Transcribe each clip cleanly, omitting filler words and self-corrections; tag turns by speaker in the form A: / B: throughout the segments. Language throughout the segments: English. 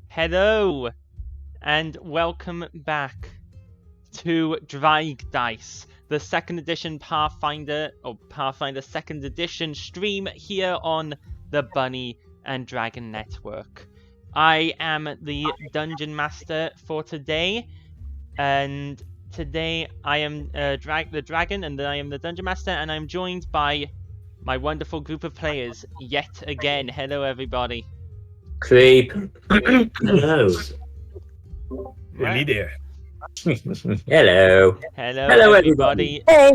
A: Hello, and welcome back to Draig Dice, the second edition Pathfinder, or Pathfinder second edition stream here on the Bunny and Dragon Network. I am the Dungeon Master for today, and today I am the Dragon, and I am the Dungeon Master, and I'm joined by my wonderful group of players yet again. Hello, everybody.
B: Creep. Hello.
C: Really there.
B: Hello.
A: Hello, everybody.
B: Hey.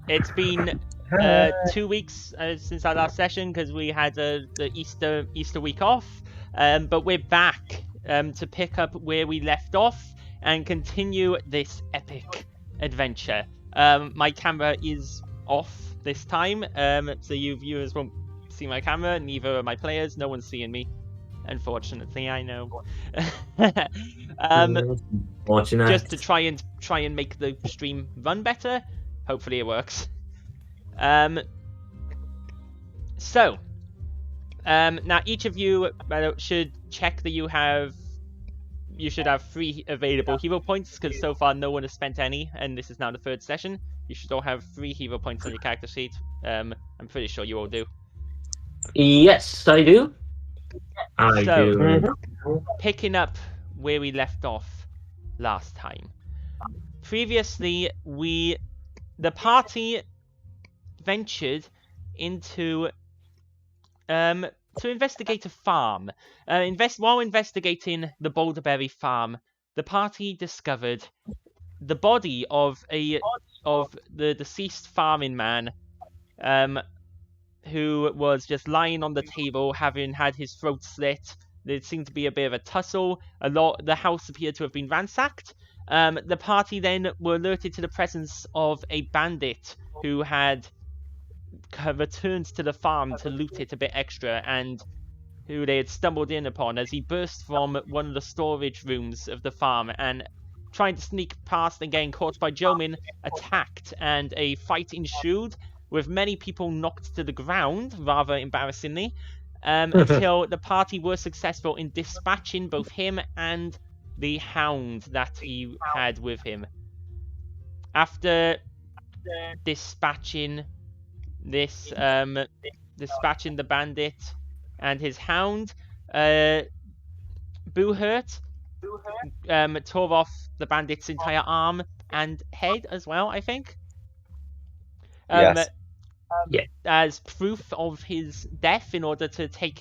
A: It's been 2 weeks since our last session because we had the Easter week off, but we're back to pick up where we left off and continue this epic adventure. My camera is off this time, so you viewers won't see my camera, neither are my players. No one's seeing me, unfortunately. I know. Just to try and make the stream run better. Hopefully it works. So now each of you should check that you should have 3 available hero points, because so far no one has spent any, and this is now the 3rd session. You should all have 3 hero points on your character sheet. I'm pretty sure you all do.
B: Yes, I do. I do.
A: Picking up where we left off last time. Previously, the party ventured into to investigate a farm. While investigating the Boulderberry farm, the party discovered the body of the deceased farming man, who was just lying on the table, having had his throat slit. There seemed to be a bit of a tussle. The house appeared to have been ransacked. The party then were alerted to the presence of a bandit who had returned to the farm to loot it a bit extra, and who they had stumbled in upon as he burst from one of the storage rooms of the farm and, trying to sneak past and getting caught by Jomin, attacked, and a fight ensued with many people knocked to the ground, rather embarrassingly, until the party were successful in dispatching both him and the hound that he had with him. After dispatching the bandit and his hound, Boohurt tore off the bandit's entire arm and head as well, I think.
C: Yes.
A: As proof of his death, in order to take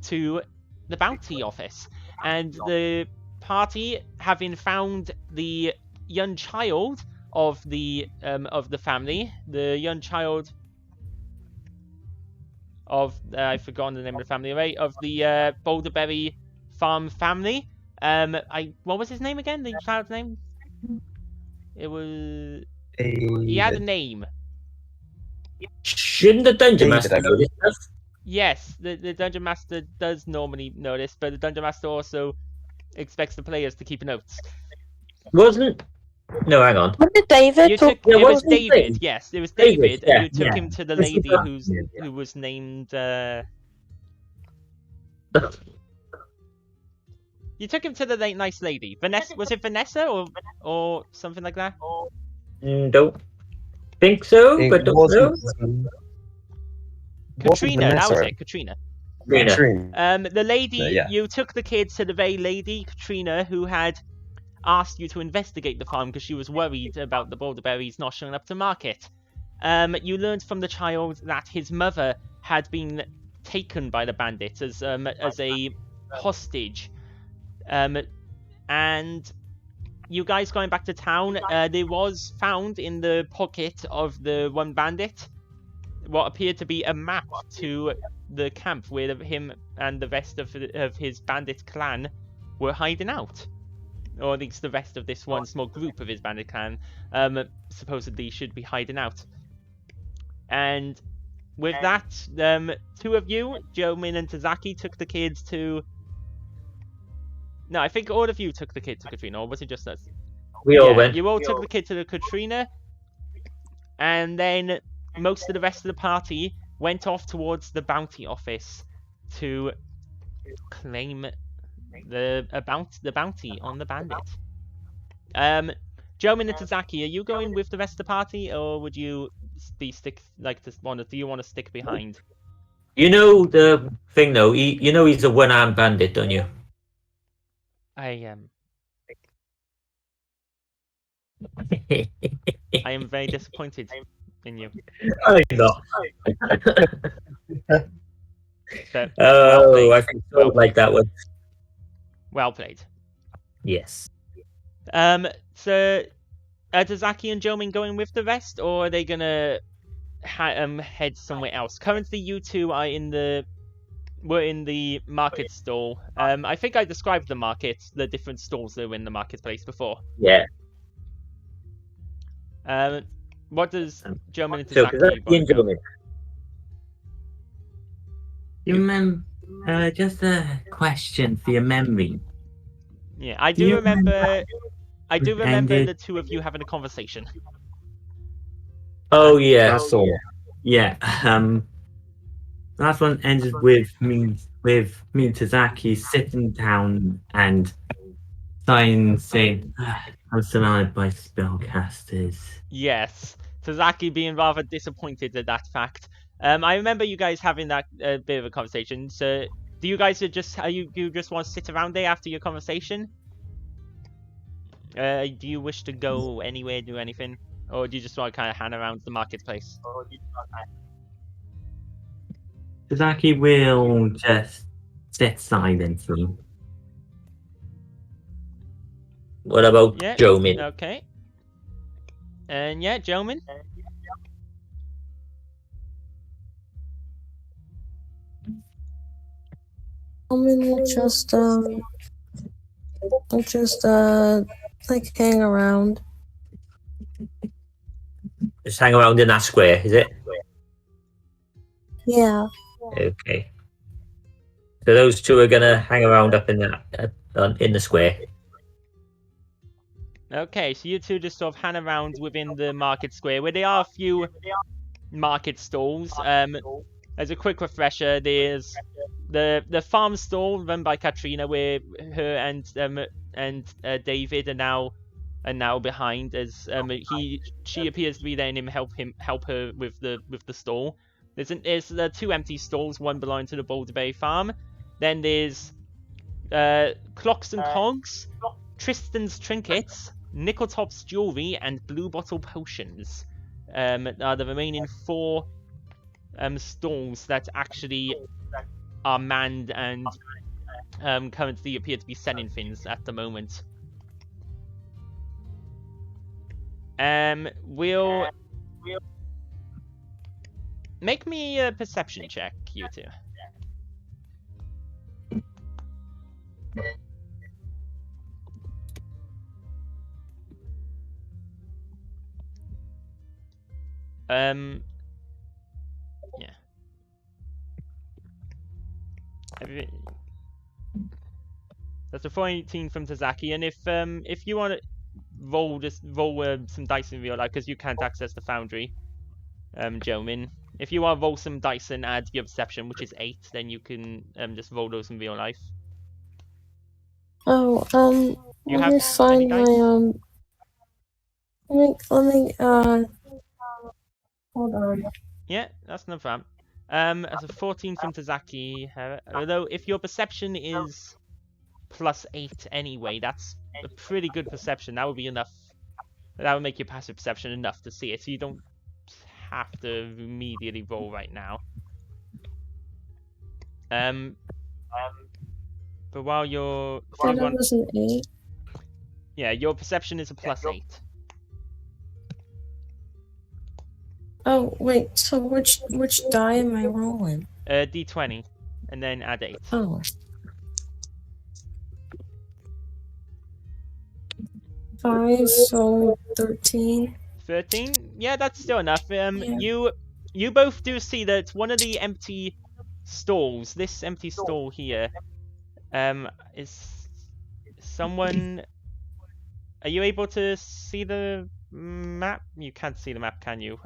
A: to the bounty office. And the party, having found the young child of the family, the young child of I've forgotten the name of the family, right? Of the Boulderberry farm family. What was his name again? The child's name? It was. He had a name.
B: Shouldn't the Dungeon Master know this stuff?
A: Yes, the Dungeon Master does normally know this, but the Dungeon Master also expects the players to keep notes.
B: No, hang on.
D: What did David
A: It was David, yes. It was David, and you took him to the lady who was named... You took him to the nice lady. Vanessa, was it Vanessa or something like that?
B: Don't think so, but don't know.
A: Katrina, that was it, Katrina.
C: Katrina.
A: The lady,
C: Yeah.
A: You took the kids to the very lady, Katrina, who had asked you to investigate the farm because she was worried about the Boulderberries not showing up to market. You learned from the child that his mother had been taken by the bandits as a hostage. And you guys going back to town, there was found in the pocket of the one bandit what appeared to be a map to the camp where him and the rest of his bandit clan were hiding out. Or at least the rest of this one small group of his bandit clan supposedly should be hiding out. And with that, 2 of you, Jomin and Tazaki, took the kids to... No, I think all of you took the kid to Katrina, or was it just us?
B: We all went.
A: You all took the kid to the Katrina, and then most of the rest of the party went off towards the bounty office to claim the bounty on the bandit. Joe Minatazaki, are you going with the rest of the party, or would you do you want to stick behind?
B: You know the thing though. You know he's a one-armed bandit, don't you?
A: I am very disappointed in you.
B: I know.
A: But,
B: oh, I think so. Like that one.
A: Well played.
B: Yes.
A: So are Tazaki and Jomin going with the rest, or are they gonna head somewhere else? Currently, you two are were in the market stall. I think I described the different stalls that were in the marketplace before.
B: Yeah.
A: What does Jomin and
B: So,
A: Tazaki want to go?
D: You remember? Just a question for your memory.
A: Yeah, I do remember. I do remember
D: ended-
A: the two of you having a conversation.
B: Oh yeah.
D: That's all. Yeah. Last one ended with me and Tazaki sitting down and saying, "I'm surrounded by spellcasters."
A: Yes, Tazaki being rather disappointed at that fact. I remember you guys having that bit of a conversation. So, do you guys you just want to sit around there after your conversation? Do you wish to go anywhere, do anything, or do you just want to kind of hang around the marketplace?
D: Tazaki will just sit silently.
B: What about
A: Yeah.
B: Jomin?
A: Okay. And yeah, Jomin.
E: I'm gonna just like hang around.
B: Just hang around in that square, is it?
E: Yeah.
B: Okay. So those two are gonna hang around up in the square.
A: Okay, so you two just sort of hang around within the market square, where there are a few market stalls. As a quick refresher, there's the farm stall run by Katrina, where her and David are now behind, as she appears to be letting him help her with the stall. There's two empty stalls, one belonging to the Boulder Bay farm. Then there's Clocks and Cogs, Tristan's Trinkets, Nickeltop's Jewelry, and Blue Bottle Potions. Are the remaining four stalls that actually are manned and currently appear to be selling things at the moment. We'll make me a perception check, you two. Yeah. That's a 14 from Tazaki, and if you want to roll some dice in real life, because you can't access the foundry, Jomin. If you want to roll some dice and add your perception, which is 8, then you can just roll those in real life.
E: Oh,
A: You
E: let
A: have
E: me find
A: any
E: my
A: dice?
E: let me hold on.
A: Yeah, that's no problem. As a 14 from Tazaki, although if your perception is +8 anyway, that's a pretty good perception. That would be enough. That would make your passive perception enough to see it, so you don't have to immediately roll right now. But while you're...
E: That was an 8.
A: Yeah, your perception is a +8.
E: Oh wait, so which die am I rolling?
A: D20, and then add 8.
E: Oh. 5, so 13.
A: 13? Yeah, that's still enough. You both do see that one of the empty stalls, this empty stall here, is someone... Are you able to see the map? You can't see the map, can you?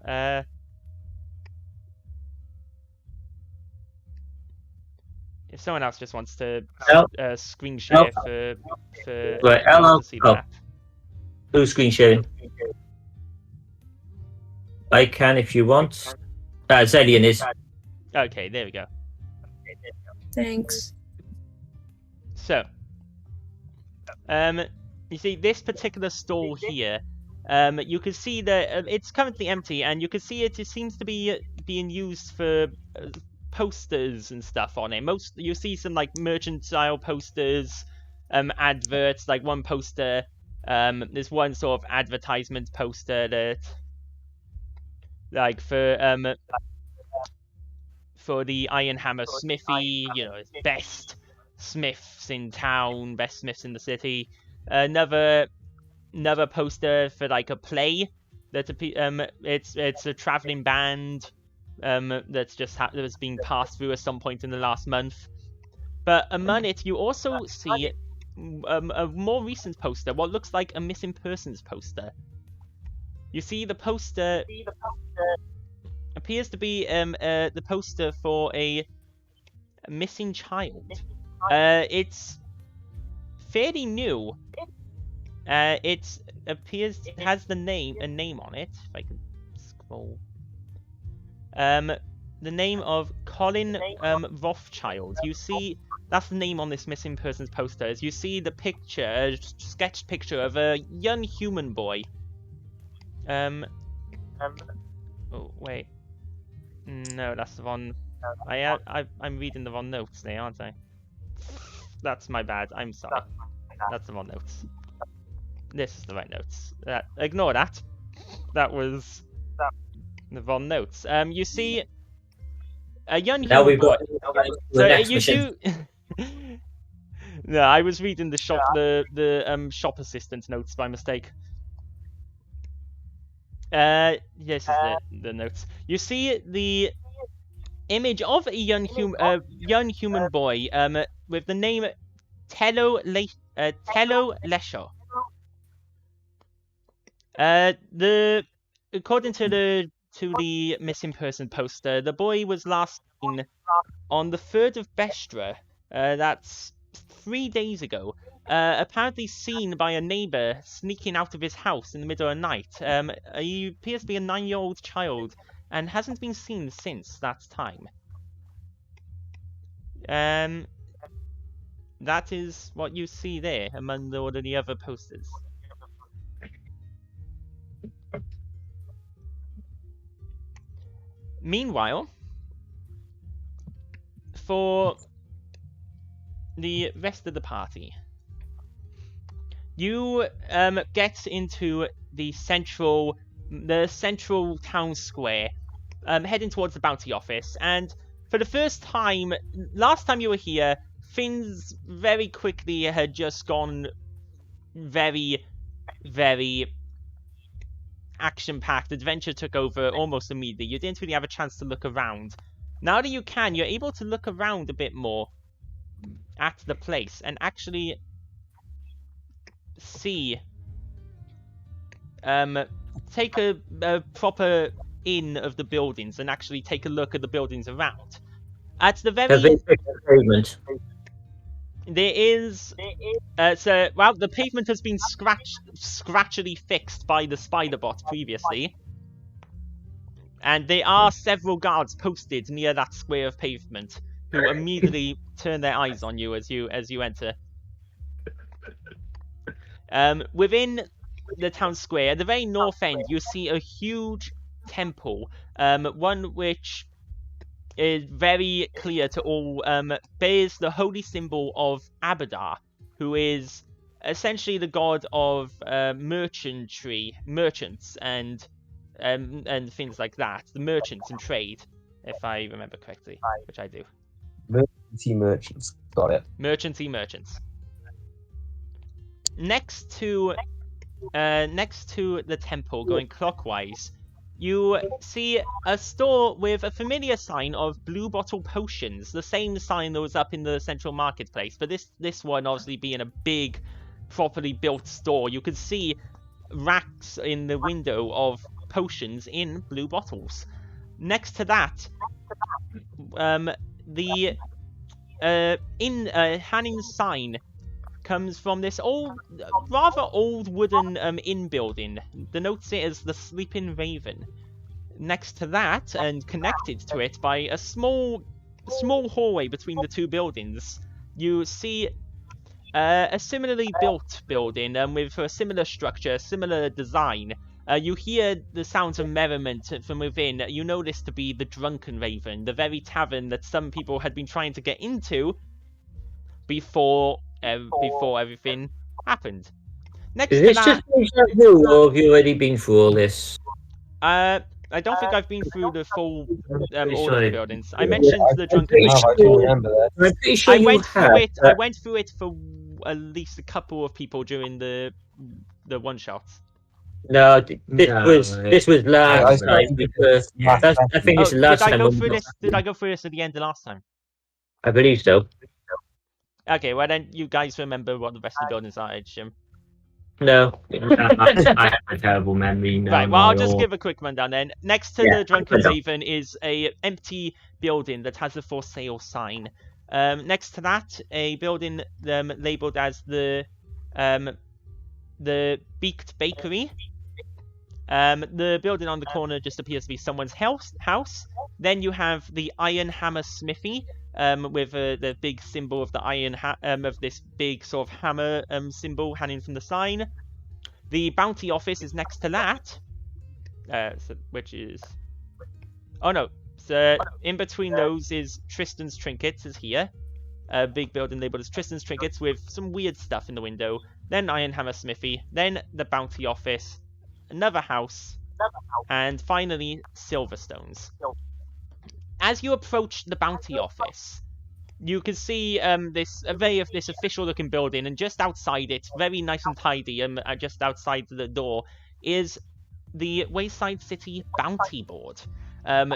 A: If someone else just wants to screen share
B: Nope.
A: for
B: Right,
A: everyone
B: hello.
A: to see the map.
B: Who's screen sharing? I can if you want. Zelian is.
A: Okay, there we go.
E: Thanks.
A: So, you see this particular stall here. You can see that it's currently empty, and you can see it seems to be being used for posters and stuff on it. You see some like merchant-style posters, adverts. Like one poster, there's one sort of advertisement poster that, like for the Iron Hammer Smithy, you know, best smiths in town, best smiths in the city. Another poster for like a play that it's a traveling band that's just that was being passed through at some point in the last month. But among it, you also see a more recent poster, what looks like a missing persons poster. You see the poster appears to be the poster for a missing child. It's fairly new. It appears it has a name on it. If I can scroll. The name of Colin Rothschild. You see, that's the name on this missing persons poster. As you see the picture, a sketched picture of a young human boy. Oh wait, no, that's the wrong. I'm reading the wrong notes there, aren't I? That's my bad. I'm sorry. That's the wrong notes. This is the right notes. Ignore that. That was the wrong notes. You see a young
B: Now
A: human
B: we've
A: boy.
B: got the
A: So
B: next
A: you
B: mission.
A: No, I was reading the shop assistant notes by mistake. Yes, is the notes. You see the image of a young human boy with the name Tello Lesho. According to the missing person poster, the boy was last seen on the 3rd of Bestra. That's 3 days ago. Apparently seen by a neighbor sneaking out of his house in the middle of the night. He appears to be a 9-year-old child and hasn't been seen since that time. That is what you see there among all of the other posters. Meanwhile, for the rest of the party, you get into the central town square, heading towards the bounty office, and for the first time, last time you were here, things very quickly had just gone very, very action-packed. Adventure took over almost immediately. You didn't really have a chance to look around. Now that you can, you're able to look around a bit more at the place and actually see, take a proper in of the buildings and actually take a look at the buildings around. At the very
B: pavement.
A: There is well, the pavement has been scratchily fixed by the spider bot previously, and there are several guards posted near that square of pavement who immediately turn their eyes on you as you enter. Within the town square, at the very north end, you see a huge temple, one which is very clear to all, bears the holy symbol of Abadar, who is essentially the god of merchants and things like that. The merchants and trade, if I remember correctly, which I do.
C: Merchants, got it.
A: Merchants. Next to the temple, going clockwise, you see a store with a familiar sign of Blue Bottle Potions, the same sign that was up in the central marketplace, but this one obviously being a big, properly built store. You could see racks in the window of potions in blue bottles. Next to that, the Hanning's sign comes from this rather old wooden inn building. Denotes it as the Sleeping Raven. Next to that, and connected to it by a small hallway between the two buildings, you see a similarly built building with a similar structure, similar design. You hear the sounds of merriment from within. You know this to be the Drunken Raven, the very tavern that some people had been trying to get into before everything happened. Next
B: Is
A: to
B: this
A: that,
B: just deja vu, or have you already been through all this?
A: I don't think I've been through the full
D: Pretty
A: all
D: sure
A: of the
D: it-
A: buildings. I mentioned the Drunken
B: pretty
A: Raven.
C: I do remember that.
B: I'm pretty sure
A: I
B: you
A: went
B: have.
A: through it. I went through it for at least a couple of people during the one shots.
B: No, this
D: No,
B: was last
C: I
B: time
C: think
B: because
D: Yeah.
B: I think
A: Oh,
B: it's the last
A: did I
B: time.
A: go
B: when
A: through
B: we-
A: this? Did I go through this at the end of last time?
B: I believe so.
A: Okay, well then you guys remember what the rest of the buildings are, Jim.
B: No.
D: I have a terrible memory. No,
A: Right, well, I'll
D: not
A: just
D: all.
A: give a quick rundown then. Next to
B: Yeah,
A: the Drunken
B: rundown.
A: Raven is a empty building that has a for sale sign. Next to that, a building labelled as the Beaked Bakery. The building on the corner just appears to be someone's house. Then you have the Iron Hammer Smithy, with the big symbol of the of this big sort of hammer symbol hanging from the sign. The bounty office is next to that, which is so in between those is Tristan's Trinkets is here, a big building labeled as Tristan's Trinkets with some weird stuff in the window. Then Iron Hammer Smithy, then the bounty office, another house, and finally Silverstones. As you approach the bounty office, you can see this official looking building, and just outside it, very nice and tidy, just outside the door, is the Wayside City Bounty Board.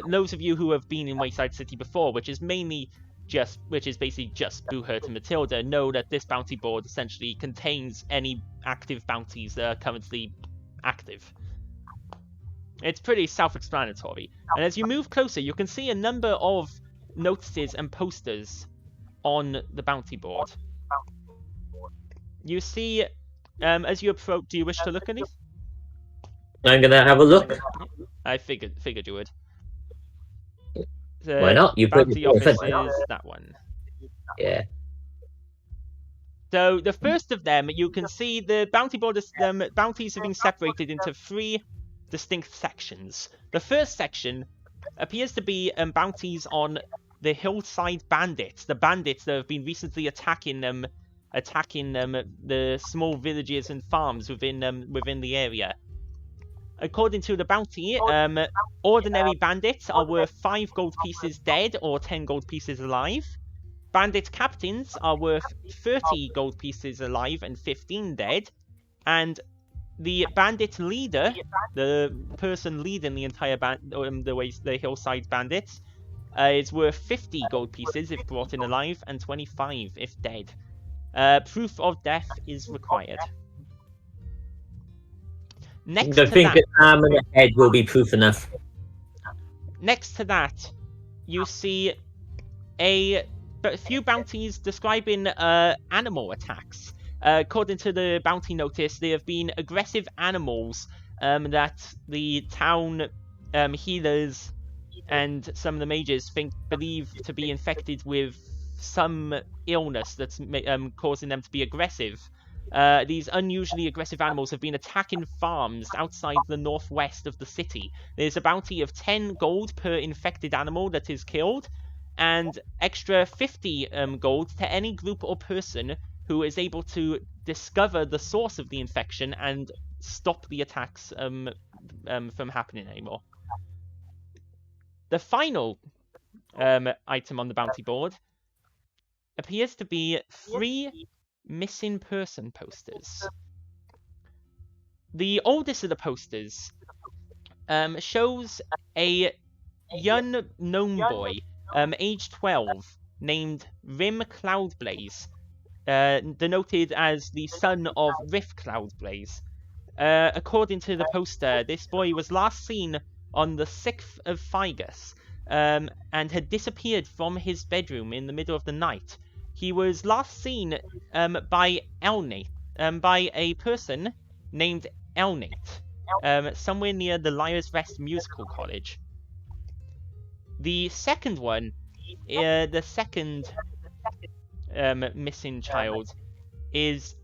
A: Those of you who have been in Wayside City before, which is basically just Boohurt and Matilda, know that this bounty board essentially contains any active bounties that are currently active. It's pretty self-explanatory. And as you move closer, you can see a number of notices and posters on the bounty board. You see, as you approach, do you wish to look at these?
B: I'm gonna have a look.
A: I figured you would.
B: Why not? You put
A: bounty
B: your
A: office
B: foot.
A: is that one.
B: Yeah.
A: So the first of them, you can see the bounty board. Bounties have been separated into 3 distinct sections. The first section appears to be bounties on the hillside bandits, the bandits that have been recently attacking the small villages and farms within the area. According to the bounty, ordinary bandits are worth 5 gold pieces dead or 10 gold pieces alive. Bandit captains are worth 30 gold pieces alive and 15 dead. And the bandit leader, the person leading the entire the hillside bandits, is worth 50 gold pieces if brought in alive and 25 if dead. Proof of death is required. Next
B: I
A: to
B: think
A: that,
B: an arm and a head will be proof enough.
A: next to that, you see a few bounties describing animal attacks. According to the bounty notice, there have been aggressive animals that the town healers and some of the mages believe to be infected with some illness that's causing them to be aggressive. These unusually aggressive animals have been attacking farms outside the northwest of the city. There's a bounty of 10 gold per infected animal that is killed, and extra 50 gold to any group or person who is able to discover the source of the infection and stop the attacks from happening anymore. The final item on the bounty board appears to be 3 missing person posters. The oldest of the posters shows a young gnome boy, age 12, named Rim Cloudblaze, denoted as the son of Riff Cloudblaze. According to the poster, this boy was last seen on the 6th of Figus. and had disappeared from his bedroom in the middle of the night. He was last seen by by a person named Elnate, somewhere near the Liar's Rest Musical College. The second one, the second missing child, is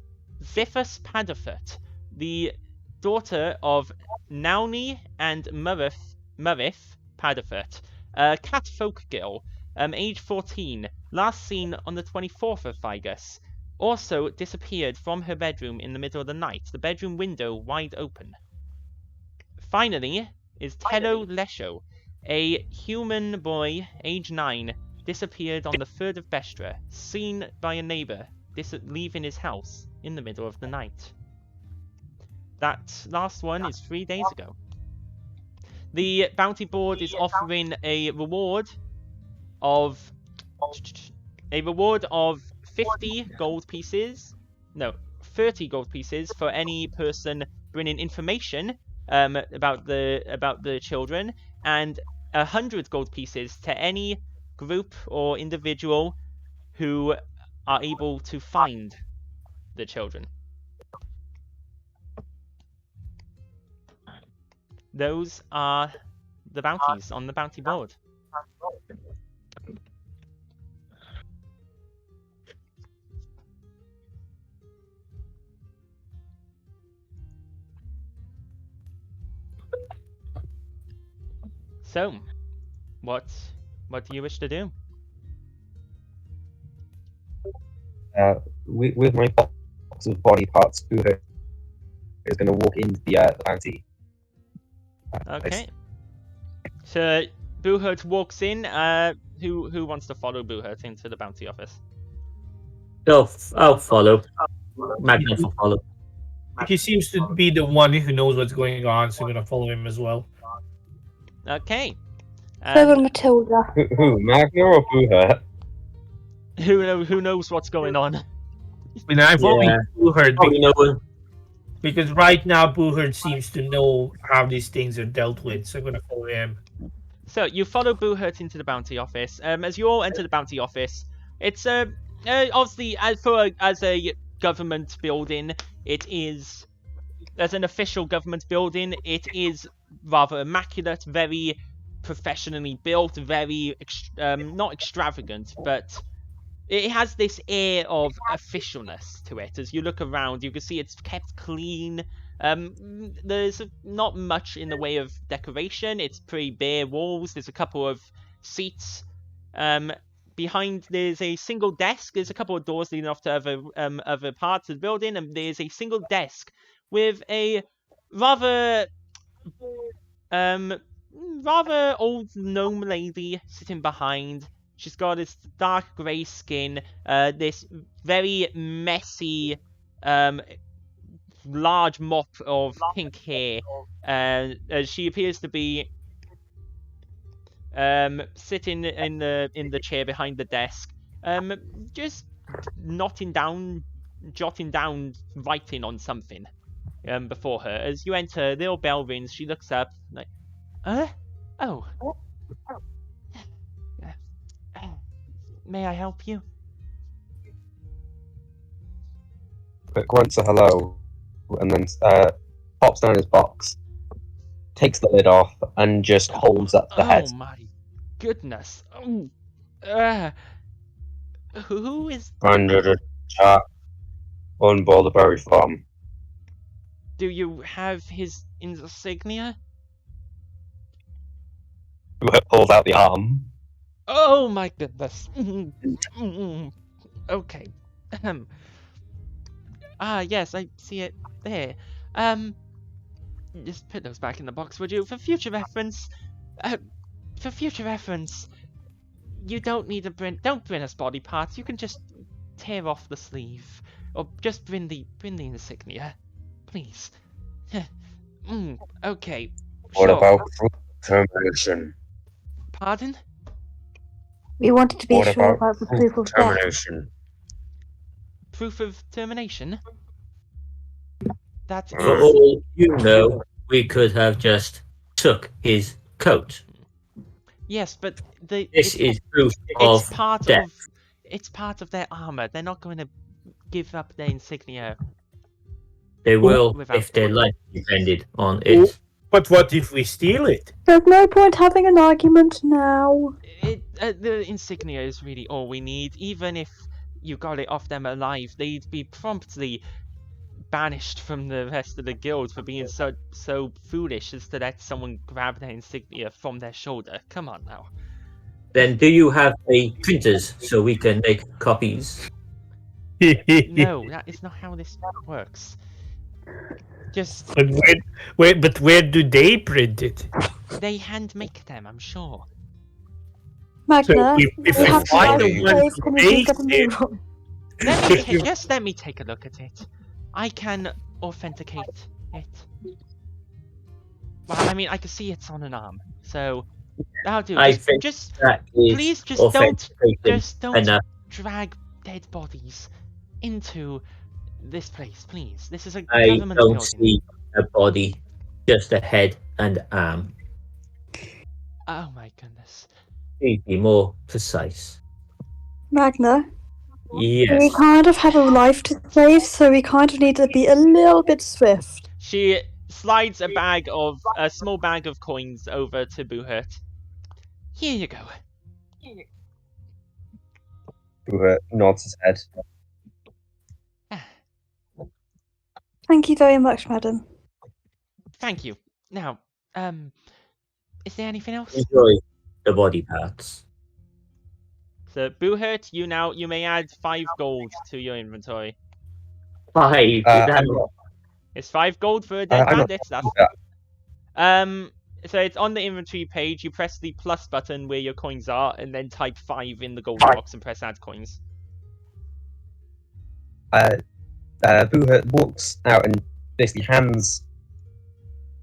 A: Ziphus Padderfoot, the daughter of Nauni and Murith Padderfoot, a cat folk girl, age 14, last seen on the 24th of Vigus. Also disappeared from her bedroom in the middle of the night, the bedroom window wide open. Finally is Tello Lesho, a human boy, age 9, disappeared on the 3rd of Bestra, seen by a neighbour leaving his house in the middle of the night. That last one is 3 days ago. The bounty board is offering a reward of 50 gold pieces. No, 30 gold pieces for any person bringing information about the children, and 100 gold pieces to any group or individual who are able to find the children. Those are the bounties on the bounty board. So, what do you wish to do?
C: With my box of body parts, Buho is going to walk into the bounty.
A: Okay. So Buhurt walks in. Who wants to follow Buhurt into the bounty office?
B: I'll follow. Magnus will follow.
F: He seems to be the one who knows what's going on, so I'm gonna follow him as well.
A: Okay.
G: So will Matilda.
C: Who, Magna or Buho?
A: Who knows what's going on?
F: I mean, I'm following Buhurt because right now Buhurt seems to know how these things are dealt with, so I'm gonna follow him.
A: So you follow Buhurt into the bounty office. As you all enter the bounty office, it's obviously as a government building, it is as an official government building. It is rather immaculate, very professionally built, very not extravagant, but it has this air of officialness to it. As you look around, you can see it's kept clean. There's not much in the way of decoration. It's pretty bare walls. There's a couple of seats. Behind there's a single desk. There's a couple of doors leading off to other parts of the building, and there's a single desk with a rather old gnome lady sitting behind. She's got this dark grey skin, this very messy, large mop of pink hair. She appears to be sitting in the chair behind the desk, just jotting down writing on something before her. As you enter, the little bell rings. She looks up, like, oh. May I help you?
C: But grunts a hello, and then pops down his box, takes the lid off, and just holds up the head.
A: Oh my goodness! Who is?
C: Under the chat on Boulderberry Farm.
A: Do you have his insignia?
C: Pulls out the arm.
A: Oh my goodness. Okay. Yes, I see it there. Just put those back in the box, would you? For future reference, you don't need to don't bring us body parts. You can just tear off the sleeve, or just bring the insignia, please. Okay.
C: What
A: Sure.
C: about termination?
A: Pardon?
G: We wanted to be
C: What
G: sure
C: about
G: about the proof of death.
C: termination?
A: Proof of termination? That
B: For
A: is...
B: all you know, we could have just took his coat.
A: Yes, but
B: This is proof of death.
A: It's part of their armor. They're not going to give up their insignia.
B: They will
A: Without
B: if their life depended on it.
F: But what if we steal it?
G: There's no point having an argument now.
A: The insignia is really all we need. Even if you got it off them alive, they'd be promptly banished from the rest of the guild for being so foolish as to let someone grab their insignia from their shoulder. Come on now.
B: Then do you have a printers so we can make copies?
A: No, that is not how this works. Just
F: But where do they print it?
A: they hand make them, I'm sure.
G: Magna,
F: if
G: we
F: we
G: have
F: find
G: to
F: the one
G: save.
F: who
G: Can we please get a
F: makes
G: new one?
A: Just let me take a look at it. I can authenticate it. Well, I mean, I can see it's on an arm, so that'll do.
B: I think
A: Just
B: that is
A: please, just don't
B: enough.
A: drag dead bodies into this place, please. This is a
B: I
A: government
B: don't
A: building.
B: see a body, just a head and arm.
A: Oh my goodness.
B: Please be more precise.
G: Magna, we
B: Yes.
G: kind of have a life to save, so we kind of need to be a little bit swift.
A: She slides a small bag of coins over to Buhurt. Here you go.
C: Buhurt nods his head.
G: Thank you very much, madam.
A: Thank you. Now, is there anything else?
B: Enjoy the body parts.
A: So, Buhurt, you may add 5 gold to your inventory.
B: 5.
C: I'm not-
A: It's 5 gold for a dead
C: I'm not
A: bandit. That's
C: that.
A: So it's on the inventory page. You press the plus button where your coins are, and then type 5 in the gold box and press add coins.
C: Buhurt walks out and basically hands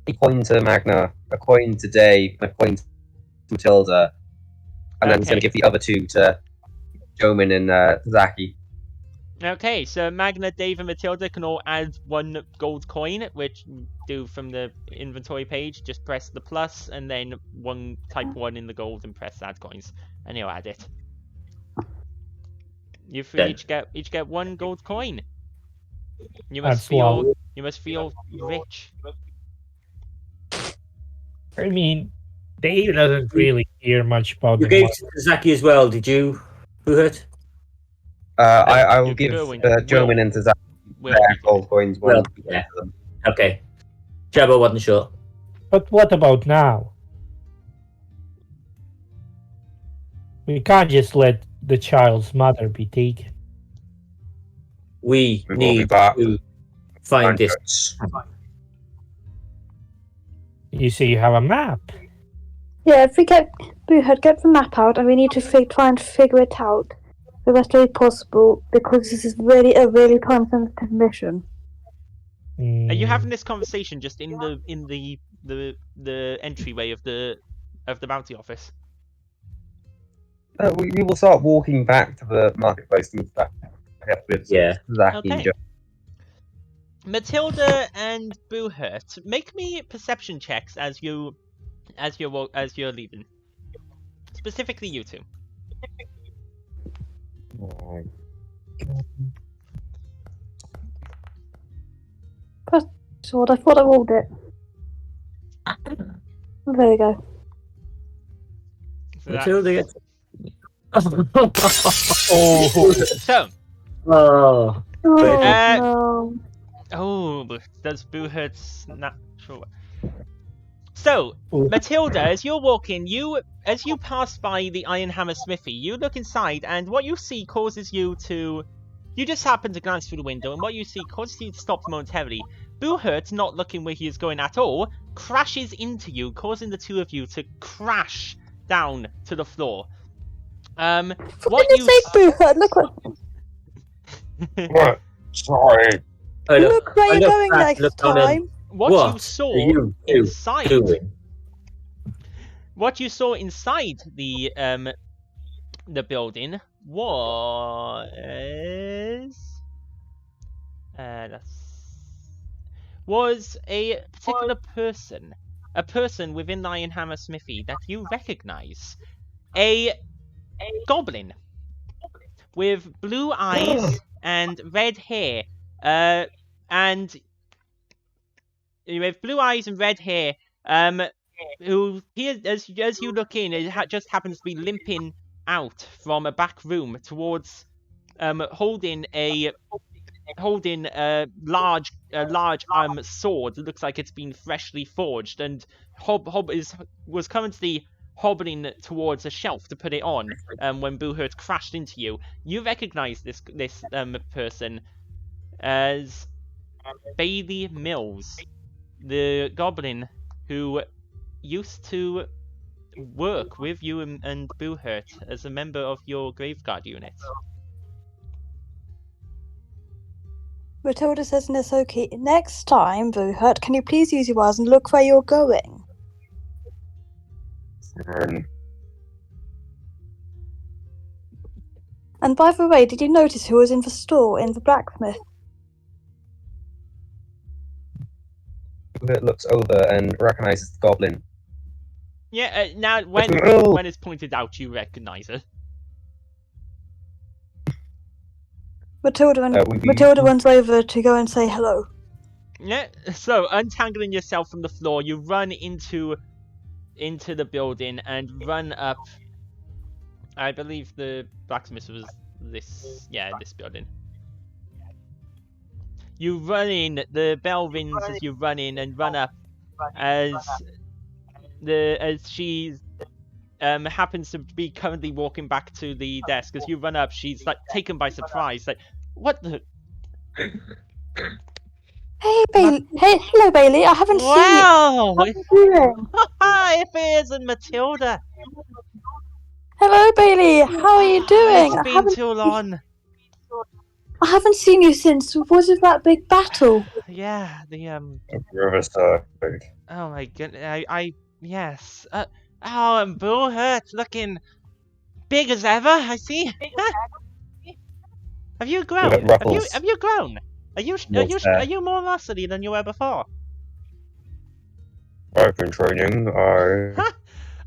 C: a coin to Magna, a coin to Dave, and a coin to Matilda, and then he's going to give the other 2 to Jomin and Zaki.
A: Okay, so Magna, Dave, and Matilda can all add 1 gold coin, which you do from the inventory page. Just press the plus and then type 1 in the gold and press add coins, and you'll add it. You three each get 1 gold coin. You must feel rich.
F: I mean, Dave doesn't really care much about
B: You
F: the
B: gave
F: money.
B: to Zaki as well, did you, Buhurt?
C: I will
A: You
C: give
A: go and
C: Jomin and Zaki
A: Will.
C: their gold coins.
B: Well,
C: One
B: yeah.
C: to them.
B: Okay. Jabba wasn't sure.
F: But what about now? We can't just let the child's mother be taken.
B: We
C: We will be
B: need
C: back.
B: to find this.
C: Bandits.
F: You say you have a map.
G: Yeah, if we get Buhurt, get the map out, and we need to try and figure it out the best way possible, because this is really a really time-sensitive mission.
A: Are you having this conversation just in the entryway of the bounty office?
C: We will start walking back to the marketplace and stuff. With
B: Yeah.
C: Zaki and
A: Okay.
C: Jo.
A: Matilda and Buhurt, make me perception checks as you're leaving. Specifically, you two.
G: Sword, I thought I rolled it. There you go.
A: So,
B: Matilda gets.
A: so
B: Oh.
G: Oh,
A: Uh,
G: no.
A: does Buhurt's natural? So,
F: Ooh.
A: Matilda, as you're walking, as you pass by the Iron Hammer Smithy, you look inside, and what you see causes you to. You just happen to glance through the window, and what you see causes you to stop momentarily. Buhurt, not looking where he is going at all, crashes into you, causing the two of you to crash down to the floor.
G: For
A: What
G: goodness
A: you
G: sake, Buhurt, look what.
C: What? Sorry.
G: Look where you're going
B: back,
G: next
B: look down and-
G: time.
A: what you saw
B: are you two
A: inside.
B: doing?
A: What you saw inside the building was a particular person, a person within Lionhammer Smithy that you recognize. A goblin with blue eyes and red hair. And with blue eyes and red hair, who here as you look in, it just happens to be limping out from a back room towards, holding a large sword that looks like it's been freshly forged, and was currently hobbling towards a shelf to put it on when Boohurt crashed into you. You recognize this person as Bailey Mills, the goblin who used to work with you and Boohurt as a member of your Graveguard unit.
G: Matilda says in it's okay. Next time, Boohurt, can you please use your eyes and look where you're going? And by the way, did you notice who was in the store, in the blacksmith?
C: Boohurt looks over and recognizes the goblin.
A: Yeah, now when it's pointed out, you recognize it.
G: Matilda runs over to go and say hello.
A: Yeah, so untangling yourself from the floor, you run into the building and run up. I believe the blacksmith was this building. You run in, the bell rings as you run in and run up as she happens to be currently walking back to the desk. As you run up, she's like taken by surprise, like, what the?
G: Hey, Bailey. Hey, hello, Bailey. I haven't seen you.
A: Wow!
G: How are you doing?
A: If it isn't Matilda!
G: Hello, Bailey. How are you doing?
A: It's been too long.
G: I haven't seen you since. Was it that big battle?
A: Yeah,
C: Riverside.
A: Oh my goodness, yes. Oh, and Boohurt looking big as ever, I see. Have you grown? Have you grown? Are you more muscly than you were before?
C: I've been training.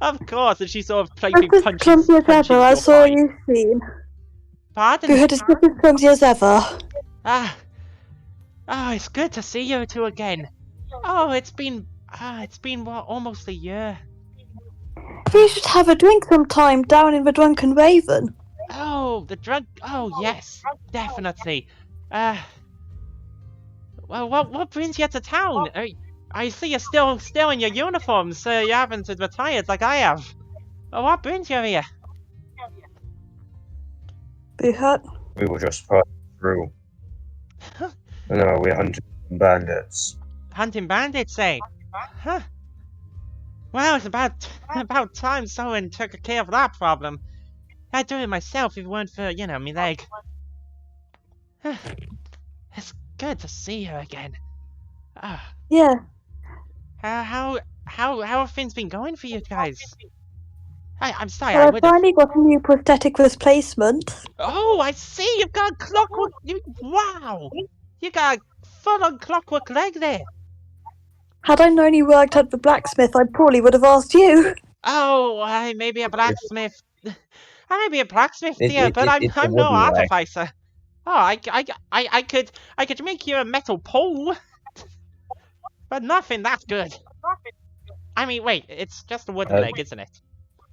A: Of course, and she sort of playfully
G: Just as clumsy as ever. I saw you seen.
A: Pardon?
G: Boohurt is just as clumsy as ever.
A: It's good to see you two again. Oh, it's been what, almost a year.
G: We should have a drink sometime down in the Drunken Raven.
A: Oh, oh yes, definitely. Well, what brings you to town? I see you're still in your uniform, so you haven't retired like I have. Well, what brings you here?
G: Boohurt?
C: We were just passing through. No, we're hunting bandits.
A: Hunting bandits, eh? Huh. Well, it's about time someone took care of that problem. I'd do it myself if it weren't for, me leg. It's good to see you again.
G: Yeah.
A: How have things been going for you guys? I'm sorry,
G: Well, I finally got a new prosthetic replacement.
A: Oh, I see! You've got clockwork... Wow! You got a full-on clockwork leg there!
G: Had I known you worked at the blacksmith, I probably would have asked you.
A: Oh, I may be a blacksmith. I may be a blacksmith, dear, but I'm no artificer. Oh, I could make you a metal pole, but nothing that good. I mean, wait, it's just a wooden leg, isn't it?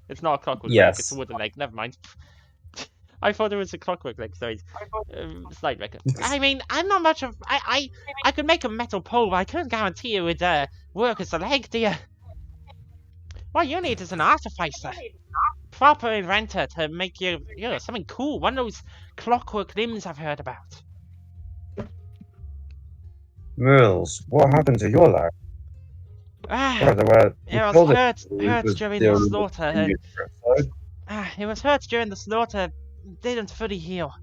A: It's not a clockwork leg, it's a wooden leg, never mind. I thought it was a clockwork leg, sorry. Slight record. I mean, I'm not much of... I could make a metal pole, but I couldn't guarantee it would work as a leg, dear. What you need is an artificer. Proper inventor to make you, something cool. One of those clockwork limbs I've heard about.
C: Mills, what happened to your leg?
A: It was hurt during the slaughter. It was hurt during the slaughter. Didn't fully heal.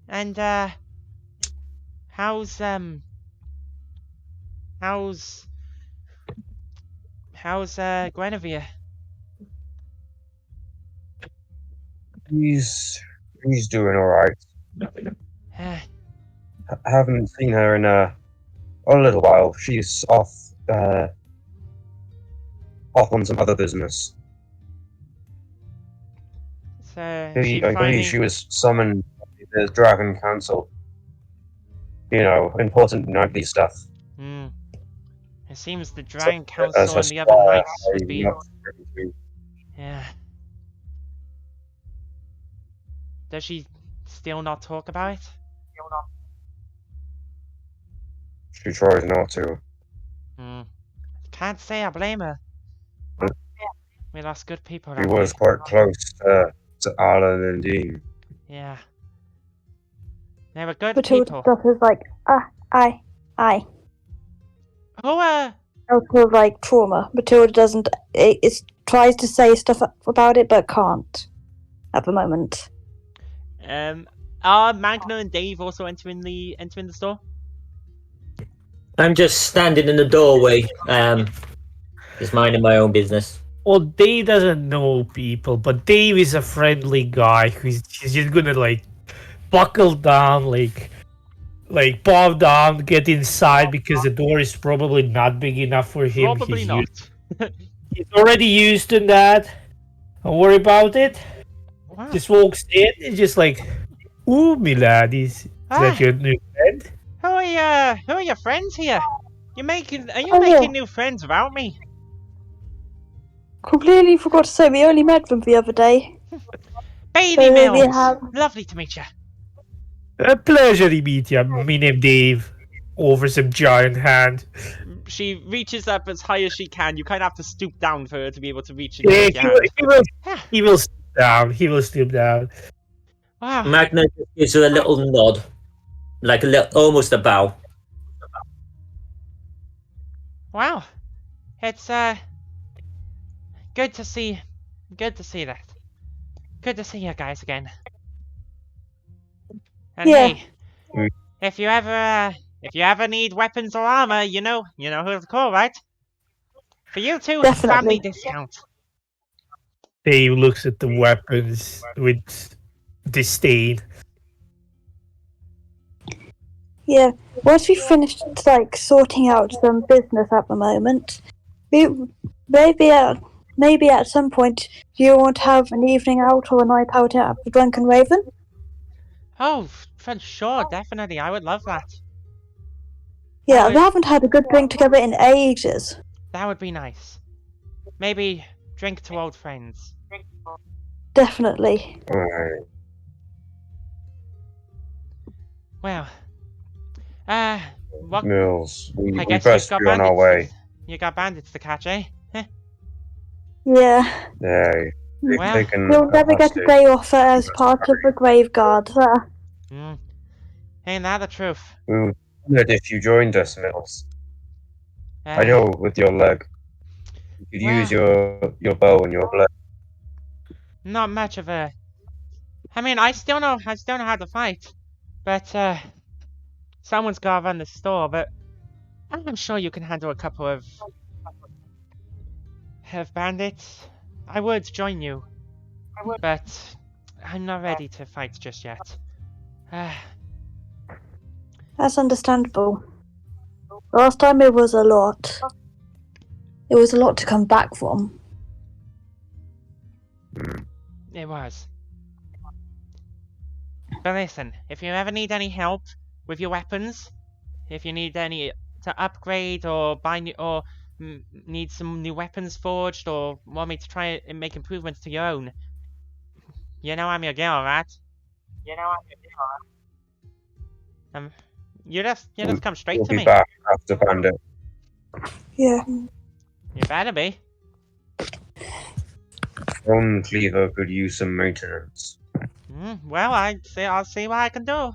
A: And how's Guinevere?
C: He's doing all right. I haven't seen her in a little while. She's off on some other business.
A: So
C: I
A: she
C: believe
A: finally.
C: she was summoned by the Dragon Council. You know, important nightly stuff.
A: It seems the Dragon
C: As
A: Council
C: her
A: and the other
C: squire,
A: knights would
C: I'm
A: be.
C: not privy to.
A: Yeah. Does she still not talk about it?
C: She tries not to.
A: Can't say I blame her. We lost good people
C: She
A: that
C: was
A: way.
C: quite close to Alan and Dean.
A: Yeah. They were good
G: Matilda
A: people.
G: stuff is like, I.
A: Who
G: Also, like trauma. Matilda doesn't. It tries to say stuff about it, but can't at the moment.
A: Are Magna and Dave also entering the store?
B: I'm just standing in the doorway, just minding my own business.
F: Well, Dave doesn't know people, but Dave is a friendly guy who's just gonna like buckle down, like bow down, get inside because the door is probably not big enough for him.
A: Probably not.
F: He's already used to that. Don't worry about it.
A: Wow.
F: Just walks in and just like, ooh, me lad, is that your new friend?
A: Who are your friends here? Are you making new friends without me?
G: Completely forgot to say we only met them the other day.
A: Baby
G: So we
A: Mills!
G: have-
A: Lovely to meet you.
F: A pleasure to meet you. Me name Dave. Offers him giant hand.
A: She reaches up as high as she can. You kind of have to stoop down for her to be able to reach
F: Yeah,
A: into your hand.
F: he will stoop down. He will stoop down.
A: Wow.
B: Magna just gives her a little nod, like almost a bow.
A: Wow. It's good to see that. Good to see you guys again. And
G: Yeah.
A: hey, if you ever need weapons or armor, you know who to call, right? For you two,
G: Definitely.
A: family discount.
F: Dave looks at the weapons with disdain.
G: Yeah. Once we finished like sorting out some business at the moment, maybe at some point you want to have an evening out or a night out at the Drunken Raven.
A: Oh, for sure, definitely. I would love that.
G: Yeah, we haven't had a good drink together in ages.
A: That would be nice. Maybe drink to old friends.
G: Definitely.
C: Alright.
A: Well, what?
C: Mills, we
A: I guess
C: best
A: you've got
C: be on our
A: bandits.
C: way.
A: You got bandits to catch, eh?
G: Yeah.
C: Yeah, they've
A: Well,
C: taken
G: You'll
C: a
G: never get a
C: hostage.
G: day off as part of the Grave Guard.
A: Ain't that the truth?
C: We would be honored if you joined us, Mills. I
A: Uh,
C: know with your leg. You could use your bow and your blade.
A: Not much of a. I mean, I still know how to fight, but someone's gotta run the store. But I'm sure you can handle a couple of bandits. I would join you, but I'm not ready to fight just yet.
G: That's understandable. Last time it was a lot. It was a lot to come back from.
A: It was. But listen, if you ever need any help with your weapons, if you need any to upgrade or buy new, or need some new weapons forged, or want me to try and make improvements to your own, you know I'm your girl, right? You just come straight
C: We'll
A: to
C: be
A: me.
C: back after Bandit.
G: Yeah.
A: You better be.
C: Stone Cleaver could use some maintenance.
A: Well, I'll see what I can do.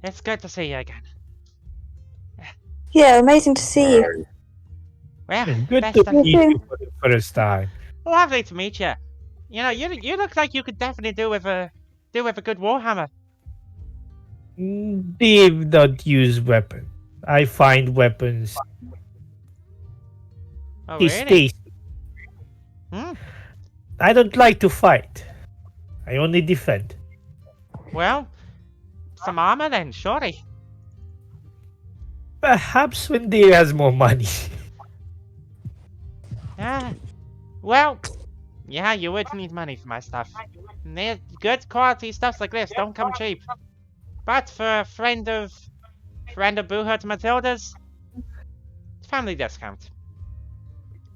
A: It's good to see you again.
G: Yeah, amazing to see you.
C: Alright.
A: Well,
F: Good
A: best
F: to
A: of-
F: meet you for the first time.
A: Lovely to meet you. You know, you look like you could definitely do with a good warhammer.
F: Dave don't use weapons. I find weapons
A: Oh,
F: distasteful.
A: really?
F: I don't like to fight. I only defend.
A: Well, some armor then, surely.
F: Perhaps when Dave has more money.
A: Yeah. Well, yeah, you would need money for my stuff. Good quality stuff like this don't come cheap. But for a friend of Boohurt Matilda's, family discount.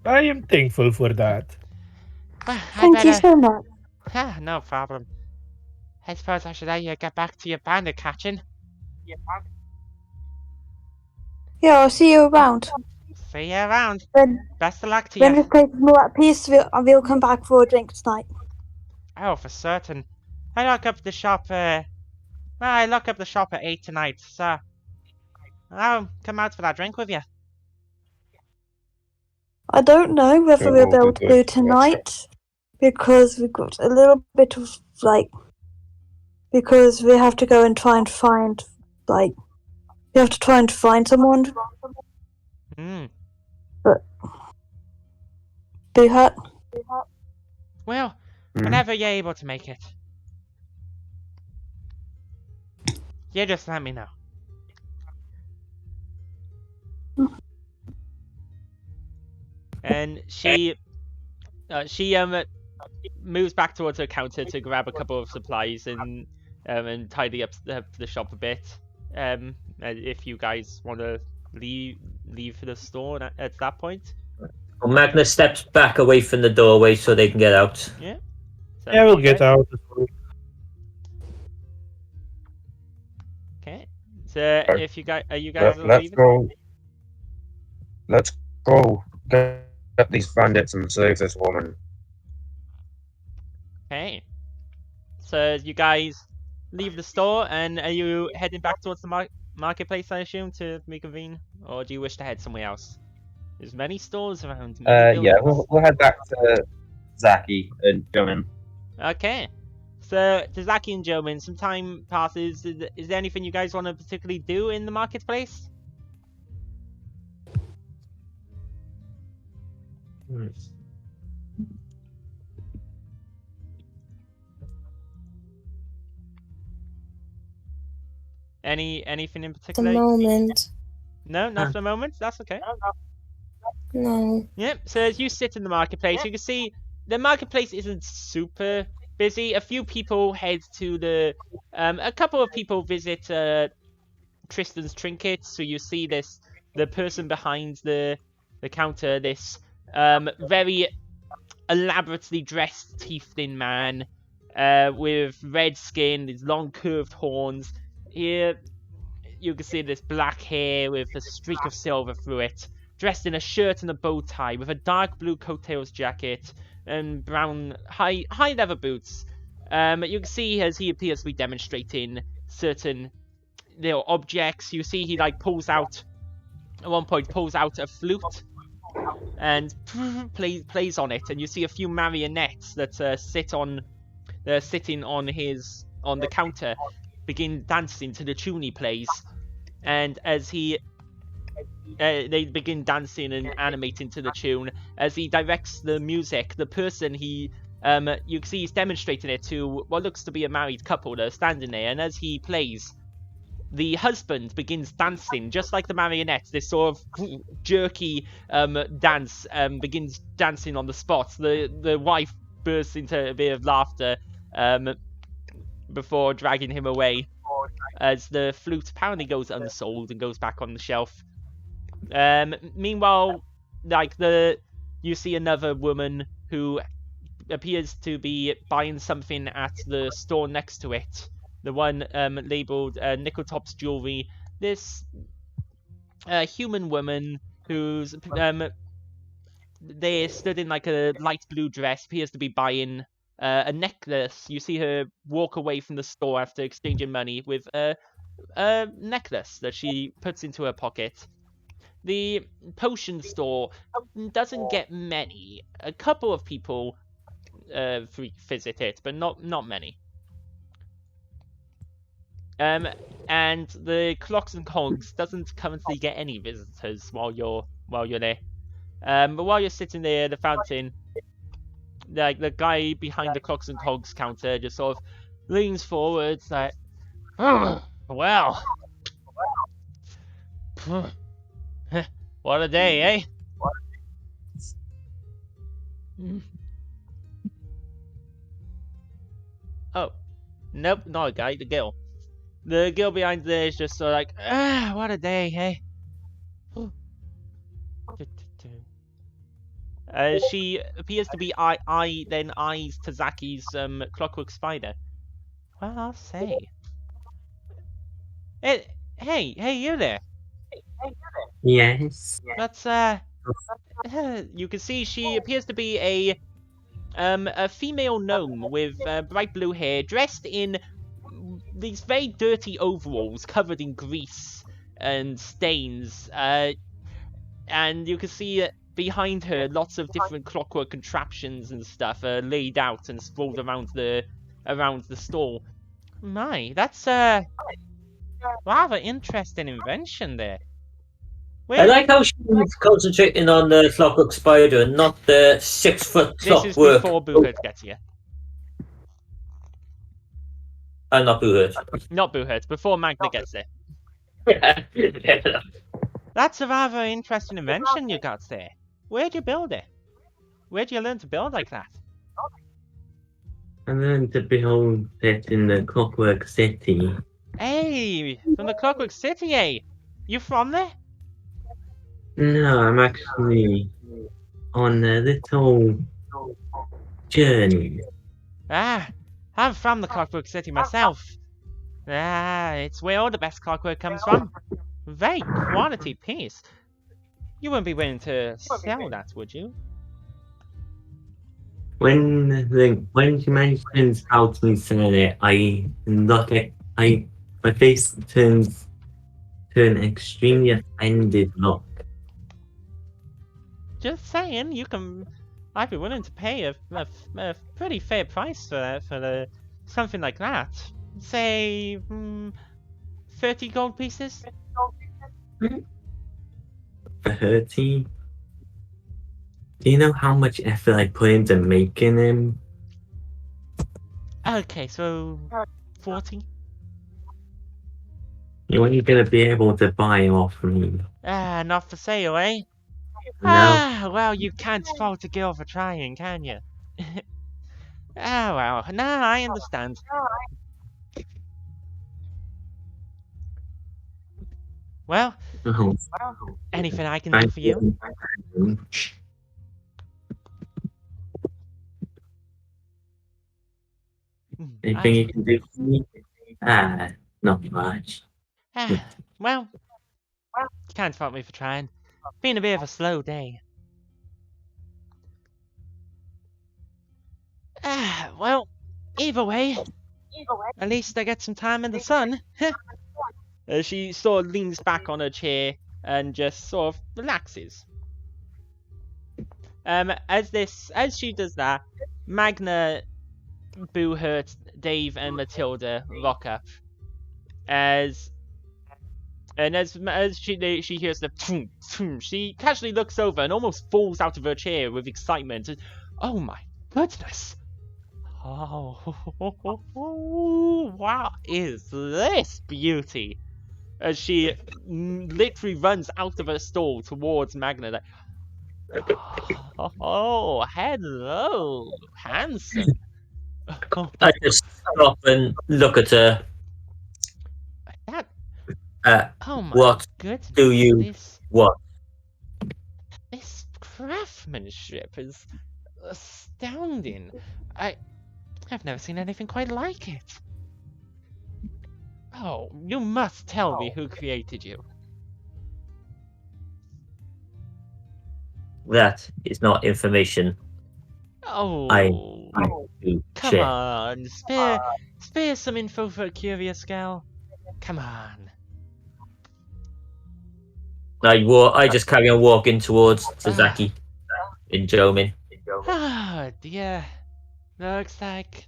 F: I am thankful for that.
A: Well,
G: Thank you so much.
A: No problem. I suppose I should let you get back to your bandit catching.
G: Yeah, I'll see you around.
A: See you around.
G: When
A: Best of luck to
G: when
A: you.
G: this place is more at peace, we'll come back for a drink tonight.
A: Oh, for certain. I lock up the shop. I lock up the shop at 8 tonight, so I'll come out for that drink with you.
G: I don't know whether
C: Sure,
G: we'll be able to
C: good.
G: do tonight because we've got a little bit of because we have to go and try and find we have to try and find someone.
A: Hmm.
G: Be hurt.
A: Well,
C: Hmm.
A: whenever you're able to make it, you just let me know. And she moves back towards her counter to grab a couple of supplies and tidy up the shop a bit. If you guys want to leave for the store at that point.
B: Well, Magnus steps back away from the doorway so they can get out.
A: Yeah. So
F: Yeah, we'll
A: you
F: get
A: guys-
F: out.
A: Okay. So if you guys are
C: Let's
A: leaving?
C: go. Let's go get these bandits and save this woman.
A: Okay. So you guys leave the store, and are you heading back towards the marketplace, I assume, to reconvene, or do you wish to head somewhere else? There's many stores around. Many
C: Yeah,
A: buildings.
C: we'll head back to Zaki and Jomin.
A: Okay. So to Zaki and Jomin, some time passes. Is there anything you guys want to particularly do in the marketplace? Anything in
E: At the
A: particular?
E: moment,
A: No, not for the moment. That's okay.
E: no.
A: Yep, so as you sit in the marketplace, you can see the marketplace isn't super busy. A few people head to the... a couple of people visit Tristan's Trinkets, so you see the person behind the counter, this very elaborately dressed tiefling man with red skin, his long curved horns. Here you can see this black hair with a streak of silver through it, dressed in a shirt and a bow tie with a dark blue coattails jacket and brown high leather boots. You can see as he appears to be demonstrating certain little objects. You see he pulls out at one point a flute and plays on it, and you see a few marionettes that sitting on the counter begin dancing to the tune he plays. And as they begin dancing and animating to the tune, as he directs the music, the person you can see he's demonstrating it to what looks to be a married couple that are standing there, and as he plays, the husband begins dancing just like the marionettes. This sort of jerky dance begins dancing on the spot. The wife bursts into a bit of laughter before dragging him away, as the flute apparently goes unsold and goes back on the shelf. Meanwhile, you see another woman who appears to be buying something at the store next to it. The one labeled Nickeltop's Jewelry. This human woman who's they stood in a light blue dress, appears to be buying a necklace. You see her walk away from the store after exchanging money with a necklace that she puts into her pocket. The potion store doesn't get many. A couple of people visit it, but not many. And the Clocks and Cogs doesn't currently get any visitors while you're there. But while you're sitting there at the fountain, the guy behind the Clocks and Cogs counter just sort of leans forwards, like, "Oh, Well. What a day, eh? Oh. Nope, not a guy, the girl. The girl behind there is just sort of like, what a day, hey? She appears to be then eyes Tazaki's clockwork spider. Well, I'll say. Hey, you there.
D: Yes.
A: That's you can see she appears to be a female gnome with bright blue hair, dressed in these very dirty overalls covered in grease and stains. And you can see behind her lots of different clockwork contraptions and stuff laid out and sprawled around the stall. My, that's rather interesting invention there.
B: I like how she's concentrating on the clockwork spider and not the 6 foot
A: This is
B: clockwork.
A: before Boohurt gets here.
B: Not Boohurt.
A: Not Boohurt, before Magna gets there. That's a rather interesting invention you got there. Where'd you build it? Where'd you learn to build like that?
D: I learned to build it in the Clockwork City.
A: Hey, from the Clockwork City, eh? You from there?
D: No, I'm actually on a little journey.
A: I'm from the Clockwork City myself. It's where all the best clockwork comes from. Very quality piece. You wouldn't be willing to sell that, would you?
D: When she mentions how to sell it, my face turns to an extremely offended look.
A: Just saying, I'd be willing to pay a pretty fair price for something like that. Say, 30 gold pieces?
D: 30? Do you know how much effort I put into making him?
A: Okay, so 40?
D: You ain't gonna be able to buy him off me.
A: Not for sale, eh?
D: No.
A: Well, you can't fault a girl for trying, can you? Well, no, I understand. Well,
D: Oh,
A: anything I can do for you?
D: Anything you can do for me? Not much.
A: Well, can't fault me for trying. Been a bit of a slow day. Well, either way, at least I get some time in the sun. She sort of leans back on her chair and just sort of relaxes. As she does that, Magna, Boohurt, Dave, and Matilda rock up. As she hears the thoom, thoom, she casually looks over and almost falls out of her chair with excitement. Oh my goodness! Oh, what is this beauty? As she literally runs out of her stall towards Magna. Like, oh, hello, handsome.
B: I just stop and look at her.
A: Oh my
B: What
A: goodness,
B: do you want?
A: This craftsmanship is astounding. I've never seen anything quite like it. Oh, you must tell me who created you.
B: That is not information.
A: Oh,
B: To
A: come
B: share.
A: on, spare some info for a curious gal. Come on.
B: I just carry on walking towards Sasaki in Jomin.
A: Oh dear. Looks like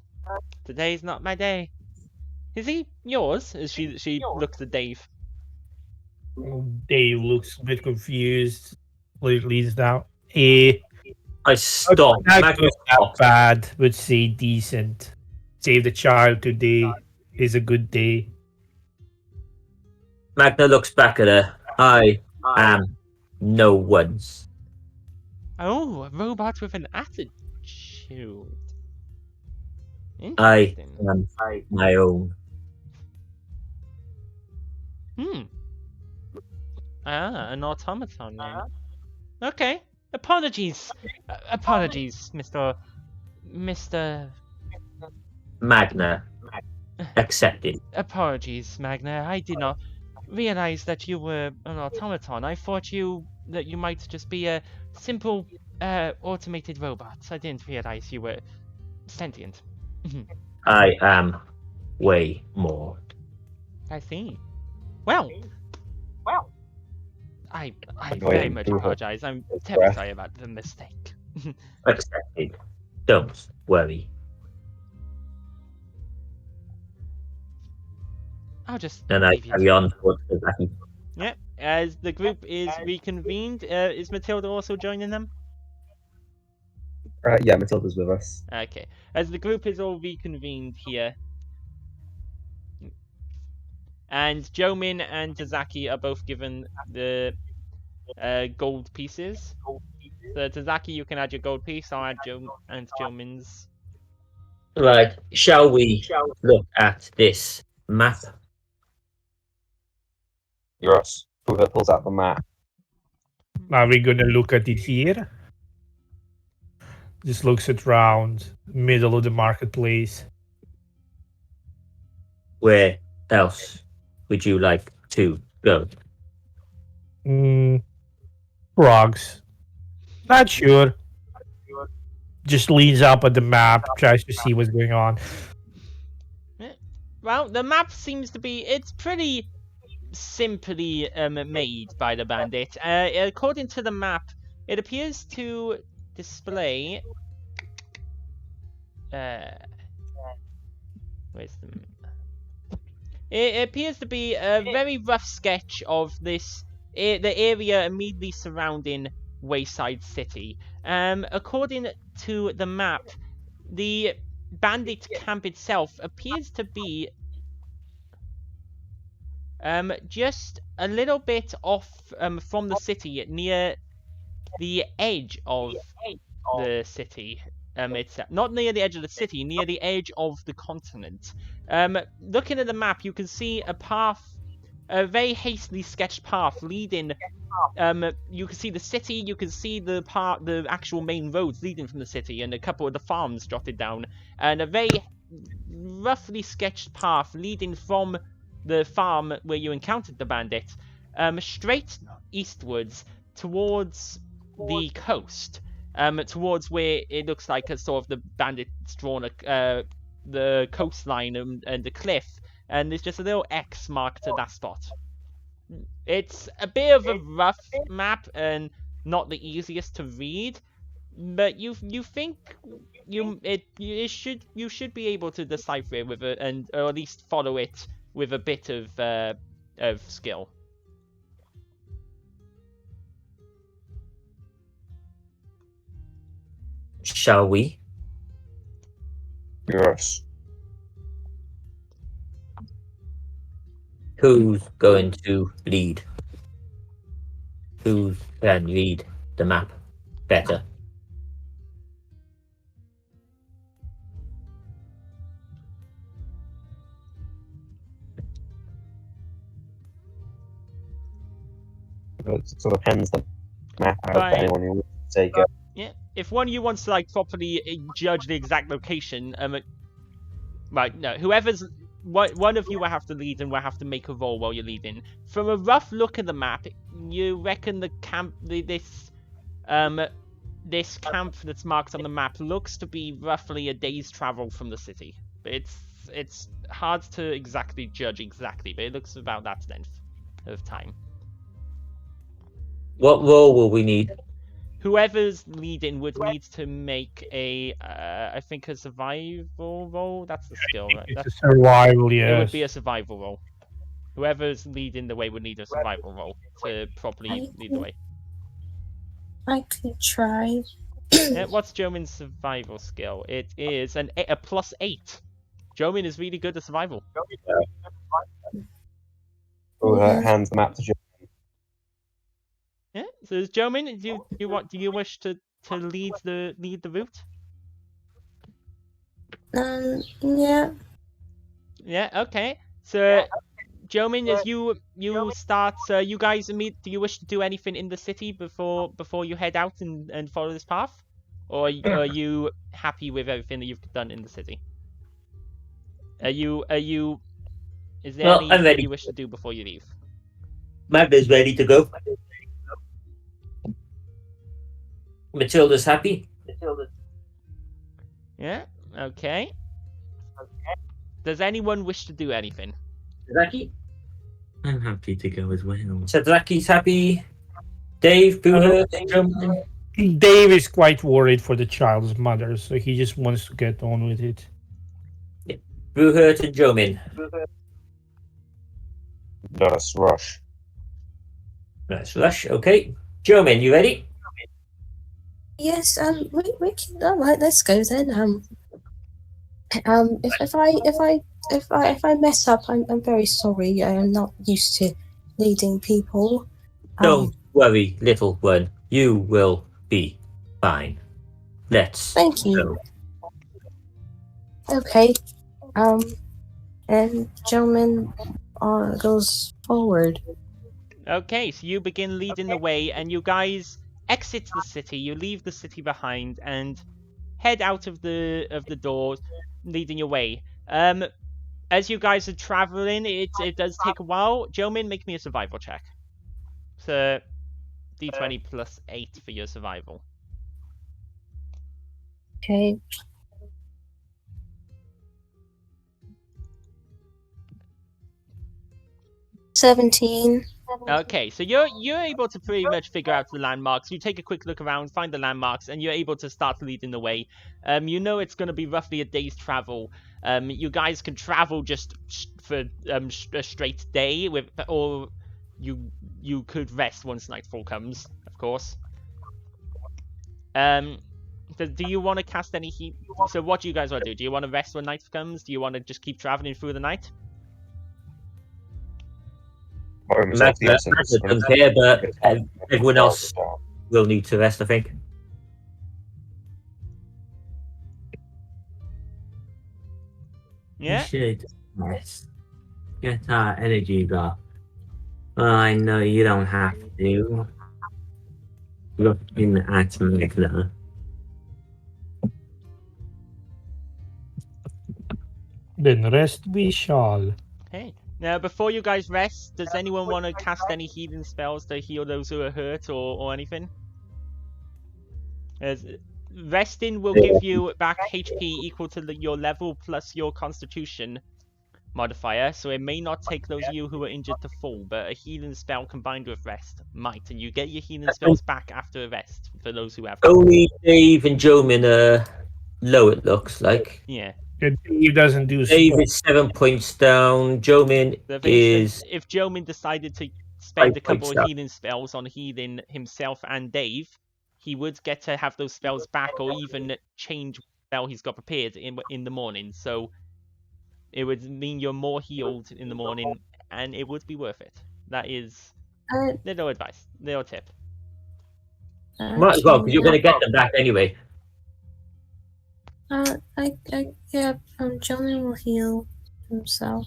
A: today's not my day. Is he yours? As she looks at Dave.
F: Dave looks a bit confused. Leads down.
B: I stop.
F: Not
B: Magna
F: that
B: stops.
F: bad, but say decent. Save the child today is a good day.
B: Magna looks back at her. I am no one's.
A: Oh, a robot with an attitude.
B: I
A: Interesting.
B: am my own.
A: An automaton then. Okay. Apologies. Apologies, Mr.
B: Magna. Accepted.
A: Apologies, Magna. I did not realize that you were an automaton. I thought that you might just be a simple automated robot. I didn't realize you were sentient.
B: I am way more.
A: I see. Well, I
C: Annoying.
A: very much apologize. I'm terribly
C: Breath.
A: sorry about the mistake.
B: Accepted. Don't worry.
A: I'll just
B: And I
A: leave you
B: carry
A: to
B: on
A: it.
B: towards the back.
A: Yep. As the group is reconvened, is Matilda also joining them?
C: Yeah, Matilda's with us.
A: Okay. As the group is all reconvened here, and Jomin and Tazaki are both given the gold pieces. So Tazaki, you can add your gold piece. I'll add Jomin's.
B: Right. Shall we look at this map?
C: Yes. Whoever pulls out the map.
F: Are we gonna look at it here? Just looks at round middle of the marketplace.
B: Where else would you like to go?
F: Frogs. Not sure. Just leans up at the map, tries to see what's going on.
A: Well, the map seems to be, it's pretty simply made by the bandit. According to the map, it appears to display where's the it appears to be a very rough sketch of this the area immediately surrounding Wayside City. According to the map, the bandit camp itself appears to be just a little bit off from the city, near the edge of the city itself. Not near the edge of the city, near the edge of the continent. Looking at the map, you can see a path, a very hastily sketched path leading. You can see the city, you can see the actual main roads leading from the city, and a couple of the farms jotted down, and a very roughly sketched path leading from the farm where you encountered the bandit, straight eastwards towards the coast, towards where it looks like a sort of the bandit's drawn the coastline and the cliff, and there's just a little X marked at that spot. It's a bit of a rough map and not the easiest to read, but you think you should be able to decipher it with or at least follow it with a bit of skill.
B: Shall we?
C: Yes.
B: Who's going to lead? Who can read the map better?
C: It sort of hands the map out
A: Right.
C: to anyone who wants to take it.
A: Yeah, if one of you wants to like properly judge the exact location, right, no, one of you will have to lead and will have to make a roll while you're leading. From a rough look at the map, you reckon the camp, this camp that's marked on the map looks to be roughly a day's travel from the city. It's hard to exactly judge exactly, but it looks about that length of time.
B: What role will we need?
A: Whoever's leading would need to make I think a survival roll. That's the skill, right?
F: It's a survival,
A: It
F: yes.
A: would be a survival roll. Whoever's leading the way would need a survival roll to properly lead the way.
E: I can try.
A: Yeah, what's Jomin's survival skill? It is a +8. Jomin is really good at survival.
C: Buhut hands the map to Joe.
A: Yeah. So, Jomin, do you wish to lead the route?
E: Yeah.
A: Yeah. Okay. So, Jomin, as you start, you guys meet. Do you wish to do anything in the city before you head out and follow this path, or are you happy with everything that you've done in the city? Are you? Is there
B: Well, I'm
A: anything
B: ready.
A: you wish to do before you leave?
B: Magda's ready to go. Matilda's happy.
A: Yeah. Okay. Does anyone wish to do anything?
B: Zaki?
D: I'm happy to go as well.
B: So Zaki's happy. Dave, Buhut, Jomin.
F: Dave is quite worried for the child's mother, so he just wants to get on with it.
B: Buhut and Jomin.
C: Let us rush.
B: Let's rush. Okay. Jomin, you ready?
E: Yes. We can. All right. Let's go then. If I mess up, I'm very sorry. I am not used to leading people.
B: Don't worry, little one. You will be fine. Let's
E: Thank you.
B: go.
E: Okay. And gentleman goes forward.
A: Okay, so you begin leading the way, and you guys exit the city. You leave the city behind and head out of the doors, leading your way. As you guys are traveling, it does take a while. Jomin, make me a survival check. So, D20 plus 8 for your survival.
E: Okay. $17.
A: Okay, so you're able to pretty much figure out the landmarks. You take a quick look around, find the landmarks, and you're able to start leading the way. You know it's going to be roughly a day's travel. You guys can travel just for a straight day, or you could rest once nightfall comes, of course. Do you want to cast any heat? So what do you guys want to do? Do you want to rest when night comes? Do you want to just keep traveling through the night?
B: Magda doesn't care, but everyone else will need to rest, I think.
A: Yeah.
D: We should rest. Get our energy back. I know you don't have to. Looking at Magda.
F: Then rest we shall.
A: Hey. Now, before you guys rest, does anyone want to cast any healing spells to heal those who are hurt or anything? Resting will give you back HP equal to your level plus your constitution modifier, so it may not take those of you who are injured to full, but a healing spell combined with rest might, and you get your healing spells back after a rest for those who have.
B: Only Dave and Jomin are low, it looks like.
A: Yeah.
F: Dave doesn't do
B: Dave is 7 points down. Jomin is.
A: If Jomin decided to spend a
B: 5
A: couple
B: points
A: of
B: down.
A: healing spells on healing himself and Dave, he would get to have those spells back, or even change what spell he's got prepared in the morning. So it would mean you're more healed in the morning, and it would be worth it. That is little advice, little tip.
B: Might as well, because you're going to get them back anyway.
E: Gentleman will heal himself.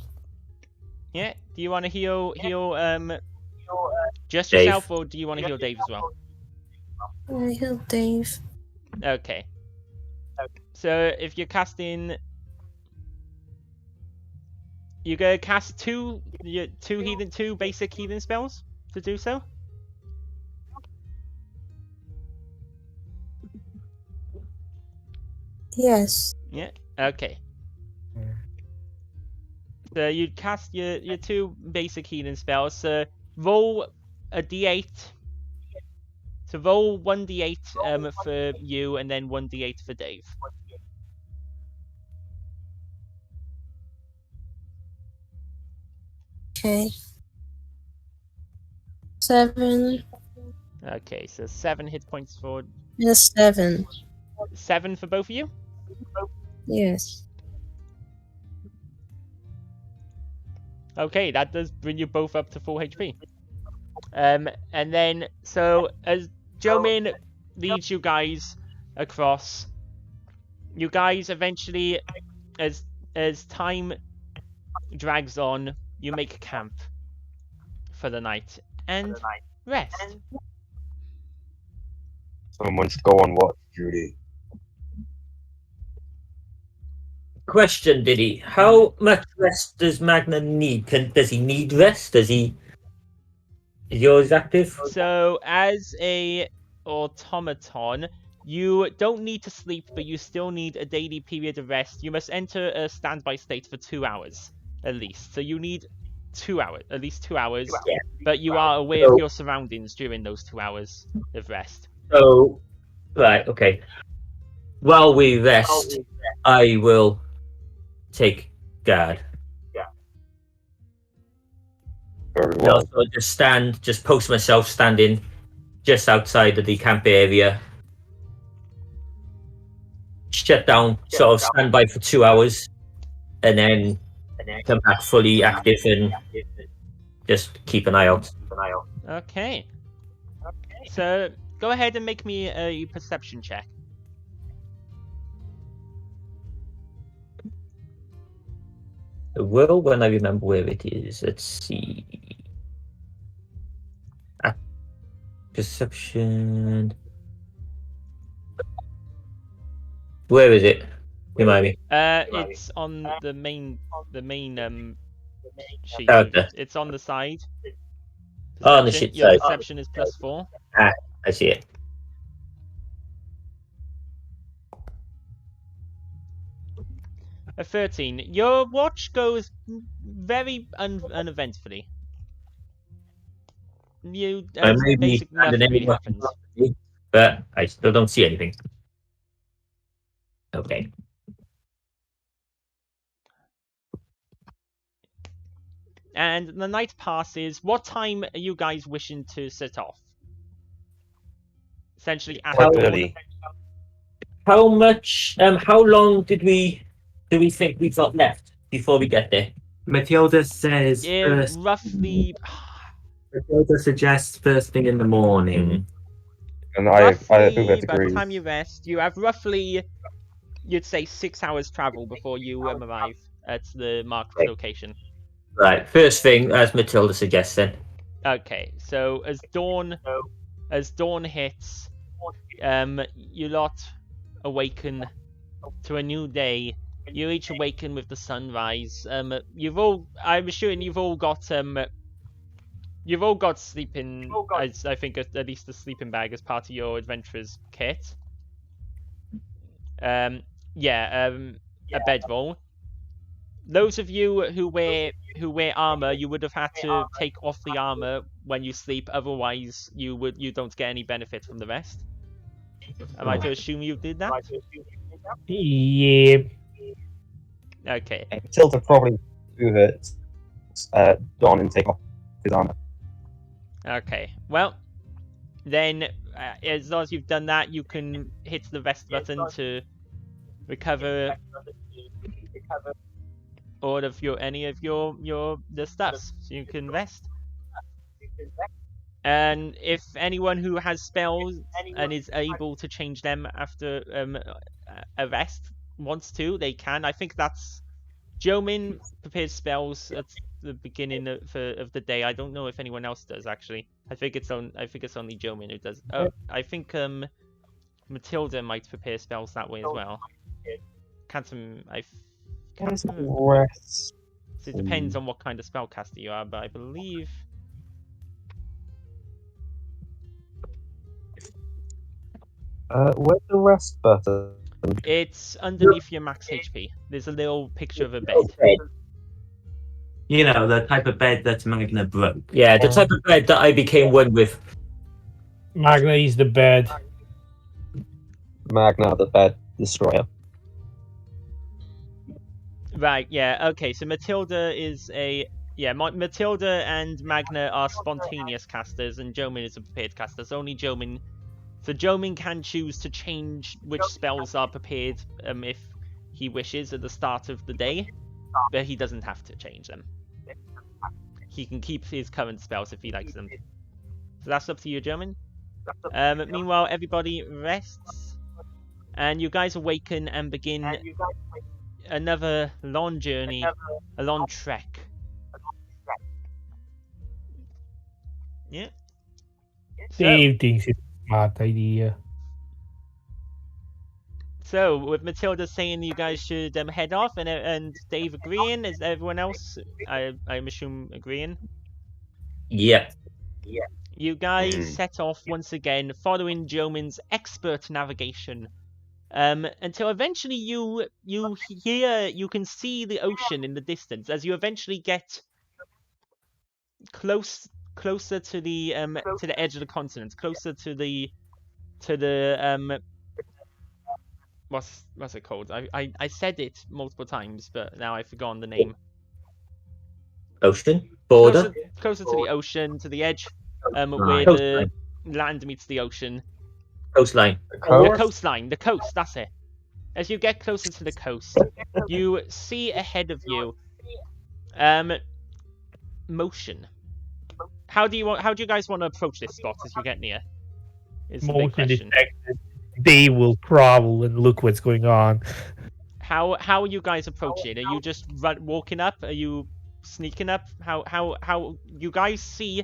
A: Yeah. Do you want to heal just
B: Dave.
A: yourself, or do you want to heal Dave as well?
E: I heal Dave.
A: Okay. So if you're casting, you're gonna cast two basic healing spells to do so.
E: Yes.
A: Yeah. Okay. So you'd cast your two basic healing spells. So roll a d8. So roll 1d8 for you, and then 1d8 for Dave.
E: Okay. 7.
A: Okay, so 7 hit points for
E: Yes, 7.
A: 7 for both of you.
E: Yes.
A: Okay, that does bring you both up to full HP. And then, so as Jomin leads you guys across, you guys eventually, as time drags on, you make camp for the night and rest.
C: Someone should go on watch duty.
B: Question, Diddy. How much rest does Magna need? Does he need rest? Is yours active?
A: So, as a automaton, you don't need to sleep, but you still need a daily period of rest. You must enter a standby state for 2 hours, at least. So you need 2 hours, at least 2 hours.
B: Yeah.
A: But you are aware of your surroundings during those 2 hours of rest.
B: So, right, okay. While we rest, I will take guard.
C: Very
B: I'll
C: well.
B: just post myself standing just outside of the camp area. Shut down, sort of stand by for 2 hours, and then come back fully active and just keep an eye out.
A: Okay. So, go ahead and make me a perception check.
B: I will when I remember where it is. Let's see. Perception. Where is it? Remind me.
A: It's on the main sheet.
B: Oh, okay.
A: It's on the side.
B: Oh, on the
A: Perception-
B: shit
A: Your
B: side.
A: perception is +4.
B: I see it.
A: A 13. Your watch goes very uneventfully. You
B: I may be
A: basically nothing
B: standing
A: really
B: anywhere,
A: happens.
B: but I still don't see anything. Okay.
A: And the night passes. What time are you guys wishing to set off? Essentially, at
C: Quite
A: dawn.
C: early.
B: How much? How long do we think we've got left before we get there?
D: Matilda says
A: Yeah,
D: first.
A: roughly.
D: Matilda suggests first thing in the morning.
C: And I
A: Roughly,
C: Boohurt
A: by the
C: agrees.
A: time you rest, you have roughly, you'd say, 6 hours travel before you arrive at the marked
B: Okay.
A: location.
B: Right. First thing, as Matilda suggests, then.
A: Okay, so as dawn hits, you lot awaken to a new day. You each awaken with the sunrise. I'm assuming you've all got sleeping. I think at least a sleeping bag as part of your adventurer's kit. A bedroll. Those of you who wear armor, you would have had to take off the armor when you sleep. Otherwise, you don't get any benefit from the rest. Am I to assume you did that?
F: Yeah.
A: Okay.
C: Tilda probably Boohurt Dawn and take off his armor.
A: Okay. Well, then, as long as you've done that, you can hit the rest button to recover all of the stuffs, so you can rest. And if anyone who has spells and is able to change them after a rest wants to, they can. I think that's Jomin prepares spells at the beginning of the day. I don't know if anyone else does actually. I think it's only Jomin who does. Oh, I think Matilda might prepare spells that way as well. Can't remember.
C: Rest.
A: So it depends on what kind of spellcaster you are, but I believe.
C: Where's the rest button?
A: It's underneath your max HP. There's a little picture of a bed.
D: You know, the type of bed that Magna broke.
B: Yeah, the type of bed that I became one with.
F: Magna is the bed.
C: Magna, the bed destroyer.
A: Right, yeah, okay, so Matilda is Matilda and Magna are spontaneous casters, and Jomin is a prepared caster. So only Jomin. So Jomin can choose to change which spells are prepared if he wishes at the start of the day, but he doesn't have to change them. he can keep his current spells if he likes them. So that's up to you, gentlemen. Meanwhile, everybody rests, and you guys awaken and begin another long journey, a long trek. Yeah. So,
F: Dave thinks it's a smart idea.
A: so with Matilda saying you guys should head off, and Dave agreeing, is everyone else, I'm assume, agreeing?
B: Yep.
A: You guys set off once again, following Jomin's expert navigation, until eventually you can see the ocean in the distance as you eventually get closer to the edge of the continent, closer to the what's it called? I said it multiple times, but now I've forgotten the name.
B: Ocean border.
A: Closer to the ocean, to the edge, where
B: Right.
A: the land meets the ocean.
B: Coastline.
C: The
A: The
C: coast?
A: coastline, the coast, that's it. As you get closer to the coast, you see ahead of you motion. How do you guys want to approach this spot as you get near? Is the big
F: Motion
A: question.
F: detected. Dave will travel and look what's going on.
A: How are you guys approaching? Are you just walking up? Are you sneaking up? How you guys see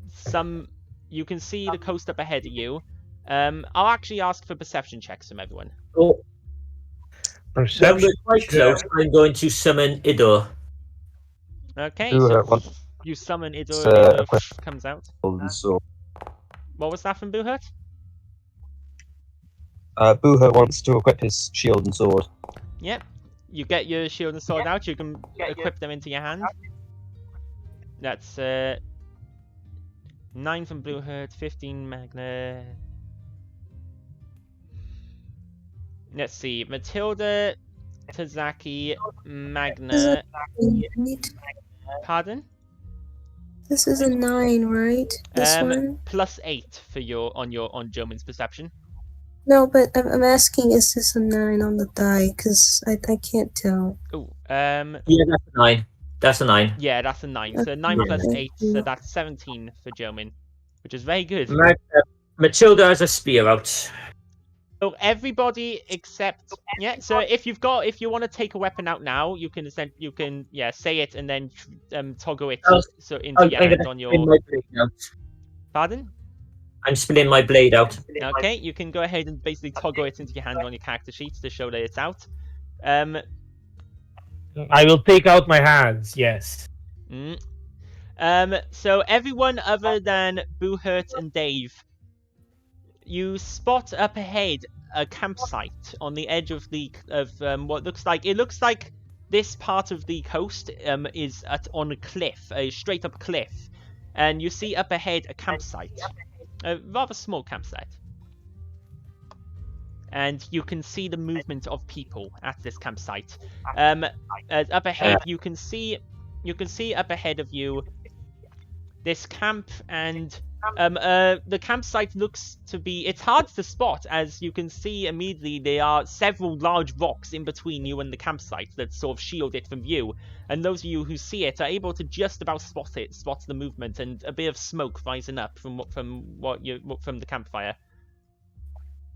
A: some? You can see the coast up ahead of you. I'll actually ask for perception checks from everyone.
B: Oh, when
F: Perception.
B: we're quite close, I'm going to summon Idor.
A: Okay,
C: Who,
A: so
C: wants
A: you summon Idor,
C: to
A: Idor
C: equip-
A: comes out.
C: and sword?
A: What was that from Buhurt?
C: Booher wants to equip his shield and sword.
A: Yep. You get your shield and sword out. You can equip them into your hand. That's 9 from Bluehurt, 15 Magna. Let's see, Matilda, Tazaki, Magna.
E: Right?
A: Pardon?
E: This is a 9, right? This one?
A: Plus 8 for on Jomin's perception.
E: No, but I'm asking, is this a 9 on the die? Because I can't tell.
A: Oh,
B: Yeah, that's a 9. That's a 9.
A: yeah, that's a 9. So 9 plus 8, so that's 17 for Jomin, which is very good.
B: Matilda has a spear out.
A: So everybody except So if you want to take a weapon out now, you can say it and then toggle it into your hand on your.
B: My blade out.
A: Pardon?
B: I'm spinning my blade out.
A: Okay, you can go ahead and basically toggle it into your hand on your character sheets to show that it's out.
F: I will take out my hands. Yes.
A: So everyone other than Buhurt and Dave, you spot up ahead a campsite on the edge of what looks like this part of the coast is on a cliff, a straight up cliff, and you see up ahead a campsite, a rather small campsite, and you can see the movement of people at this campsite. Up ahead, you can see up ahead of you this camp, and the campsite looks to be, it's hard to spot, as you can see immediately there are several large rocks in between you and the campsite that sort of shield it from view, and those of you who see it are able to just about spot the movement, and a bit of smoke rising up from the campfire.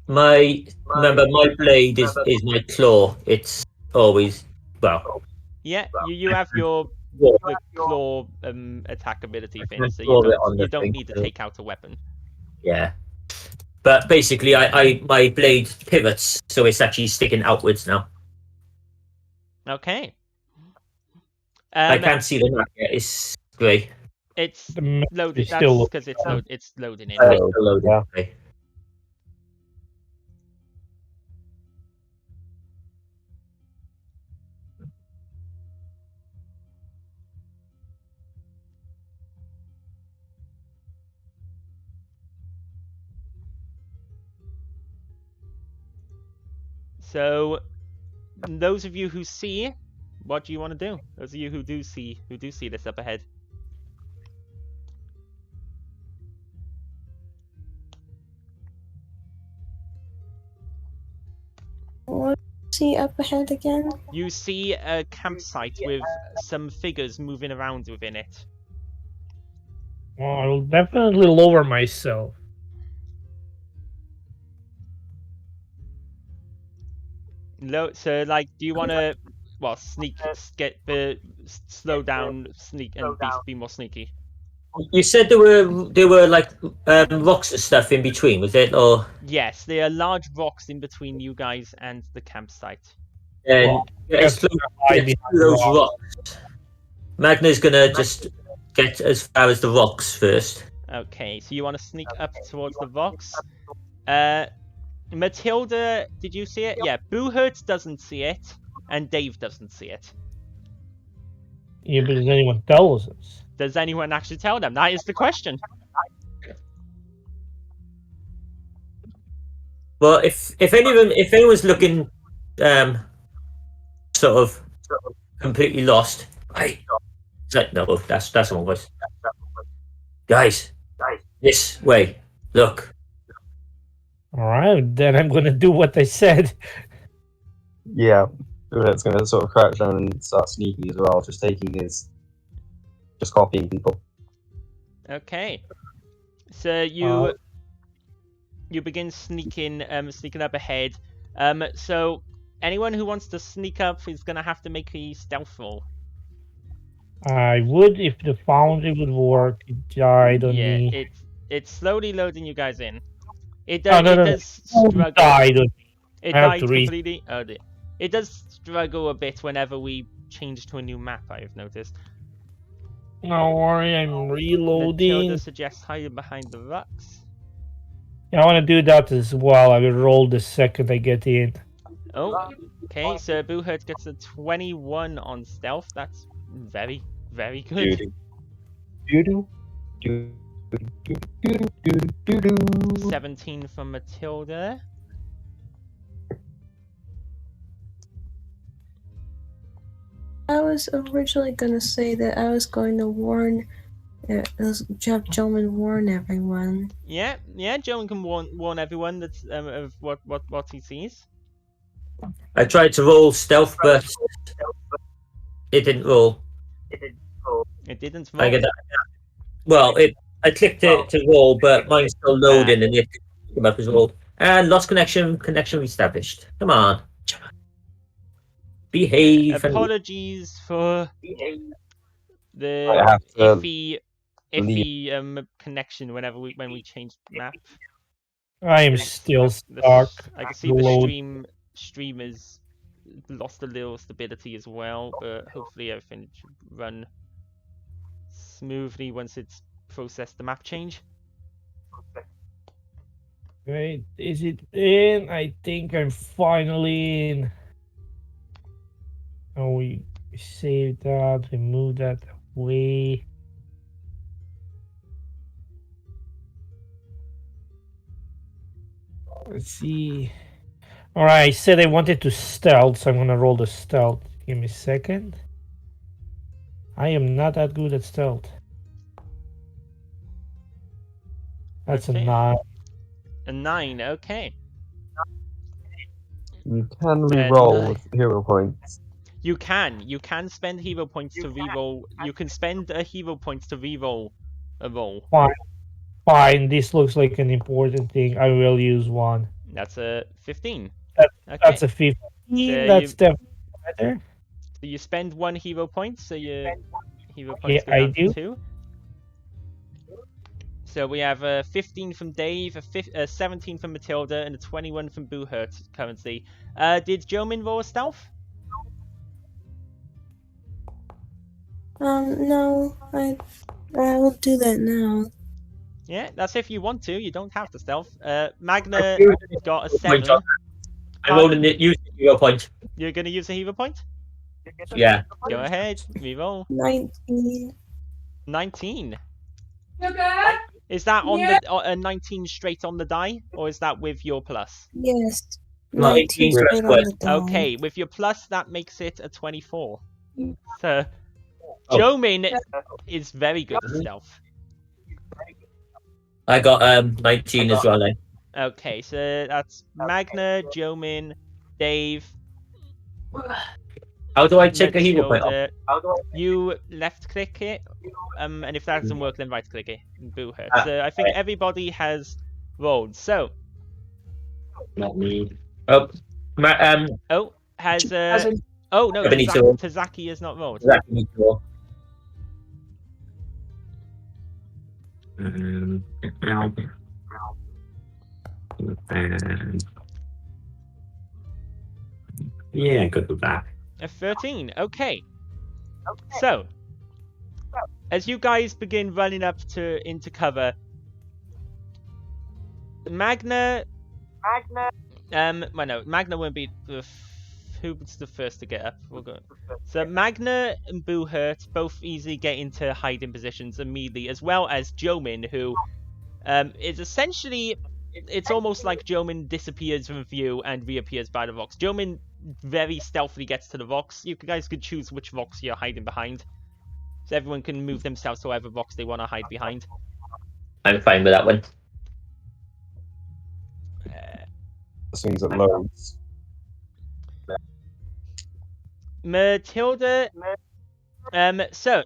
B: Remember, my blade is my claw. It's always, well.
A: Yeah, you have the claw attack ability thing, so you don't need to take out a weapon.
B: Yeah, but basically, my blade pivots, so it's actually sticking outwards now.
A: Okay.
B: I can't see the map yet. It's grey.
A: It's loaded. That's because it's loading in.
B: It's loaded.
C: Yeah.
B: Okay.
A: So, those of you who see, what do you want to do? Those of you who do see this up ahead.
E: What see up ahead again?
A: You see a campsite with some figures moving around within it.
F: Well, I'll definitely lower myself.
A: So, like, do you want to, well, slow down, sneak, and be more sneaky?
B: You said there were like rocks and stuff in between, was it? Or
A: Yes, there are large rocks in between you guys and the campsite.
B: and
F: Well,
B: get
F: that's
B: through
F: hide behind
B: those
F: rocks.
B: rocks. Magna's gonna just get as far as the rocks first.
A: Okay, so you want to sneak up towards the rocks. Matilda, did you see it? Yeah, Boohurt doesn't see it, and Dave doesn't see it.
F: Yeah, but does anyone tell us?
A: Does anyone actually tell them? That is the question.
B: Well, if anyone's looking sort of completely lost, no, that's the wrong voice. Guys, this way. Look.
F: Alright, then I'm gonna do what I said.
C: Yeah, it's going to sort of crouch down and start sneaking as well, just copying people.
A: Okay. So you begin sneaking up ahead. So anyone who wants to sneak up is gonna have to make a stealth roll.
F: I would if the foundry would work. It died on
A: Yeah,
F: me.
A: it's slowly loading you guys in. It
F: Oh,
A: does
F: no.
A: does
F: It
A: struggle.
F: died on me.
A: It
F: I have
A: died
F: to read.
A: completely. Oh dear. It does struggle a bit whenever we change to a new map. I've noticed.
F: Don't worry, I'm reloading.
A: Matilda suggests hiding behind the rocks.
F: Yeah, I want to do that as well. I will roll the second I get in.
A: Oh, okay. So Boohurt gets a 21 on stealth. That's very, very good. 17 from Matilda.
E: I was originally gonna say that I was going to warn, have Joman warn everyone.
A: Yeah, Joan can warn everyone that's of what he sees.
B: I tried to roll stealth, but it didn't roll.
A: It didn't roll.
B: I get that. Well, I clicked it to roll, but mine's still loading, and it came up as rolled. And lost connection. Connection established. Come on. Behave.
A: Apologies for
C: I
A: the
C: have to
A: iffy connection when we changed map.
F: I am still stuck.
A: I can see the
F: Load.
A: streamers lost a little stability as well, but hopefully everything should run smoothly once it's processed the map change.
F: Wait, is it in? I think I'm finally in. Oh, we saved that. We moved that away. Let's see. Alright, I said I wanted to stealth, so I'm gonna roll the stealth. Give me a second. I am not that good at stealth. That's
A: Okay.
F: a 9.
A: A 9, okay.
C: You can re-roll with hero points.
A: You can spend hero points to reroll. You can spend a hero points to reroll a roll.
F: Fine, this looks like an important thing. I will use one.
A: That's a 15.
F: That's a 15.
A: So
F: That's definitely better.
A: So you spend 1 hero point, so your hero points
F: Yeah,
A: go
F: I
A: down to
F: do.
A: 2. So we have a 15 from Dave, a 17 from Matilda, and a 21 from Boohurt currently. Did Jomin roll a stealth?
E: No, I will do that now.
A: Yeah, that's if you want to. You don't have to stealth. Magna got a 7.
B: I'm rolling it. Use the hero point.
A: You're gonna use a hero point?
B: Yeah.
A: Go ahead, reroll.
E: 19.
A: 19. Is that on the 19 straight on the die, or is that with your plus?
E: Yes.
B: No,
E: 19
B: 18
E: straight on the die.
A: Okay, with your plus, that makes it a 24. So,
B: Oh.
A: Jomin is very good at stealth.
B: I got 19 as well. Then.
A: Okay, so that's Magna, Jomin, Dave,
B: How do I take a hero point off?
A: Matilda, you left click it, and if that doesn't work, then right click it. Boo hurt.
B: Ah,
A: So I think
B: right.
A: everybody has rolled. So,
D: Not me.
B: Oh,
A: has
B: Hasn't-
A: oh no,
B: Benito.
A: Tazaki has not rolled.
B: Exactly. me too.
D: And yeah, good with that.
A: A 13. Okay. So, as you guys begin running up into cover, Magna. Well, no, Magna won't be who's the first to get up. We'll go. So Magna and Boo Hurt both easily get into hiding positions immediately, as well as Jomin, who is essentially. It's almost like Jomin disappears from view and reappears by the rocks. Jomin very stealthily gets to the rocks. You guys could choose which rocks you're hiding behind. So everyone can move themselves to whatever rocks they want to hide behind.
B: I'm fine with that one.
C: Swings at loads.
A: Matilda. So,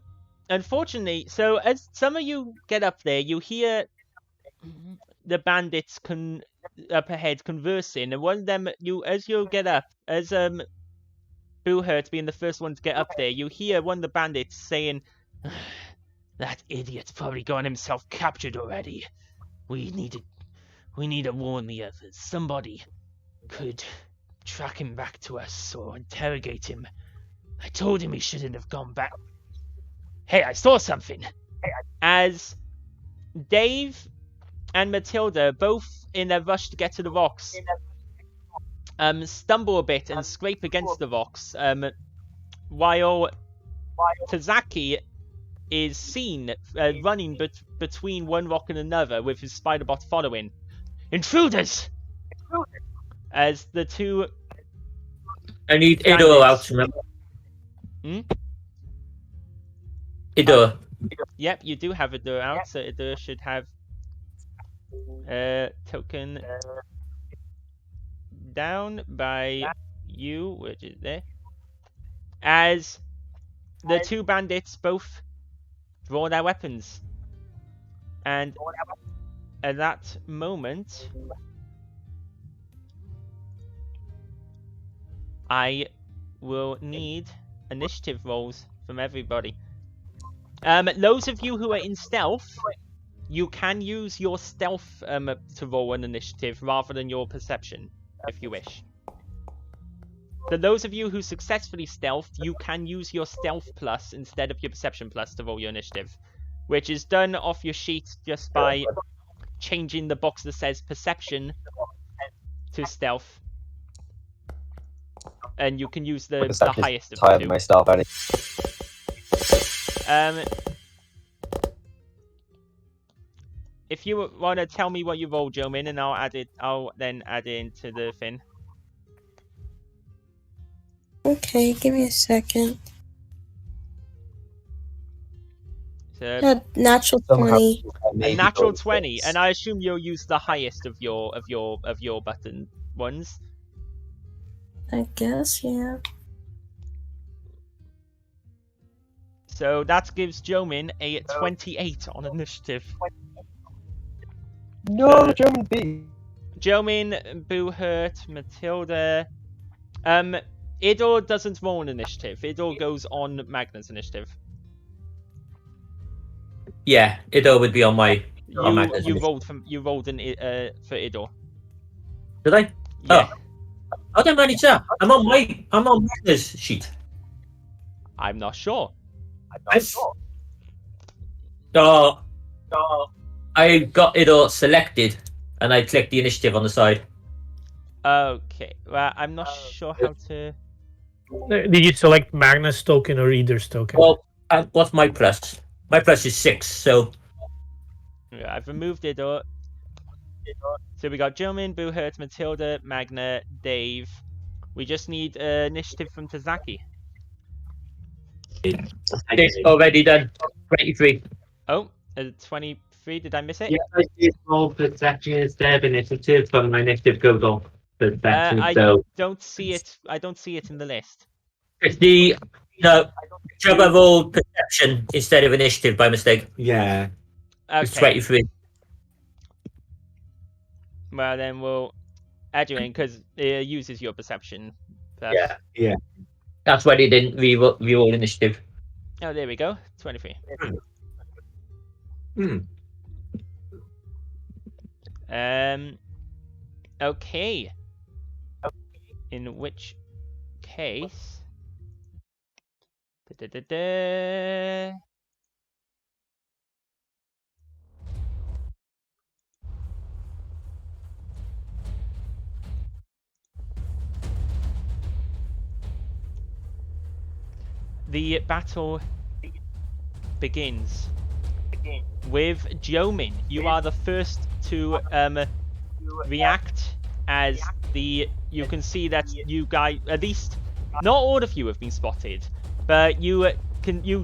A: unfortunately, as some of you get up there, you hear the bandits up ahead conversing, and one of them, as you get up, as Boo Hurt being the first one to get up there, you hear one of the bandits saying, "That idiot's probably gotten himself captured already. We need to warn the others. Somebody could track him back to us or interrogate him. I told him he shouldn't have gone back. Hey, I saw something." As Dave and Matilda, both in their rush to get to the rocks, stumble a bit and scrape against the rocks, while Tazaki is seen running between one rock and another with his spider bot following. "Intruders!" As the two...
B: I need Ido out, remember? Ido.
A: Yep, you do have a door out, so Ido should have token down by you, which is there. As the two bandits both draw their weapons. And at that moment, I will need initiative rolls from everybody. Those of you who are in stealth, you can use your stealth to roll an initiative rather than your perception, if you wish. So those of you who successfully stealthed, you can use your stealth plus instead of your perception plus to roll your initiative, which is done off your sheet just by changing the box that says perception to stealth. And you can use the highest of the two.
C: My stealth,
A: if you want to tell me what you rolled, Jomin, and I'll then add it into the thing.
E: Okay, give me a second.
A: So,
E: Natural 20.
A: a natural 20, and I assume you'll use the highest of your button ones.
E: I guess, yeah.
A: So that gives Jomin a 28 on initiative.
C: No, German B.
A: Jomin, Boo Hurt, Matilda. Ido doesn't roll an initiative. Ido goes on Magna's initiative.
B: Yeah, Ido would be on my.
A: You rolled for Ido.
B: Did I?
A: Yeah.
B: Oh. How did I manage that? I'm on Magna's sheet.
A: I'm not sure.
B: Oh, I got Ido selected, and I clicked the initiative on the side.
A: Okay. Well, I'm not sure how to.
F: Did you select Magnus token or Reader's token?
B: Well, what's my plus? My plus is 6, so.
A: Yeah, I've removed Ido. So we got Jomin, Boo Hurt, Matilda, Magna, Dave. We just need initiative from Tazaki.
B: It's already done. 23.
A: Oh, 23. Did I miss it?
D: Yeah, I did roll perception instead of initiative, but my initiative goes on. perception.
A: I
D: So
A: don't see it. I don't see it in the list.
B: It's the job I rolled perception instead of initiative by mistake.
D: yeah,
B: It's
A: Okay.
B: 23.
A: Well, then we'll add you in because it uses your perception. Plus.
B: Yeah. That's why they didn't re-roll initiative.
A: Oh, there we go. 23.
D: Hmm.
A: Okay. In which case. Da-da-da-da. The battle begins with Jomin. You are the first to react as you can see that you guys, at least not all of you have been spotted, but you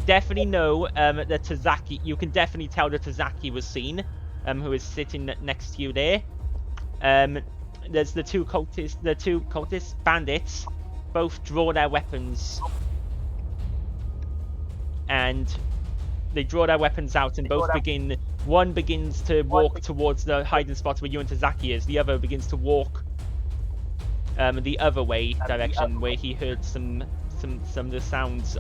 A: definitely know that Tazaki, you can definitely tell that Tazaki was seen, who is sitting next to you there. There's the two cultists, bandits, both draw their weapons. And they draw their weapons out and both begin. One begins to walk towards the hiding spot where you and Tazaki is. The other begins to walk the other way direction where he heard some of the sounds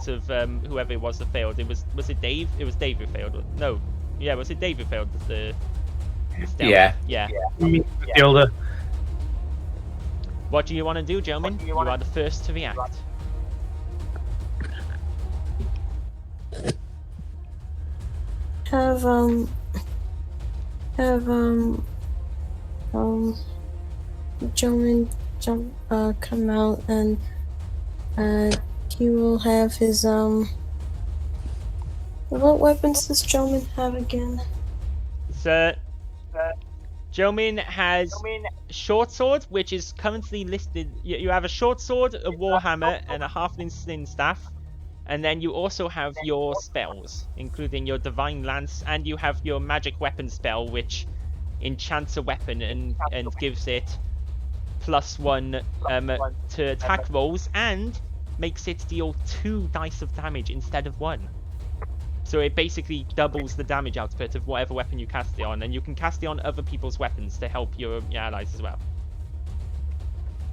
A: of whoever it was that failed. Was it Dave? It was Dave who failed. No, yeah, was it Dave who failed the stealth? Yeah. What do you want to do, gentlemen? You are the first to react.
E: Have Jomin come out and he will have his what weapons does Jomin have again?
A: So Jomin has short sword, which is currently listed. You have a short sword, a warhammer, and a halfling sling staff. And then you also have your spells, including your divine lance, and you have your magic weapon spell, which enchants a weapon and gives it +1 to attack rolls, and makes it deal 2 dice of damage instead of 1. So it basically doubles the damage output of whatever weapon you cast it on, and you can cast it on other people's weapons to help your allies as well.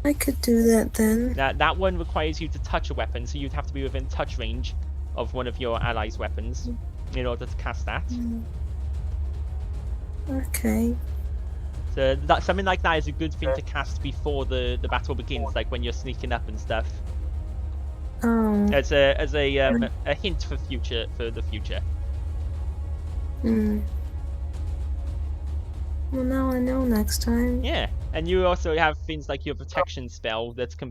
E: I could do that then.
A: That one requires you to touch a weapon, so you'd have to be within touch range of one of your allies' weapons in order to cast that.
E: Okay.
A: So something like that is a good thing to cast before the battle begins, like when you're sneaking up and stuff.
E: Oh.
A: As a hint for the future.
E: Well, now I know next time.
A: Yeah, and you also have things like your protection spell that can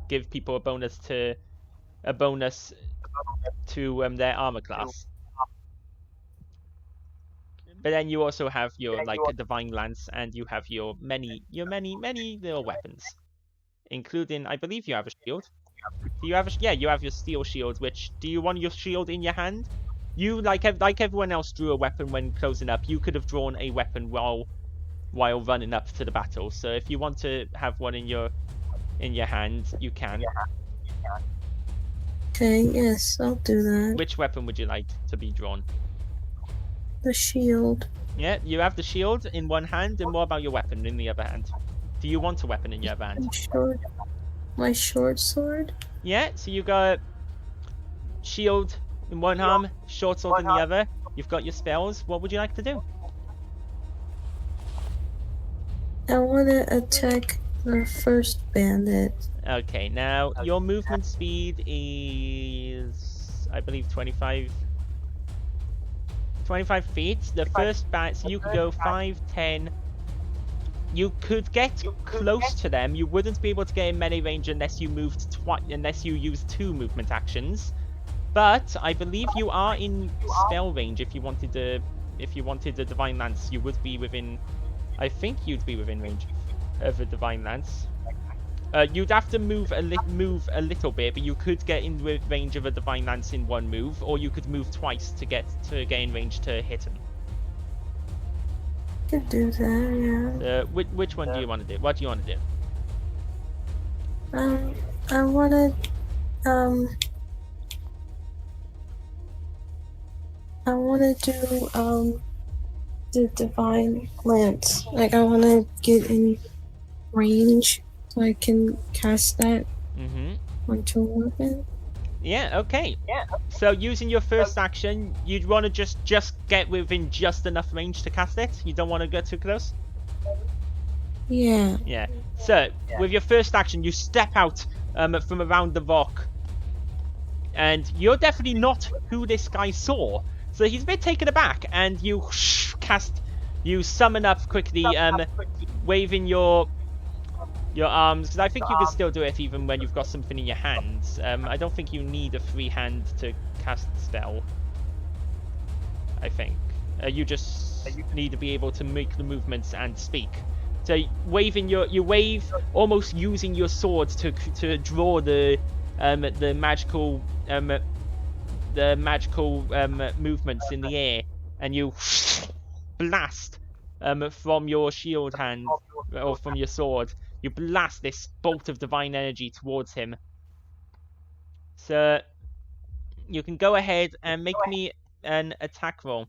A: give people a bonus to their armor class. But then you also have your a divine lance, and you have your many little weapons, including, I believe you have a shield. Do you have you have your steel shield. Which, do you want your shield in your hand? You like everyone else drew a weapon when closing up. You could have drawn a weapon while running up to the battle. So if you want to have one in your hand, you can.
E: Okay, yes, I'll do that.
A: Which weapon would you like to be drawn?
E: The shield.
A: Yeah, you have the shield in one hand, and what about your weapon in the other hand? Do you want a weapon in your other hand?
E: My short sword?
A: Yeah, so you got shield in one arm, short sword in the other. You've got your spells. What would you like to do?
E: I want to attack the first bandit.
A: Okay, now your movement speed is, I believe, 25 feet. The first bandit, so you could go 5, 10. You could get close to them. You wouldn't be able to get in melee range unless you moved unless you used 2 movement actions. But I believe you are in spell range. If you wanted the divine lance, you would be within. I think you'd be within range of a divine lance. You'd have to move a little bit, but you could get in range of a divine lance in 1 move, or you could move twice to get in range to hit him.
E: Could do that, yeah.
A: Which one do you want to do? What do you want to do?
E: I wanna do the divine lance. Like I wanna get in range so I can cast that onto a weapon.
A: Yeah, okay. So using your first action, you'd want to just get within just enough range to cast it. You don't want to get too close.
E: Yeah.
A: Yeah. So with your first action, you step out from around the rock, and you're definitely not who this guy saw. So he's a bit taken aback, and you summon up quickly, waving your arms, because I think you can still do it even when you've got something in your hands. I don't think you need a free hand to cast the spell. I think you just need to be able to make the movements and speak. So you wave, almost using your sword to draw the magical movements in the air, and you blast from your shield hand or from your sword. You blast this bolt of divine energy towards him. So you can go ahead and make me an attack roll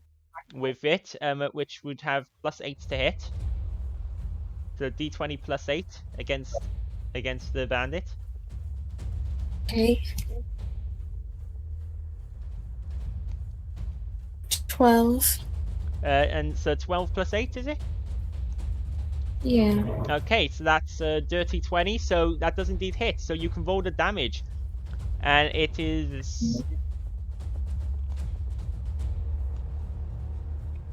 A: with it, which would have +8 to hit. So d20 +8 against the bandit.
E: Okay. 12.
A: And so 12 +8, is it?
E: Yeah.
A: Okay, so that's a dirty 20, so that does indeed hit. So you can roll the damage. And it is...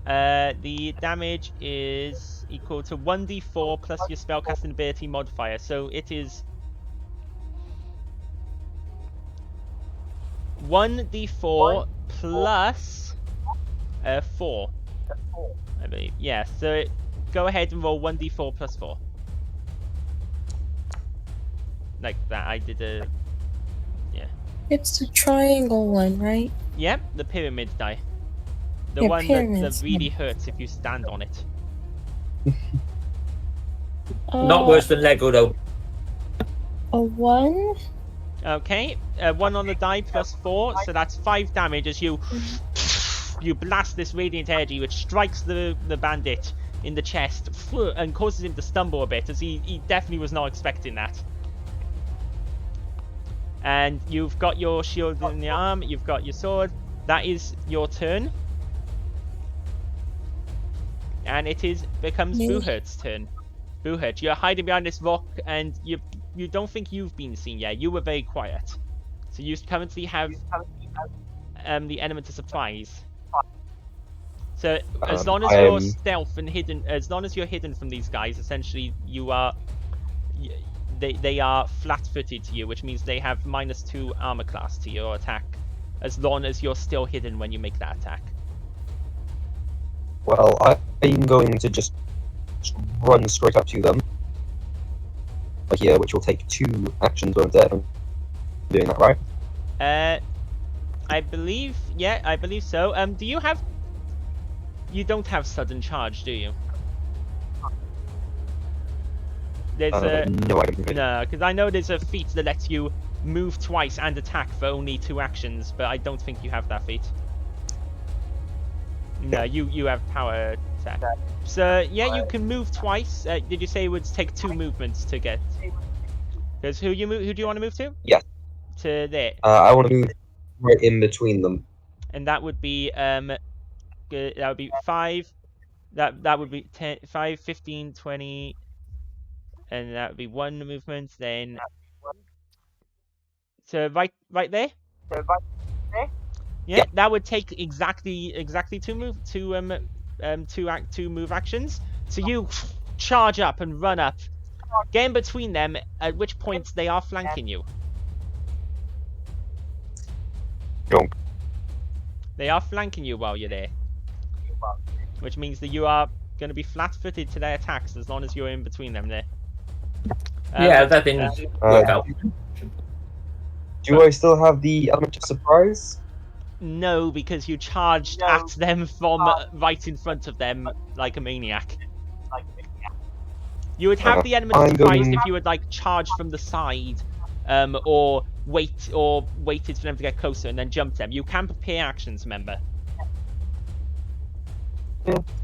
A: the damage is equal to 1d4 plus your spellcasting ability modifier. So it is 1d4 plus 4, I believe. Yeah, so go ahead and roll 1d4 plus 4. Like that, I did a... Yeah.
E: It's the triangle one, right?
A: Yep, the pyramid die. The
E: Yeah,
A: one that
E: pyramids,
A: really hurts if you stand on it.
B: Not worse than Lego though.
E: A 1?
A: Okay, 1 on the die plus 4, so that's 5 damage as you blast this radiant energy, which strikes the bandit in the chest and causes him to stumble a bit, as he definitely was not expecting that. And you've got your shield in the arm, you've got your sword. That is your turn. And it becomes Buhert's turn. Buhert, you're hiding behind this rock, and you don't think you've been seen yet. You were very quiet. So you currently have the element of surprise. So as long as you're stealth and hidden, as long as you're hidden from these guys, essentially you are... They are flat-footed to you, which means they have -2 armor class to your attack, as long as you're still hidden when you make that attack.
C: Well, I'm going to just run straight up to them here, which will take 2 actions when I'm dead. I'm doing that, right?
A: I believe so. Do you have... You don't have sudden charge, do you? There's
C: no, I don't think
A: no, because I know there's a feat that lets you move twice and attack for only 2 actions, but I don't think you have that feat. No, you have power attack. So yeah, you can move twice. Did you say it would take 2 movements to get? Because who do you want to move to?
C: Yeah.
A: To there.
C: I want to move right in between them.
A: And that would be 5. That would be 10, 5, 15, 20. And that would be 1 movement, then... So right there? Yeah, that would take exactly 2 move actions. So you charge up and run up, get in between them, at which point they are flanking you.
C: Donk.
A: They are flanking you while you're there. Which means that you are going to be flat-footed to their attacks as long as you're in between them there.
B: Yeah, that didn't work out.
C: Do I still have the element of surprise?
A: No, because you charged at them from right in front of them like a maniac. You would have the element of
C: I'm
A: surprise
C: going-
A: if you would like charge from the side, or waited for them to get closer and then jump them. You can prepare actions, remember.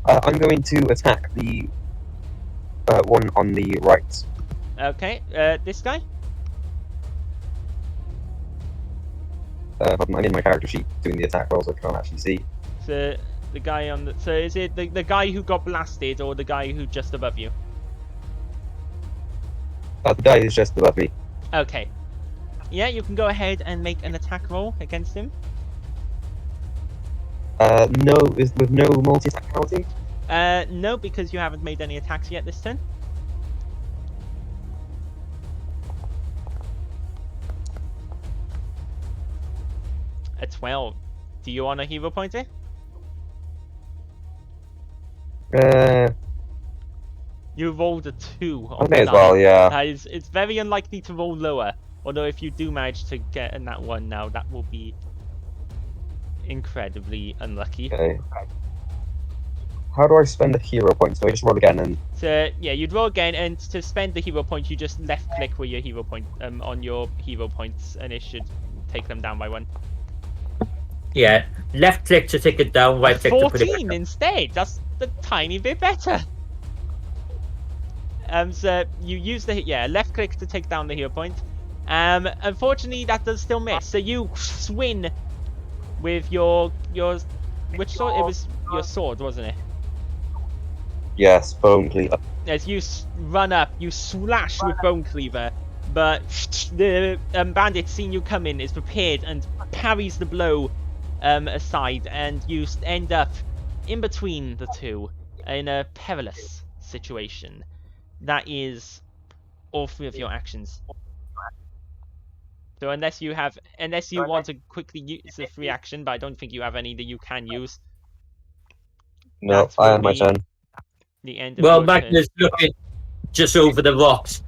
C: I'm going to attack the one on the right.
A: Okay, this guy?
C: I'm in my character sheet doing the attack rolls. I can't actually see.
A: So the guy on the is it the guy who got blasted or the guy who just above you?
C: The guy is just above me.
A: Okay. Yeah, you can go ahead and make an attack roll against him.
C: No, with no multi-attack penalty.
A: No, because you haven't made any attacks yet this turn. A 12. Do you want a hero pointer? You rolled a 2 on
C: I may
A: the
C: as well,
A: die.
C: yeah.
A: It's very unlikely to roll lower. Although if you do manage to get in that one now, that will be incredibly unlucky.
C: Okay. How do I spend a hero point? So I just roll again and...
A: So yeah, you'd roll again, and to spend the hero point, you just left click with your hero point on your hero points, and it should take them down by 1.
B: Yeah, left click to take it down, right click to put it back
A: 14
B: up.
A: instead. That's a tiny bit better. So you use the left click to take down the hero point. Unfortunately, that does still miss. So you swing with your which sword? It was your sword, wasn't it?
C: Yes, bone cleaver.
A: As you run up, you slash with Bone Cleaver, but the bandit, seeing you come in, is prepared and parries the blow aside, and you end up in between the two in a perilous situation. That is all 3 of your actions. So unless you want to quickly use the free action, but I don't think you have any that you can use.
C: No,
A: That
C: I
A: will
C: have my
A: be
C: turn.
A: The end of
B: Well,
A: your turn.
B: Magnus looking just over the rocks,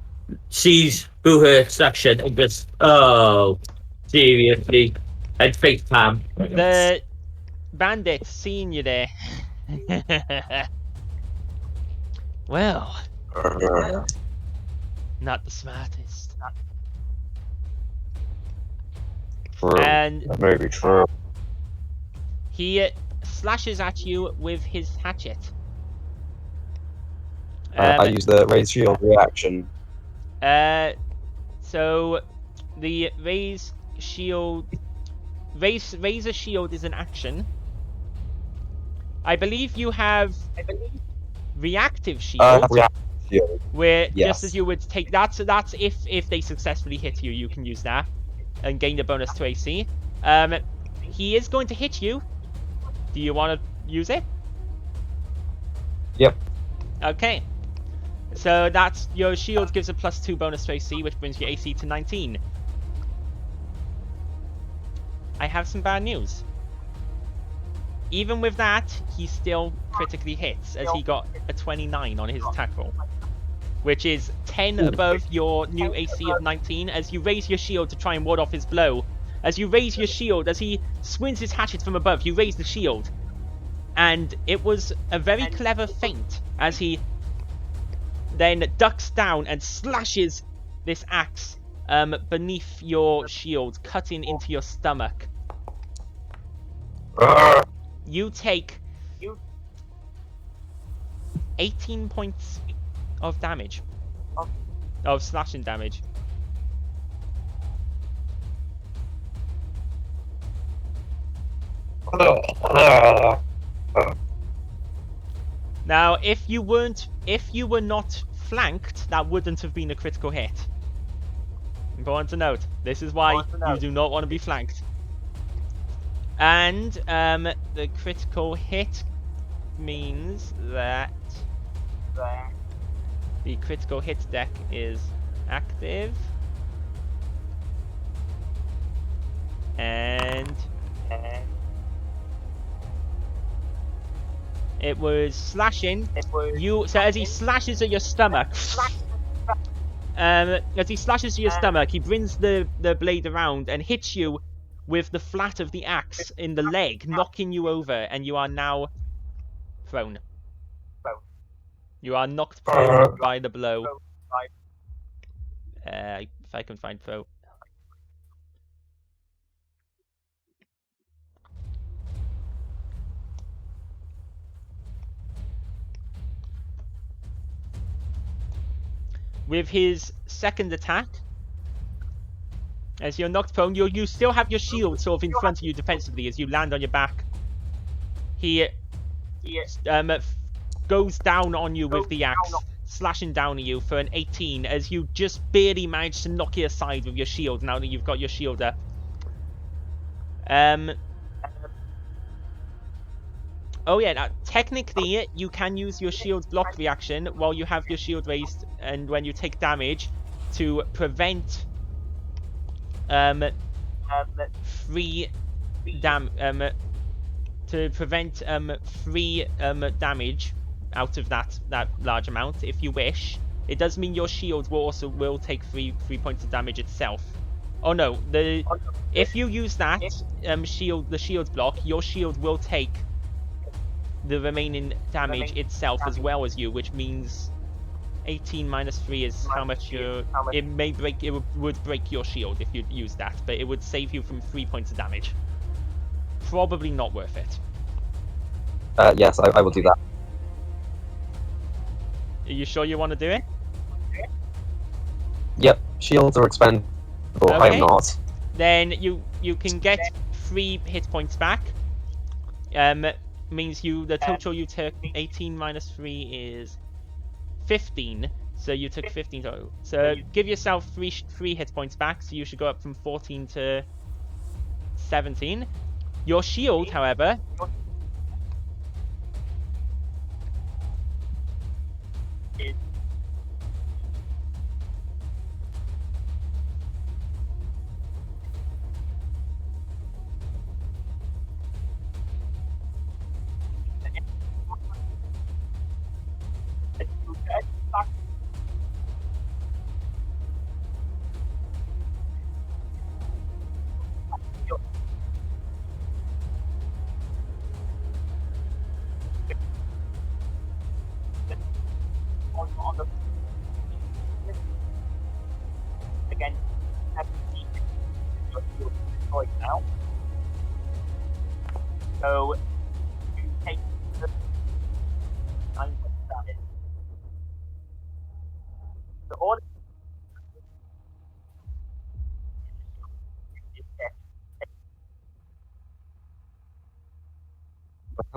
B: sees Boohert's action and goes, "Oh, seriously?" And face palm.
A: The bandit seeing you there. Well, not the smartest.
C: True.
A: And
C: That may be true.
A: he slashes at you with his hatchet.
C: I use the raised shield reaction.
A: So the raise shield, raise a shield is an action. I believe you have reactive shield,
C: Reactive shield.
A: where
C: yes.
A: just as you would take that's if they successfully hit you, you can use that and gain the bonus to AC. He is going to hit you. Do you want to use it?
C: Yep.
A: Okay. So that's your shield gives a +2 bonus to AC, which brings your AC to 19. I have some bad news. Even with that, he still critically hits, as he got a 29 on his attack roll, which is 10 above your new AC of 19. As you raise your shield to try and ward off his blow, as you raise your shield, as he swings his hatchet from above, you raise the shield, and it was a very clever feint, as he then ducks down and slashes this axe beneath your shield, cutting into your stomach. You take 18 points of damage. Of slashing damage. Now, if you were not flanked, that wouldn't have been a critical hit. Important to note. This is why you do not want to be flanked. And the critical hit means that the critical hit deck is active, and it was slashing you. So as he slashes at your stomach, he brings the blade around and hits you with the flat of the axe in the leg, knocking you over, and you are now prone. You are knocked prone by the blow. If I can find pro. With his second attack, as you're knocked prone, you still have your shield sort of in front of you defensively as you land on your back. He goes down on you with the axe, slashing down at you for an 18 as you just barely manage to knock it aside with your shield now that you've got your shield up. Oh yeah, now, technically you can use your shield block reaction while you have your shield raised and when you take damage to prevent free damage out of that large amount if you wish. It does mean your shield will take 3 points of damage itself. Oh no, if you use that the shield block, your shield will take the remaining damage itself as well as you, which means 18 minus 3 is how much it would break your shield if you use that, but it would save you from 3 points of damage. Probably not worth it.
C: Yes, I will do that.
A: Are you sure you want to do it?
C: Yep, shields are expendable.
A: Okay.
C: I am not.
A: Then you can get 3 hit points back. Means the total you took 18 minus 3 is 15. So you took 15 total. So give yourself 3 hit points back. So you should go up from 14 to 17. Your shield, however,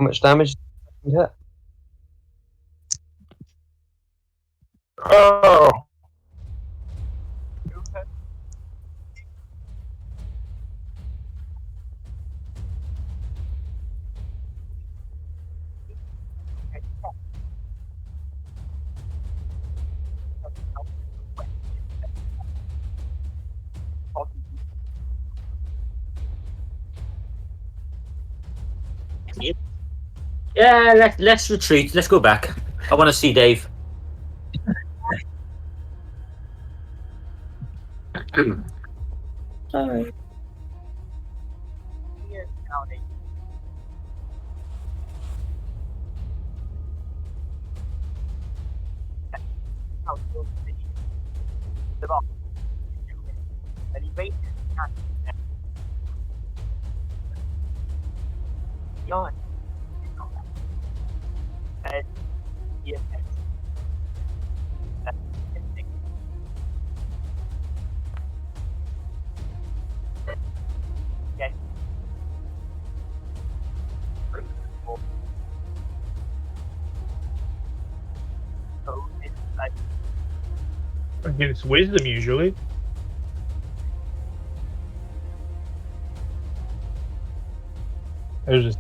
C: How much damage did you hit? Oh!
B: Yeah, let's retreat. Let's go back. I want to see Dave.
E: Sorry.
F: Against wisdom, usually. There's just.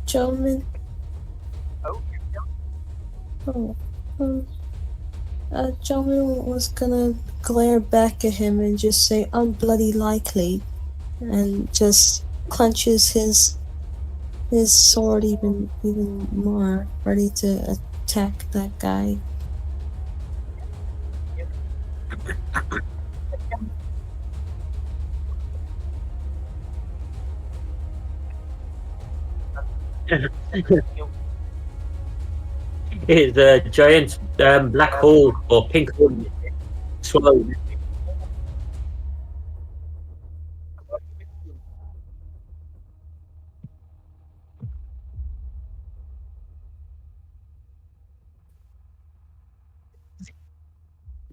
E: Gentlemen, Oh. Jono was gonna glare back at him and just say, "Unbloody likely," and just clenches his sword even more, ready to attack that guy.
B: Is a giant black hole or pink hole swallow.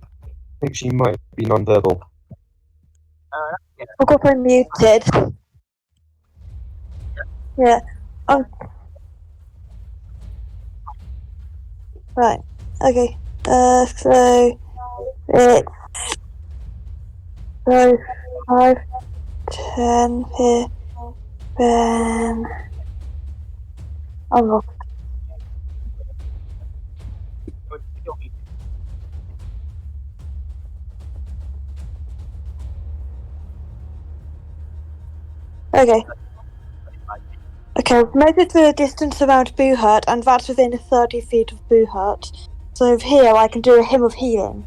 C: I think she might be non-verbal.
G: I've got her muted. Yeah. Right. Okay. So it's so 5, 10 here. Then lost. Okay. Okay, I've measured the distance around Boo Hurt, and that's within 30 feet of Boo Hurt. So here I can do a Hymn of Healing.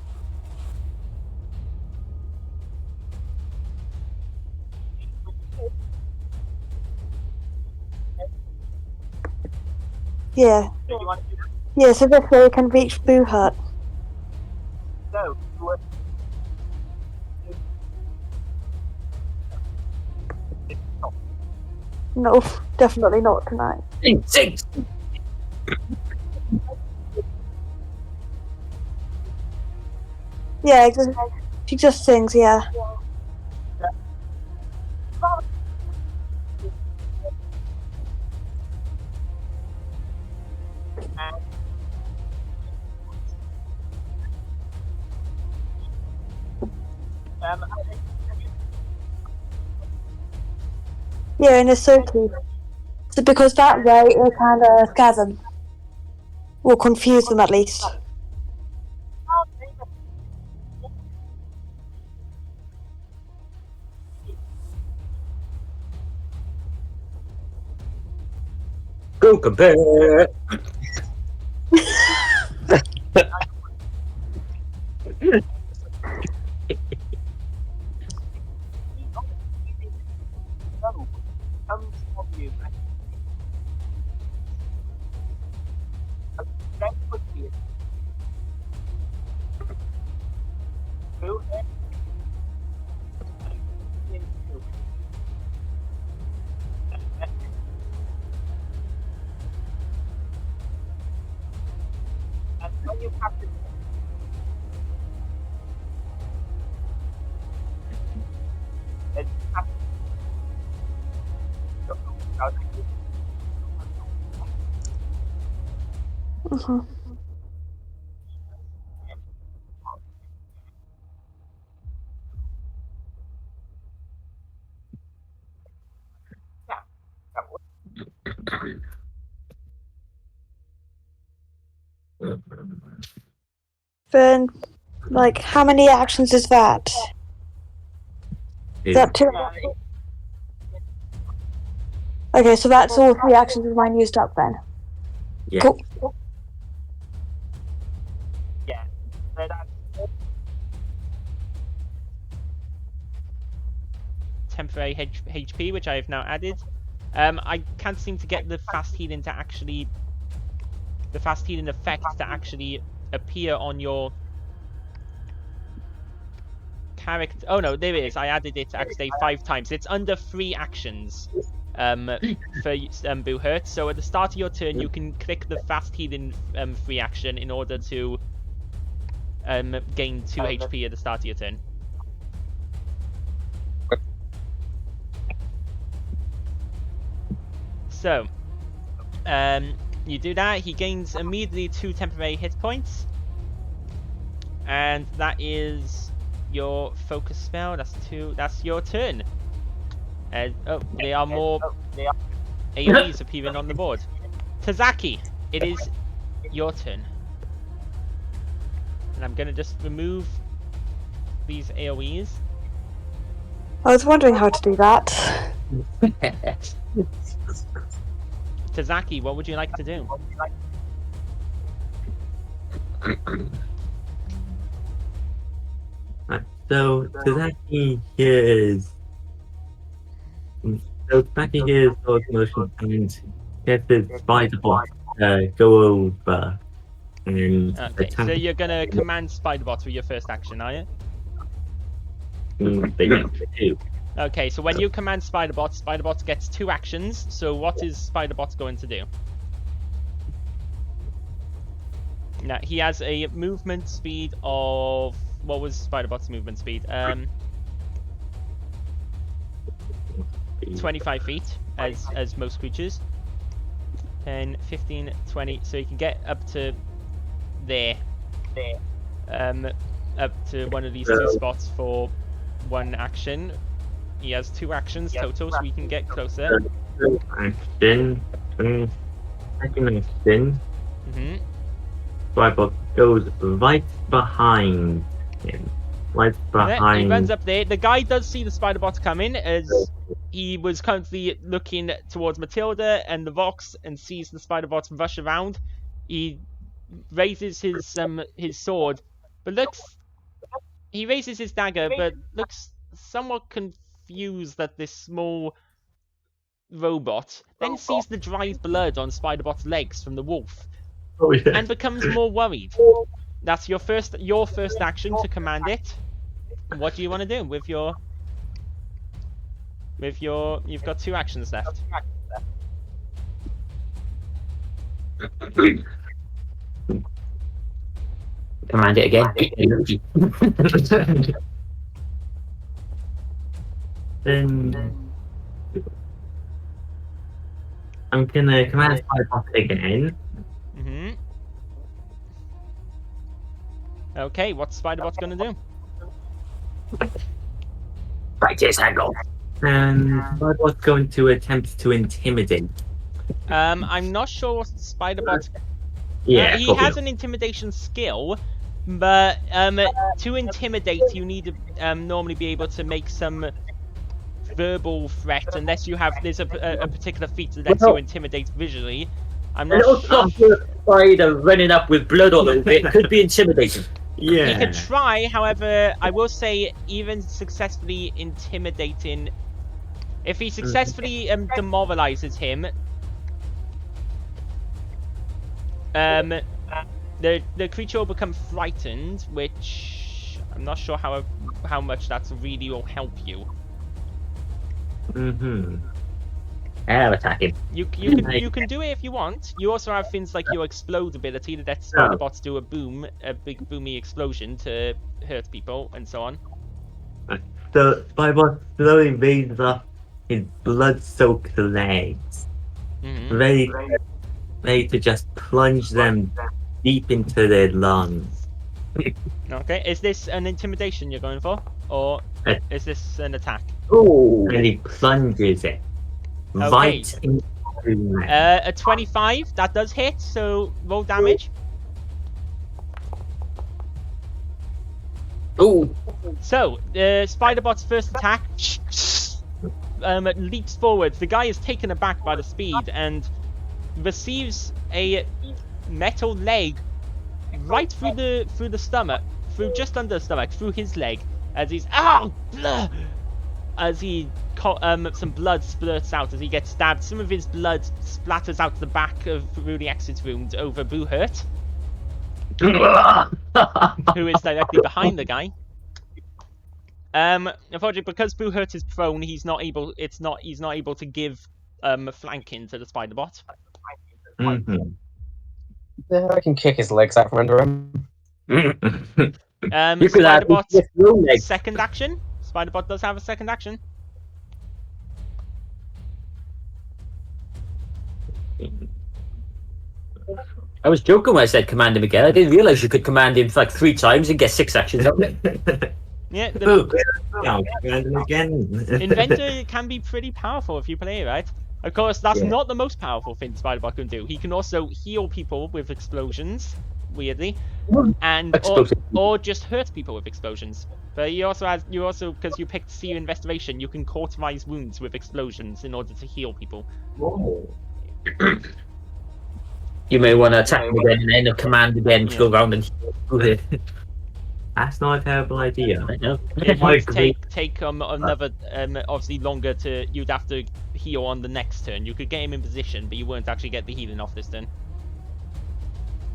G: Yeah. Yeah, so this way I can reach Boo Hurt. No, definitely not tonight. Yeah, she just sings, yeah. Yeah, in a circle. So because that way it kind of scare them. Or confuse them at least.
B: Go compare.
G: Then, like, how many actions is that? Is that 2? Okay, so that's all 3 actions of mine used up then.
D: Yeah.
G: Cool.
A: Temporary HP, which I have now added. I can't seem to get the fast healing to actually, the fast healing effect to actually appear on your character. Oh no, there it is. I added it actually 5 times. It's under 3 actions for Boo Hurt. So at the start of your turn, you can click the fast healing free action in order to gain 2 HP at the start of your turn. So, you do that, he gains immediately 2 temporary hit points. And that is your focus spell, that's 2, that's your turn. Oh, there are more AoEs appearing on the board. Tazaki, it is your turn. And I'm gonna just remove these AoEs.
G: I was wondering how to do that.
A: Tazaki, what would you like to do?
D: So Tazaki hears. So Tazaki hears those motions and gets the spider bot go over and
A: Okay,
D: attack.
A: so you're gonna command Spiderbot with your first action, are you?
D: They do.
A: Okay, so when you command Spiderbot, Spiderbot gets 2 actions. So what is Spiderbot going to do? Now he has a movement speed of, what was Spiderbot's movement speed? 25 feet, as most creatures. 10, 15, 20. So you can get up to there. Up to one of these 2 spots for 1 action. He has 2 actions total, so we can get closer.
D: Action. Second action. Spiderbot goes right behind him. Right behind.
A: He runs up there. The guy does see the Spiderbot coming, as he was currently looking towards Matilda and the Vox and sees the Spiderbot rush around. He raises his sword, but he raises his dagger, but looks somewhat confused at this small robot. Then sees the dried blood on Spiderbot's legs from the wolf, and becomes more worried. That's your first action to command it. What do you want to do with your? You've got 2 actions left.
B: Command it again.
D: Then I'm gonna command Spiderbot again.
A: Okay, what's Spiderbot gonna do?
B: Right, his angle.
D: And Spiderbot's going to attempt to intimidate.
A: I'm not sure what Spiderbot.
D: Yeah,
A: he
D: probably
A: has
D: not.
A: an intimidation skill, but to intimidate, you need to normally be able to make some verbal threat, unless you have there's a particular feat that lets you intimidate visually. I'm
B: An
A: not sure.
B: unconscious spider running up with blood all over it could be intimidating.
A: He could try, however, I will say, even successfully intimidating, if he successfully demoralizes him, the creature will become frightened, which I'm not sure how much that's really will help you.
B: I'll attack him.
A: You can do it if you want. You also have things like your explode ability that lets Spiderbots do a big boomy explosion to hurt people and so on.
D: So Spiderbot slowly raises up his blood-soaked legs, ready to just plunge them deep into their lungs.
A: Okay, is this an intimidation you're going for, or is this an attack?
D: And he plunges it right into them.
A: A 25, that does hit, so roll damage.
B: Ooh.
A: So, Spiderbot's first attack leaps forward. The guy is taken aback by the speed and receives a metal leg right through the stomach, through just under the stomach, through his leg, as he's as he some blood splurts out as he gets stabbed. Some of his blood splatters out the back through the exit wound over Boohurt, who is directly behind the guy. Unfortunately, because Boohurt is prone, he's not able to give flanking to the Spiderbot.
C: Yeah, I can kick his legs out from under him.
A: Spiderbot's second action. Spiderbot does have a second action.
B: I was joking when I said command him again. I didn't realise you could command him like 3 times and get 6 actions out of it.
A: Yeah,
D: command him again.
A: Inventor can be pretty powerful if you play it right. Of course, that's not the most powerful thing Spiderbot can do. He can also heal people with explosions. weirdly, and
B: Explosive.
A: or just hurt people with explosions. But you also because you picked Seer Investigation, you can cauterize wounds with explosions in order to heal people.
B: You may want to attack him again and end a command again to go around and heal it.
D: That's not a terrible idea.
B: I know.
A: It
D: I
A: would
D: agree.
A: take another obviously longer to. You'd have to heal on the next turn. You could get him in position, but you won't actually get the healing off this turn.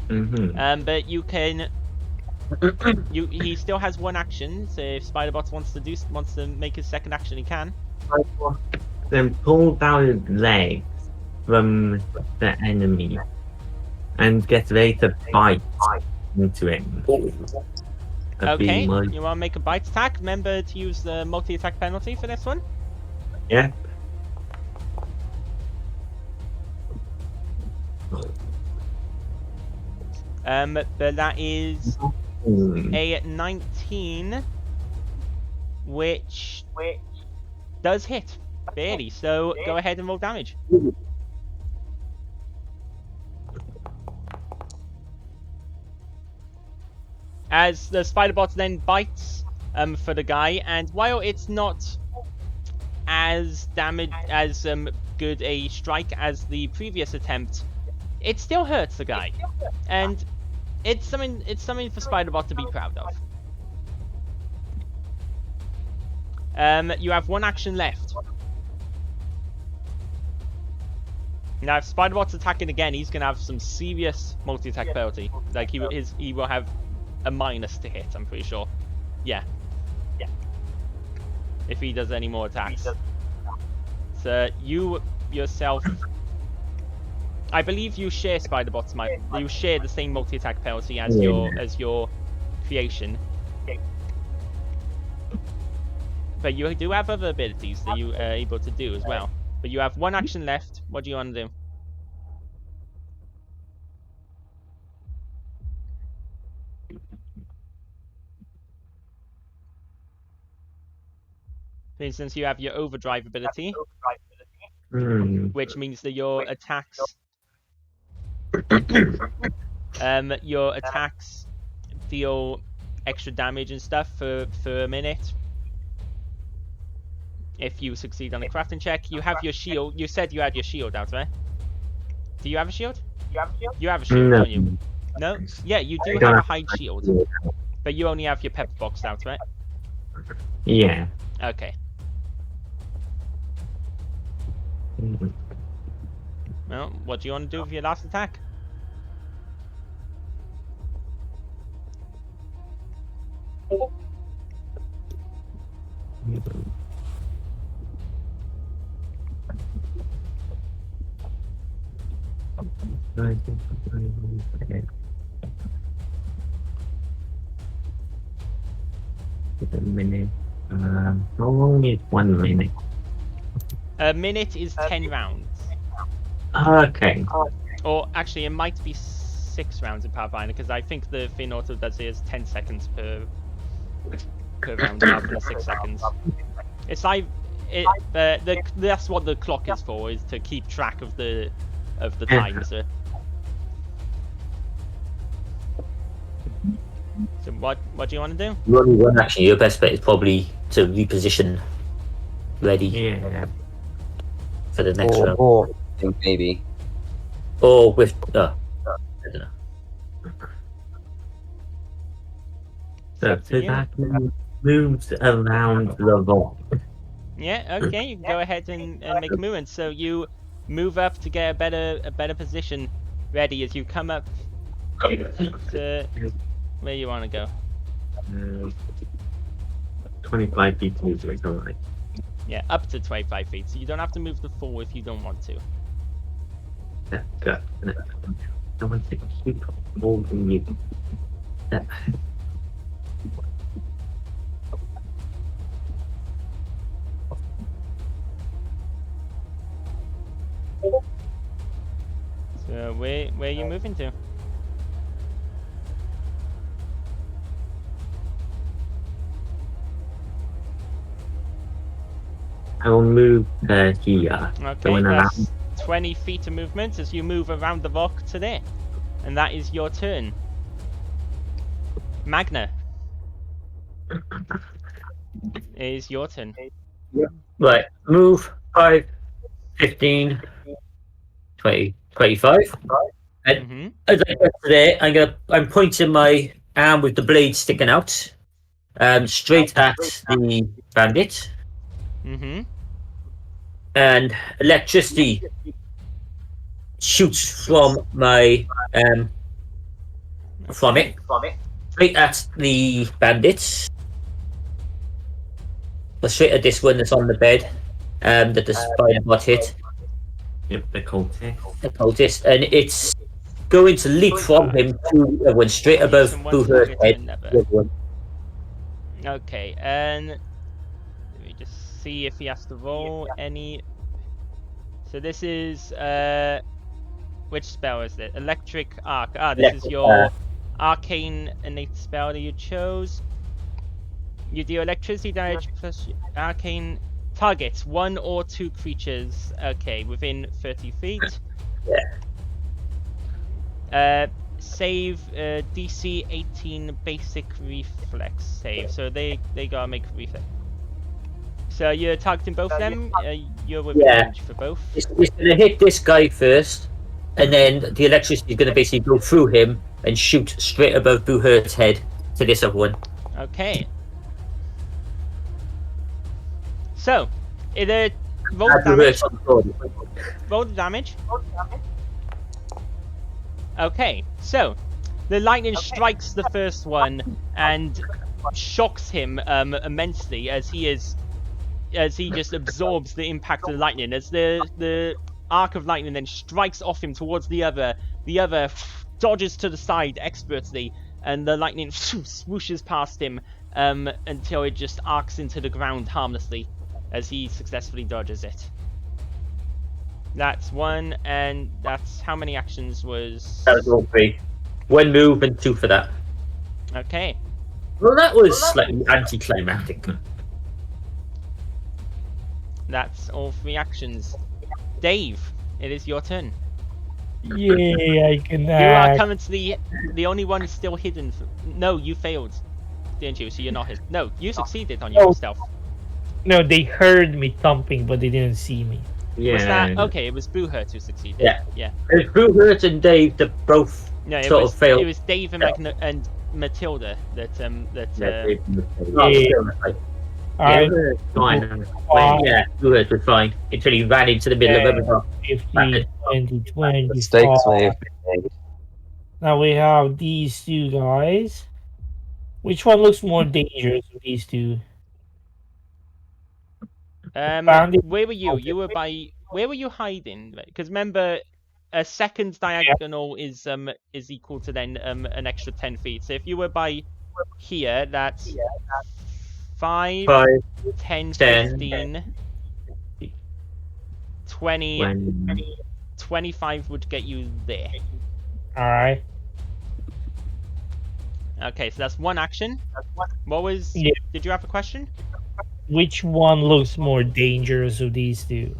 D: Mm-hmm.
A: But you can. He still has one action, so if Spiderbot wants to make his second action, he can.
D: Then pull down his legs from the enemy and get ready to bite into him. That'd be
A: Okay,
D: my-
A: you want to make a bite attack? Remember to use the multi-attack penalty for this one.
D: Yeah.
A: But that is a 19, which does hit barely. So go ahead and roll damage. As the Spiderbot then bites for the guy, and while it's not as good a strike as the previous attempt, it still hurts the guy, and it's something for Spiderbot to be proud of. You have one action left. Now, if Spiderbot's attacking again, he's gonna have some serious multi-attack penalty. Like he will have a minus to hit. I'm pretty sure. Yeah. If he does any more attacks. So you yourself, I believe you share Spiderbot's you share the same multi-attack penalty as your creation. But you do have other abilities that you are able to do as well. But you have one action left. What do you want to do? For instance, you have your overdrive ability, which means that your attacks deal extra damage and stuff for a minute. If you succeed on a crafting check, you have your shield. You said you had your shield out, right? Do you have a shield? You have a shield,
D: No.
A: don't you? No? Yeah, you do have a hide shield. But you only have your pepper box out, right?
D: Yeah.
A: Okay. Well, what do you want to do with your last attack?
D: A minute. How long is 1 minute?
A: A minute is 10 rounds.
D: Okay.
A: Or actually, it might be 6 rounds in Pathfinder, because I think the thing auto does is 10 seconds per round rather than 6 seconds. It's like that's what the clock is for, is to keep track of the time. So what do you want to do?
B: You only one action. Your best bet is probably to reposition ready
D: Yeah.
B: for the next round.
C: Or I think maybe.
B: Or with I don't know.
D: So
A: Up to you.
D: that moves around the vault.
A: Yeah, okay, you can go ahead and make a movement. So you move up to get a better position ready as you come up to where you want to go.
D: 25 feet moves like alright.
A: Yeah, up to 25 feet. So you don't have to move the full if you don't want to.
D: That's good. I want to keep holding you.
A: So where are you moving to?
D: I will move here.
A: Okay,
D: Going
A: that's
D: around.
A: 20 feet of movement as you move around the rock to there. And that is your turn. Magna. It is your turn.
B: Right, move 5, 15, 20, 25. And
A: Mm-hmm.
B: as I get to there, I'm pointing my arm with the blade sticking out, straight at the bandit,
A: Mm-hmm.
B: and electricity shoots from my from it straight at the bandits. But straight at this one that's on the bed, that the spider bot hit.
D: Yep, the cultist.
B: The cultist, and it's going to leap from him to the other one, straight above
A: From one
B: Booher's
A: target to
B: head.
A: another.
B: The other one.
A: Okay, and let me just see if he has to roll any. So this is which spell is it? Electric Arc. Ah, this is your arcane innate spell that you chose. You deal electricity damage plus arcane targets 1 or 2 creatures. Okay, within 30 feet. Save DC 18 basic reflex save. So they gotta make reflex. So you're targeting both of them. You're within range for both.
B: It's gonna hit this guy first, and then the electricity is gonna basically go through him and shoot straight above Booher's head to this other one.
A: Okay. So, either roll the damage. Roll the damage. Okay, so the lightning strikes the first one and shocks him immensely as he just absorbs the impact of the lightning. As the arc of lightning then strikes off him towards the other dodges to the side expertly, and the lightning swooshes past him until it just arcs into the ground harmlessly as he successfully dodges it. That's 1, and that's how many actions was...
B: That was all 3. 1 move and 2 for that.
A: Okay.
B: Well, that was slightly anticlimactic.
A: That's all 3 actions. Dave, it is your turn.
F: Yay, I can
A: You are
F: act.
A: currently the only one still hidden. No, you failed, didn't you? So you're not hidden. No, you succeeded on your stealth.
F: No, they heard me thumping, but they didn't see me.
D: Yeah.
A: Was that okay? It was Booher who succeeded.
B: Yeah. It's Booher and Dave that both
A: No, it
B: sort
A: was
B: of failed.
A: It was Dave and Matilda that
F: Alright,
D: Fine.
B: Yeah, Booher was fine until he ran into the middle of everyone.
F: 15, 20, 20.
C: Mistakes may have been made.
F: Now we have these 2 guys. Which one looks more dangerous of these 2? Bandit.
A: where were you? You were by. Where were you hiding? Because remember, a second diagonal is equal to then an extra 10 feet. So if you were by here, that's 5, 10, 15, 20, 25 would get you there.
F: Alright.
A: Okay, so that's 1 action. What was?
F: Yeah.
A: Did you have a question?
F: Which one looks more dangerous of these 2?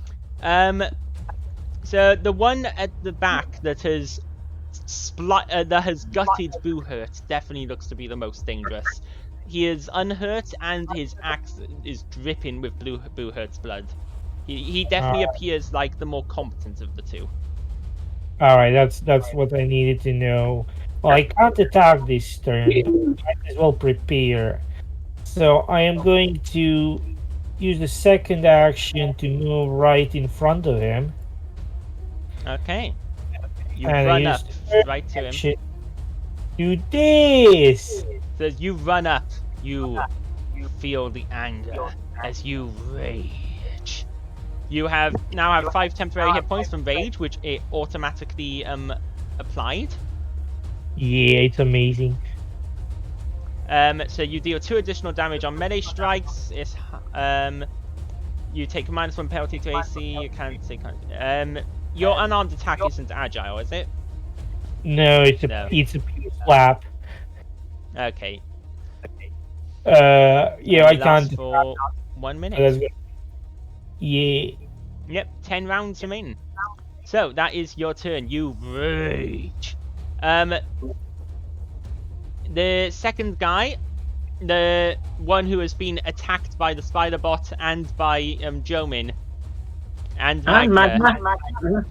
A: So the one at the back that has gutted Boohurt definitely looks to be the most dangerous. He is unhurt and his axe is dripping with Boohurt's blood. He definitely appears like the more competent of the 2.
F: Alright, that's what I needed to know. Well, I can't attack this turn. I might as well prepare. So I am going to use the second action to move right in front of him.
A: Okay. You
F: And I
A: run
F: use
A: up
F: the third
A: right to him.
F: action to this.
A: So as you run up, you feel the anger as you rage. You now have 5 temporary hit points from rage, which it automatically applied.
F: Yeah, it's amazing.
A: So you deal 2 additional damage on melee strikes. It's you take a -1 penalty to AC. You can't take. Your unarmed attack isn't agile, is it?
F: No, it's a
A: No.
F: pure slap.
A: Okay.
F: Yeah, I
A: Lasts
F: can't.
A: for 1 minute.
F: That's good. Yeah.
A: Yep, 10 rounds remain. So that is your turn. You rage. The second guy, the one who has been attacked by the spider bot and by Jomin and Magna,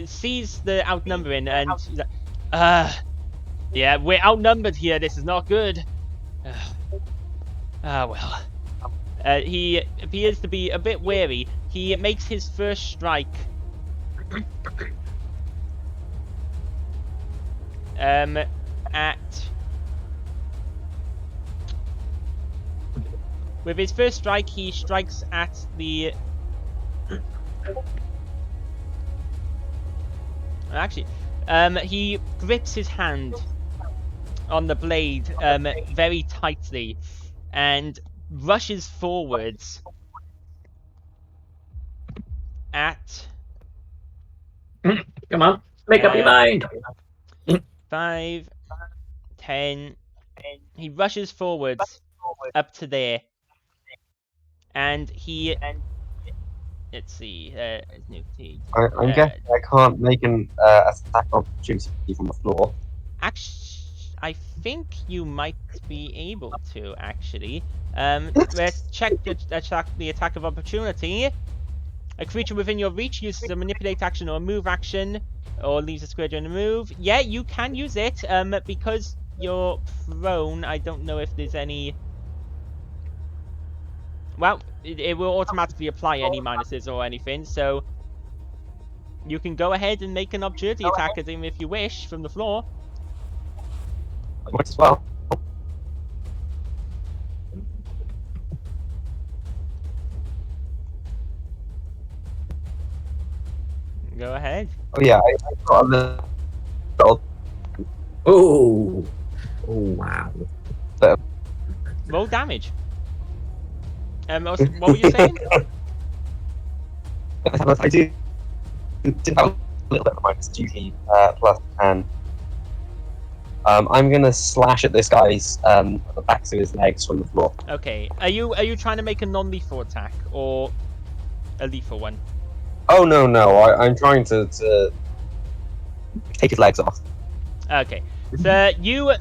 A: sees the outnumbering and he's like, yeah, we're outnumbered here. This is not good. Well. He appears to be a bit wary. He makes his first strike. With his first strike, he strikes at the. Actually, he grips his hand on the blade very tightly, and rushes forwards at.
B: Come on, make up your mind.
A: 5, 10. He rushes forwards up to there, and he. Let's see.
C: I'm guessing I can't make an attack opportunity from the floor.
A: Actually, I think you might be able to. Actually, let's check the attack of opportunity. A creature within your reach uses a manipulate action or a move action, or leaves a square during a move. Yeah, you can use it. Because you're prone, I don't know if there's any. Well, it will automatically apply any minuses or anything, so you can go ahead and make an opportunity attack at him if you wish from the floor.
C: Might as well.
A: Go ahead.
C: Oh yeah, I got a little.
B: Oh wow.
A: Roll damage. What were you saying?
C: I did have a little bit of minus duty plus 10. I'm gonna slash at this guy's the backs of his legs from the floor.
A: Okay. Are you trying to make a non-lethal attack or a lethal one?
C: Oh no, I'm trying to take his legs off.
A: Okay. So you,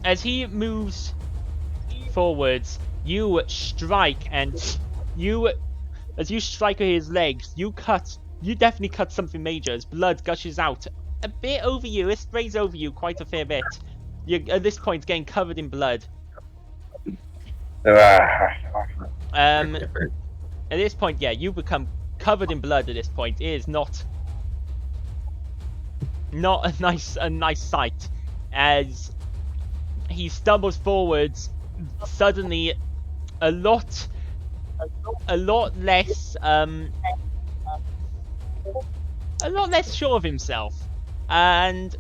A: as he moves forwards, you strike, and as you strike at his legs, you definitely cut something major as blood gushes out a bit over you. It sprays over you quite a fair bit. You're at this point getting covered in blood. At this point, yeah, you become covered in blood. At this point, it is not a nice sight as he stumbles forwards. Suddenly, a lot less sure of himself, and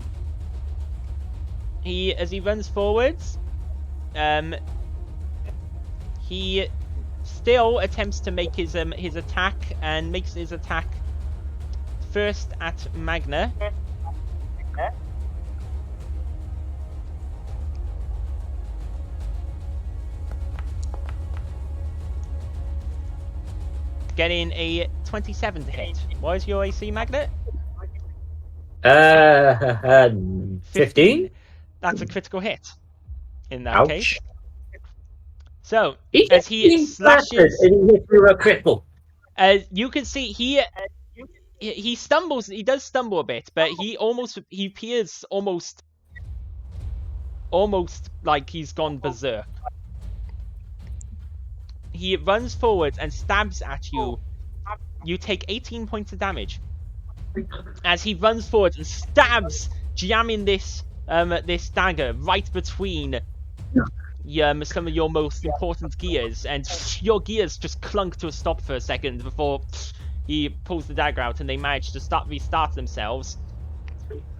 A: as he runs forwards, he still attempts to make his attack, and makes his attack first at Magna. Getting a 27 to hit. What is your AC, Magnet?
B: 15.
A: That's a critical hit. In that
B: Ouch.
A: case. So as he slashes,
B: and he hits you a critical.
A: you can see he stumbles. He does stumble a bit, but he appears almost like he's gone berserk. He runs forward and stabs at you. You take 18 points of damage as he runs forward and stabs, jamming this dagger right between some of your most important gears, and your gears just clunk to a stop for a second before he pulls the dagger out, and they manage to restart themselves.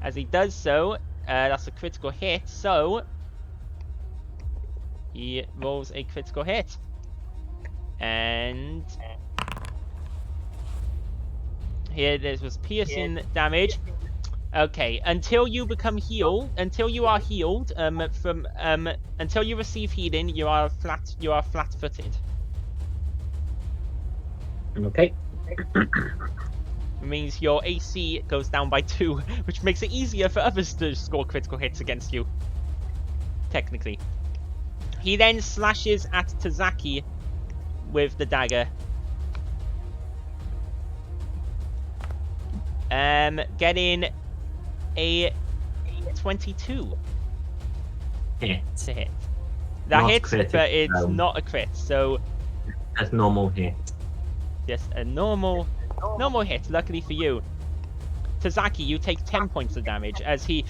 A: As he does so, that's a critical hit. So he rolls a critical hit. And here this was piercing damage. Okay, until you become healed, until you are healed, until you receive healing, you are flat-footed.
B: Okay.
A: It means your AC goes down by 2, which makes it easier for others to score critical hits against you. Technically. He then slashes at Tazaki with the dagger. Getting a 22
D: Hit.
A: to hit. That
D: Not
A: hits,
D: critical,
A: but it's
D: no.
A: not a crit, so
D: That's normal hit.
A: just a normal hit, luckily for you. Tazaki, you take 10 points of damage as he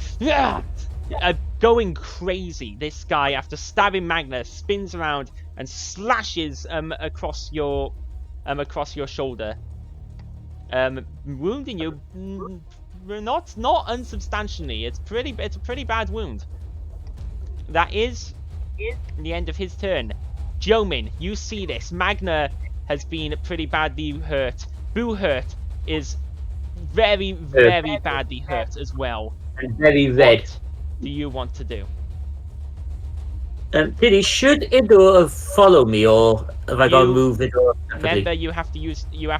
A: going crazy. This guy, after stabbing Magna, spins around and slashes across your shoulder, wounding you not unsubstantially. It's a pretty bad wound. That is the end of his turn. Jomin, you see this. Magna has been pretty badly hurt. Boo-hurt is very badly hurt as well.
B: And very red.
A: What do you want to do?
B: Should Ido have followed me, or have I got to
A: You-
B: move Ido separately?
A: Remember, you have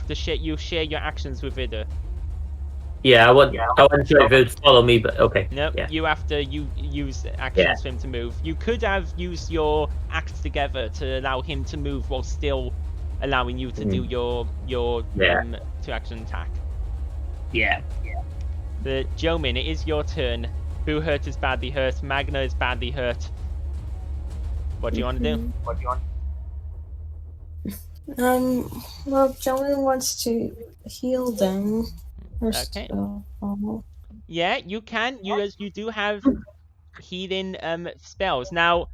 A: to share your actions with Ida.
B: Yeah, I want to Ido to follow me, but okay.
A: No,
B: Yeah.
A: you have to use actions for him to move. You could have used your acts together to allow him to move while still allowing you to do your
B: Yeah.
A: 2-action attack.
B: Yeah.
A: But Jomin, it is your turn. Boo-hurt is badly hurt. Magna is badly hurt. What do you want to do?
E: Well, Joan wants to heal them. First
A: Okay.
E: of all.
A: Yeah, you can. You do have healing spells. Now,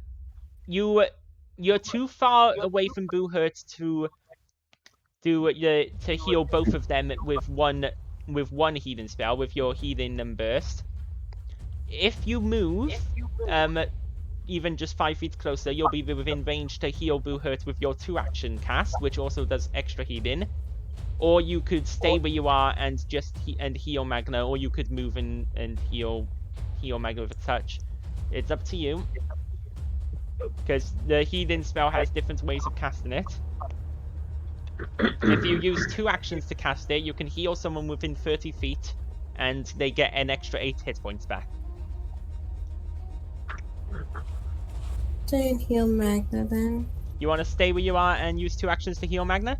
A: you're too far away from Boo-hurt to heal both of them with one healing spell, with your healing burst. If you move even just 5 feet closer, you'll be within range to heal Boo-hurt with your 2-action cast, which also does extra healing. Or you could stay where you are and just heal Magna, or you could move and heal Magna with a touch. It's up to you, because the healing spell has different ways of casting it. If you use 2 actions to cast it, you can heal someone within 30 feet, and they get an extra 8 hit points back.
E: Stay and heal Magna then.
A: You want to stay where you are and use 2 actions to heal Magna?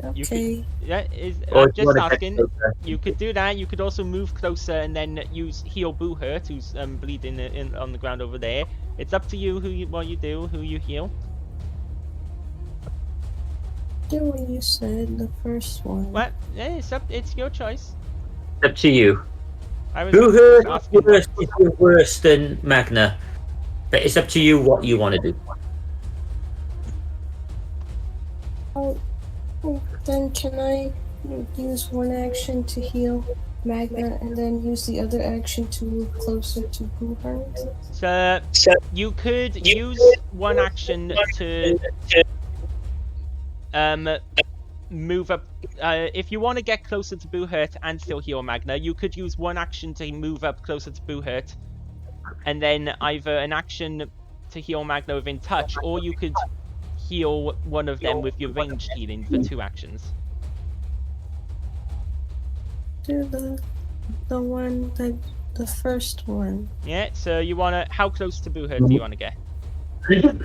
E: Okay.
A: Yeah,
B: Or
A: I'm
B: do you
A: just
B: wanna get
A: asking.
B: closer?
A: You could do that. You could also move closer and then heal Boo-hurt, who's bleeding on the ground over there. It's up to you who you heal.
E: Do what you said, the first one.
A: What? Yeah, it's your choice.
B: Up to you.
A: I was
B: Boo-hurt
A: asking.
B: is worse than Magna, but it's up to you what you want to do.
E: Then can I use one action to heal Magna and then use the other action to move closer to Boo-hurt?
A: So you could use one action to move up. If you want to get closer to Boo-hurt and still heal Magna, you could use one action to move up closer to Boo-hurt, and then either an action to heal Magna within touch, or you could heal one of them with your ranged healing for 2 actions.
E: Do the one that the first one.
A: Yeah. So you wanna? How close to Boo-hurt do you want to get?
E: At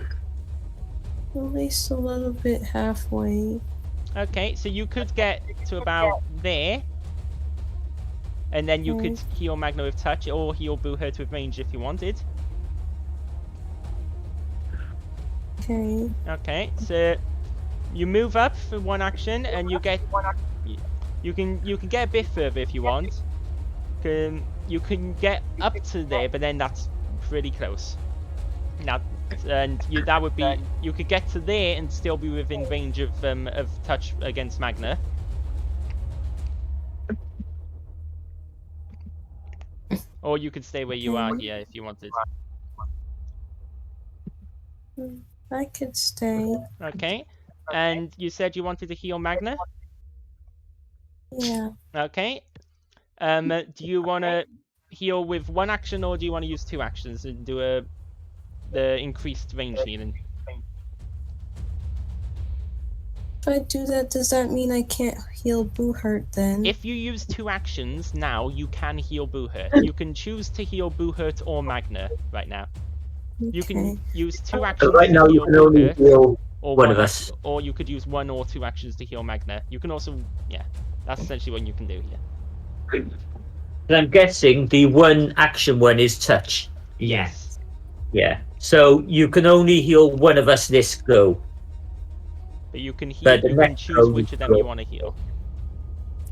E: least a little bit halfway.
A: Okay. So you could get to about there. And then you could heal Magna with touch, or heal Boo-hurt with range if you wanted.
E: Okay.
A: Okay, so you move up for one action, and you get you can get a bit further if you want. You can get up to there, but then that's pretty close. Now, and that would be you could get to there and still be within range of touch against Magna. Or you could stay where you are here if you wanted.
E: I could stay.
A: Okay, and you said you wanted to heal Magna.
E: Yeah.
A: Okay. Do you want to heal with one action, or do you want to use 2 actions and do the increased range healing?
E: if I do that, does that mean I can't heal Boo Hurt then?
A: If you use 2 actions now, you can heal Boo Hurt. You can choose to heal Boo Hurt or Magna right now. You can
E: Okay.
A: use 2 actions
B: But right now
A: to
B: you
A: heal
B: can
A: Boo
B: only
A: Hurt,
B: heal
A: or
B: one of us.
A: or you could use 1 or 2 actions to heal Magna. You can also, yeah, that's essentially what you can do here.
B: And I'm guessing the 1 action one is touch.
D: Yes.
B: Yeah. So you can only heal one of us this go.
A: But you can heal.
B: But the
A: You can
B: next
A: choose
B: go
A: which
B: you
A: of them you
B: go.
A: want to heal.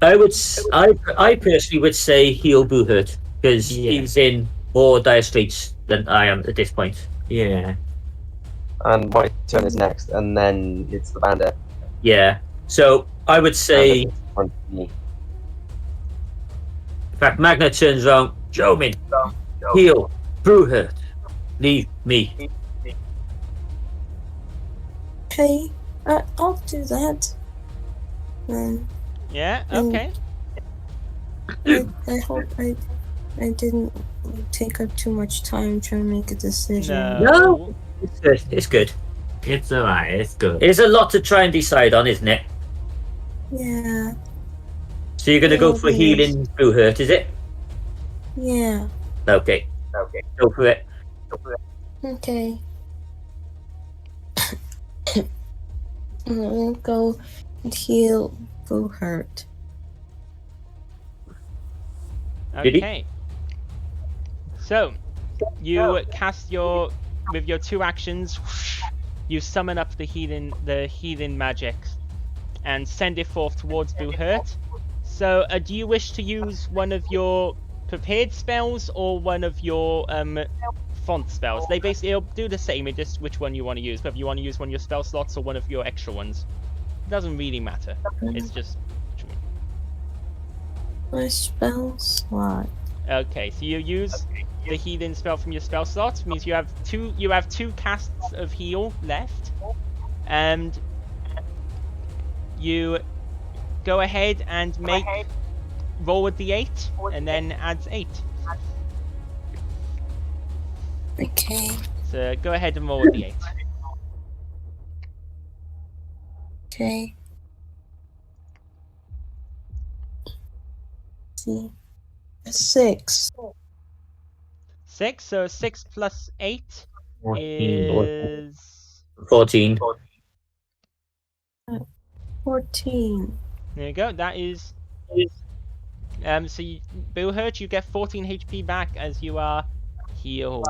B: I personally would say heal Boo Hurt because
D: Yeah.
B: he's in more dire straits than I am at this point.
D: Yeah.
C: And my turn is next, and then it's the bandit.
B: Yeah. So I would say,
C: Bandit in front of me.
B: in fact, Magna turns around. Jomin, heal Boo Hurt. Leave me.
E: Okay, I'll do that. And
A: Yeah.
E: Mm.
A: Okay.
E: I hope I didn't take up too much time trying to make a decision.
A: No.
B: It's good. It's good.
D: It's alright. It's good.
B: It is a lot to try and decide on, isn't it?
E: Yeah,
B: So you're gonna go for
E: Yeah, it is.
B: healing Boo Hurt, is it?
E: yeah.
B: Okay. Go for it.
E: Okay. I'm gonna go and heal Boo Hurt.
B: Did he?
A: Okay. So, you cast with your 2 actions. You summon up the healing magic, and send it forth towards Boo Hurt. So, do you wish to use one of your prepared spells or one of your font spells? They basically do the same. It's just which one you want to use. Whether you want to use one of your spell slots or one of your extra ones, it doesn't really matter. It's just.
E: My spell slot.
A: Okay, so you use the healing spell from your spell slot. Which means you have two casts of heal left, and you go ahead and roll a d8 and then adds 8.
E: Okay.
A: So go ahead and roll a d8.
E: Okay. See. 6.
A: 6. So 6 plus 8
D: 14.
A: is
B: 14.
E: 14.
A: there you go. That is. So Boo Hurt, you get 14 HP back as you are healed.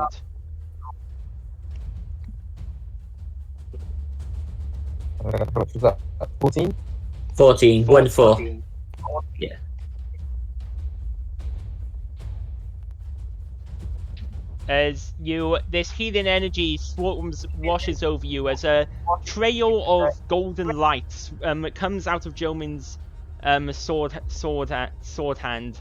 C: How much was that? 14?
B: 14. 1 4. Yeah.
A: As this healing energy washes over you as a trail of golden lights comes out of Jomin's sword hand,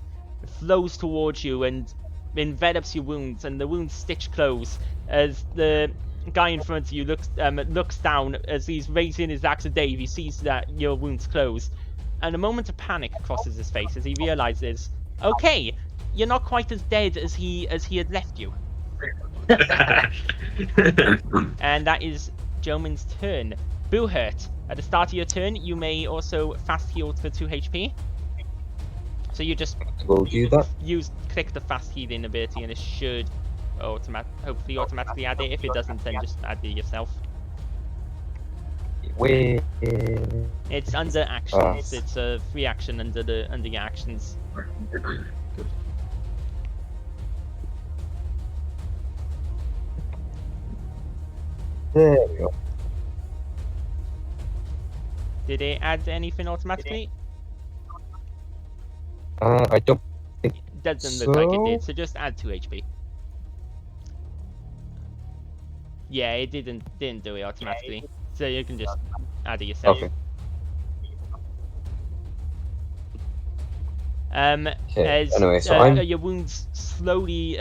A: flows towards you and envelops your wounds, and the wounds stitch close as the guy in front of you looks down as he's raising his axe at Dave. He sees that your wounds close, and a moment of panic crosses his face as he realizes, okay, you're not quite as dead as he had left you. And that is Jomin's turn. Boo Hurt, at the start of your turn, you may also fast heal for 2 HP. So you just
C: We'll do that.
A: click the fast healing ability, and it should hopefully automatically add it. If it doesn't, then just add it yourself.
C: Wait.
A: It's under actions. It's a free action under your actions.
C: There we go.
A: Did it add anything automatically?
C: I don't think
A: Doesn't look like it
C: so.
A: did, so just add 2 HP. Yeah, it didn't do it automatically, so you can just add it yourself.
C: Okay.
A: As
C: Anyway, so I'm
A: your wounds slowly,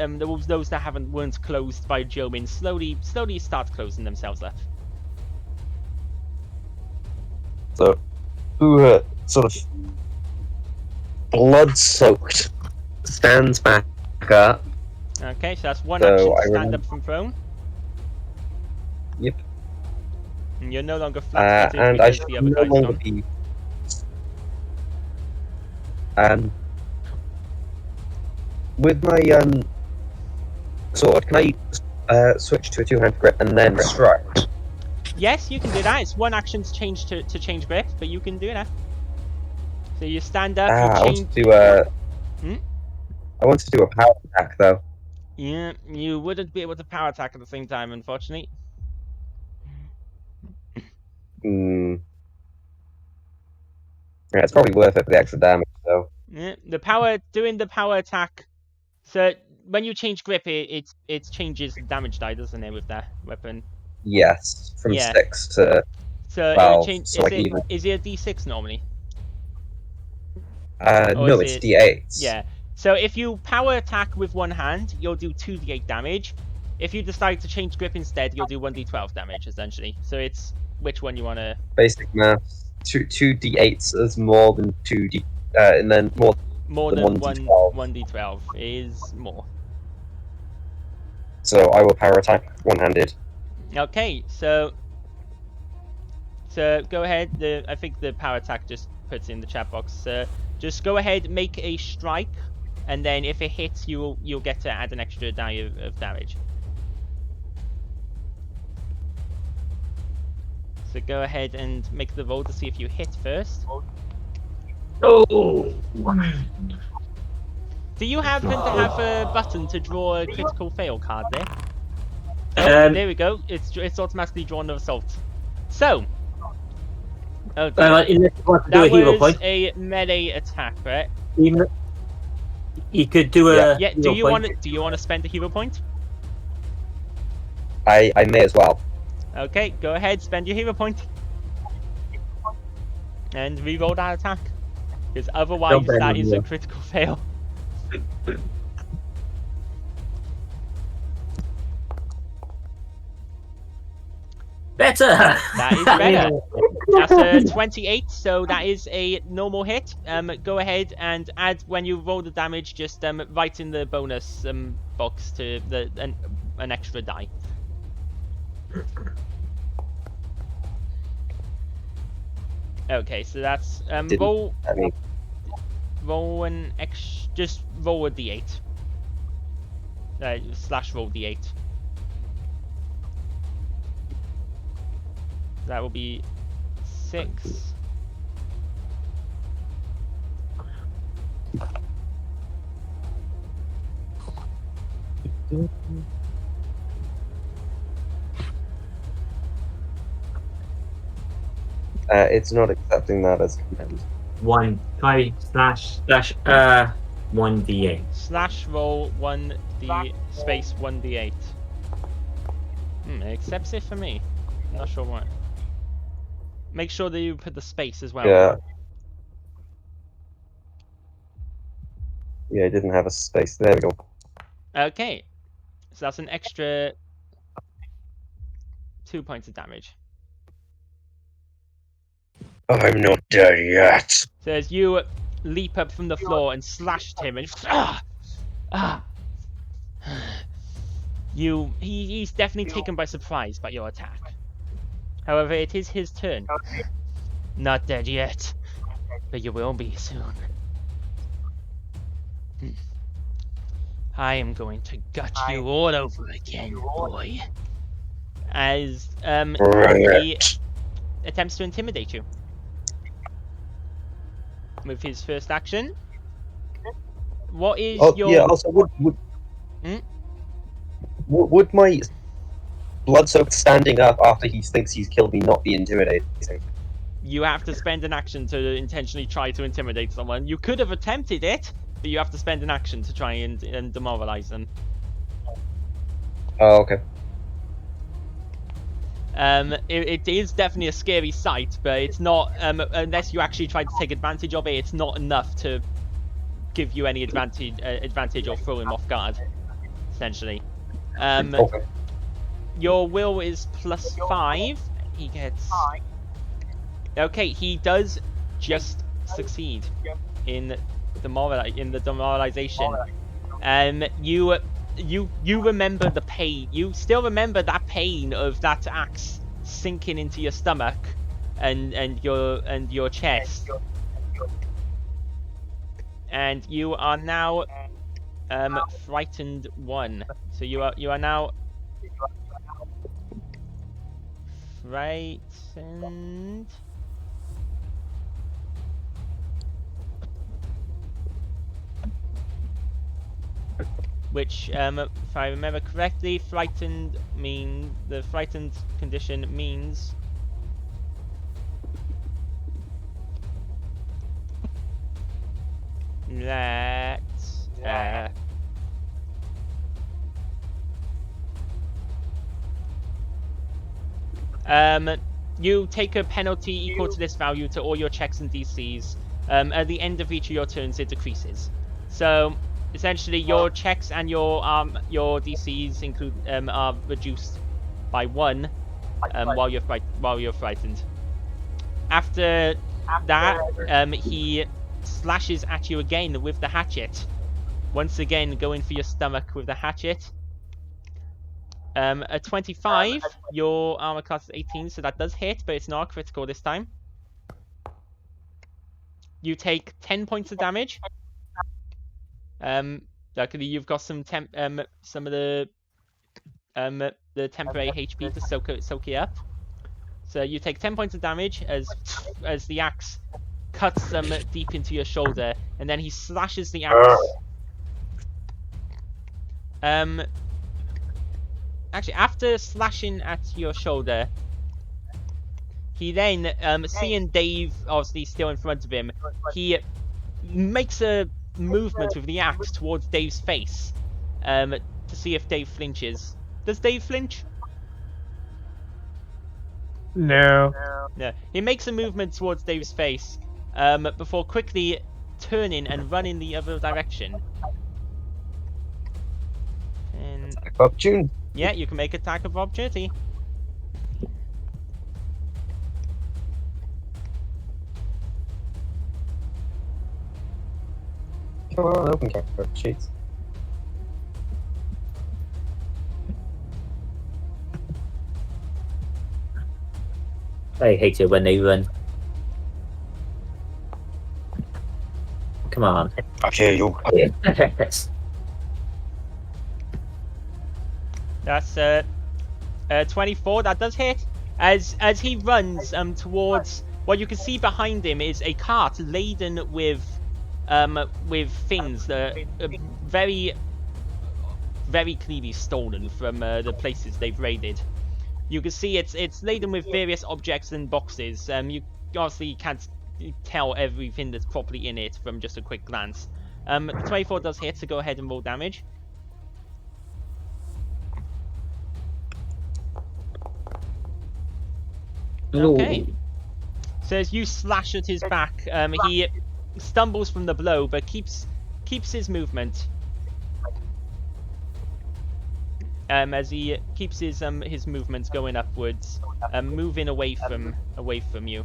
A: those that weren't closed by Jomin slowly start closing themselves up.
C: so who sort of blood-soaked stands back up.
A: Okay, so that's one
C: So
A: action to
C: I
A: stand
C: remember-
A: up from prone.
C: Yep.
A: And you're no longer flat-footed
C: and I
A: because
C: should
A: the other
C: no
A: guy's
C: longer
A: gone.
C: be. With my sword, can I switch to a two-hand grip and then strike?
A: Yes, you can do that. It's one action to change grip, but you can do that. So you stand up, you
C: I want
A: change.
C: to do a.
A: Hmm?
C: I want to do a power attack though.
A: Yeah, you wouldn't be able to power attack at the same time, unfortunately.
C: Hmm. Yeah, it's probably worth it for the extra damage though.
A: Yeah, doing the power attack. So when you change grip, it changes the damage die, doesn't it, with that weapon?
C: Yes, from
A: Yeah.
C: 6 to
A: So it would
C: 12.
A: change.
C: So I can even.
A: Is it a D6 normally? Or
C: No,
A: is
C: it's
A: it-
C: D8s.
A: Yeah. So if you power attack with one hand, you'll do 2d8 damage. If you decide to change grip instead, you'll do 1d12 damage essentially. So it's which one you want to.
C: Basic maths. Two D8s is more than 2D, and then more.
A: More
C: The
A: than
C: 1d12.
A: 1d12 is more.
C: So I will power attack one-handed.
A: Okay, so go ahead. I think the power attack just puts in the chat box. Just go ahead, make a strike, and then if it hits, you'll get to add an extra die of damage. So go ahead and make the roll to see if you hit first.
D: Oh!
A: Do you happen to have a button to draw a critical fail card there? Oh, there we go. It's automatically drawn an assault. So. Oh,
B: Unless you want to do a
A: that
B: hero
A: was
B: point,
A: a melee attack, right?
B: you could do a.
A: Yeah.
B: hero point.
A: Do you want to spend a hero point?
C: I may as well.
A: Okay, go ahead, spend your hero point. And reroll that attack. Because otherwise
B: Don't bend
A: that
B: on
A: is
B: you.
A: a critical fail.
B: Better.
A: That is better. That's a 28, so that is a normal hit. Go ahead and add, when you roll the damage, just write in the bonus box to an extra die. Okay, so that's
C: Didn't-
A: roll
C: I mean,
A: an just roll a d8. Slash roll d8. That will be 6.
C: it's not accepting that as command.
D: Try slash 1d8.
A: Slash roll 1d space 1d8. It accepts it for me. Not sure why. Make sure that you put the space as well.
C: Yeah. Yeah, I didn't have a space. There we go.
A: Okay. So that's an extra 2 points of damage.
C: I'm not dead yet.
A: So as you leap up from the floor and slash at him and he's definitely taken by surprise by your attack. However, it is his turn. Not dead yet, but you will be soon. I am going to gut you all over again, boy. As he attempts to intimidate you with his first action. What is your?
C: Yeah. Also, would my blood-soaked standing up after he thinks he's killed me not be intimidating?
A: You have to spend an action to intentionally try to intimidate someone. You could have attempted it, but you have to spend an action to try and demoralize them.
C: Oh, okay.
A: It is definitely a scary sight, but it's not, unless you actually try to take advantage of it, it's not enough to give you any advantage or throw him off guard, essentially.
C: Okay.
A: Your will is +5. He gets... Okay, he does just succeed in the demoralization. You remember the pain. You still remember that pain of that axe sinking into your stomach and your chest, and you are now frightened 1. So you are now frightened. Which, if I remember correctly, the frightened condition means that you take a penalty equal to this value to all your checks and DCs. At the end of each of your turns, it decreases. So essentially, your checks and your DCs include are reduced by 1 while you're frightened. After that, he slashes at you again with the hatchet. Once again, going for your stomach with the hatchet. A 25, your armor class is 18, so that does hit, but it's not critical this time. You take 10 points of damage. Luckily you've got some of the temporary HP to soak it up. So you take 10 points of damage as the axe cuts deep into your shoulder, and then he slashes the axe. Actually, after slashing at your shoulder, he then, seeing Dave obviously still in front of him, he makes a movement with the axe towards Dave's face to see if Dave flinches. Does Dave flinch?
F: No.
A: No. He makes a movement towards Dave's face before quickly turning and running the other direction. And
C: Opportunity.
A: yeah, you can make attack of opportunity.
C: Come on, open character sheets.
B: I hate it when they run. Come on.
C: Okay, you.
A: That's 24. That does hit. As he runs towards what you can see behind him is a cart laden with things that are very, very clearly stolen from the places they've raided. You can see it's laden with various objects and boxes. You obviously can't tell everything that's properly in it from just a quick glance. The 24 does hit, so go ahead and roll damage. Okay. So as you slash at his back, he stumbles from the blow, but keeps his movement. As he keeps his movements going upwards, moving away from you.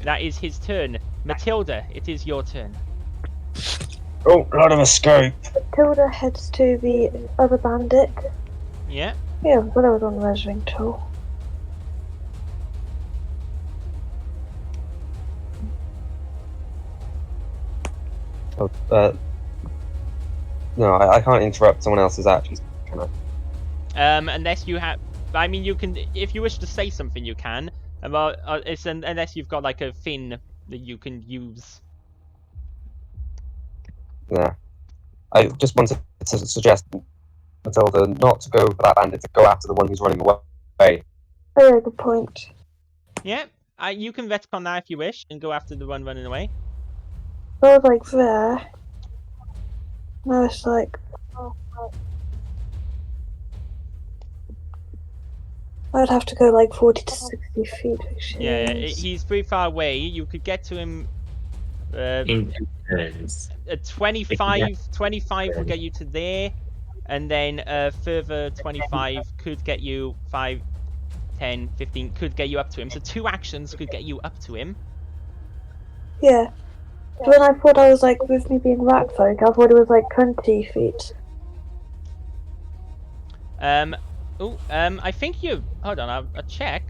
A: That is his turn. Matilda, it is your turn.
C: Oh, lot of escape.
G: Matilda heads to the other bandit.
A: Yeah.
G: Yeah, but I was on the measuring tool.
C: Oh, no, I can't interrupt someone else's actions, can I?
A: Unless you have, I mean, you can, if you wish to say something, you can. Well, it's unless you've got like a thing that you can use.
C: Yeah. I just wanted to suggest Matilda not to go for that bandit, to go after the one who's running away.
G: Oh, good point.
A: Yeah, you can retcon that if you wish and go after the one running away.
G: I was like there. Now it's like. I'd have to go like 40 to 60 feet, actually.
A: Yeah, he's pretty far away. You could get to him.
D: In 2 turns.
A: 25 will get you to there, and then further 25 could get you 5, 10, 15 could get you up to him. So 2 actions could get you up to him.
G: Yeah. When I thought I was like, with me being rat folk, I thought it was like 20 feet.
A: Oh, I think you. Hold on, I'll check.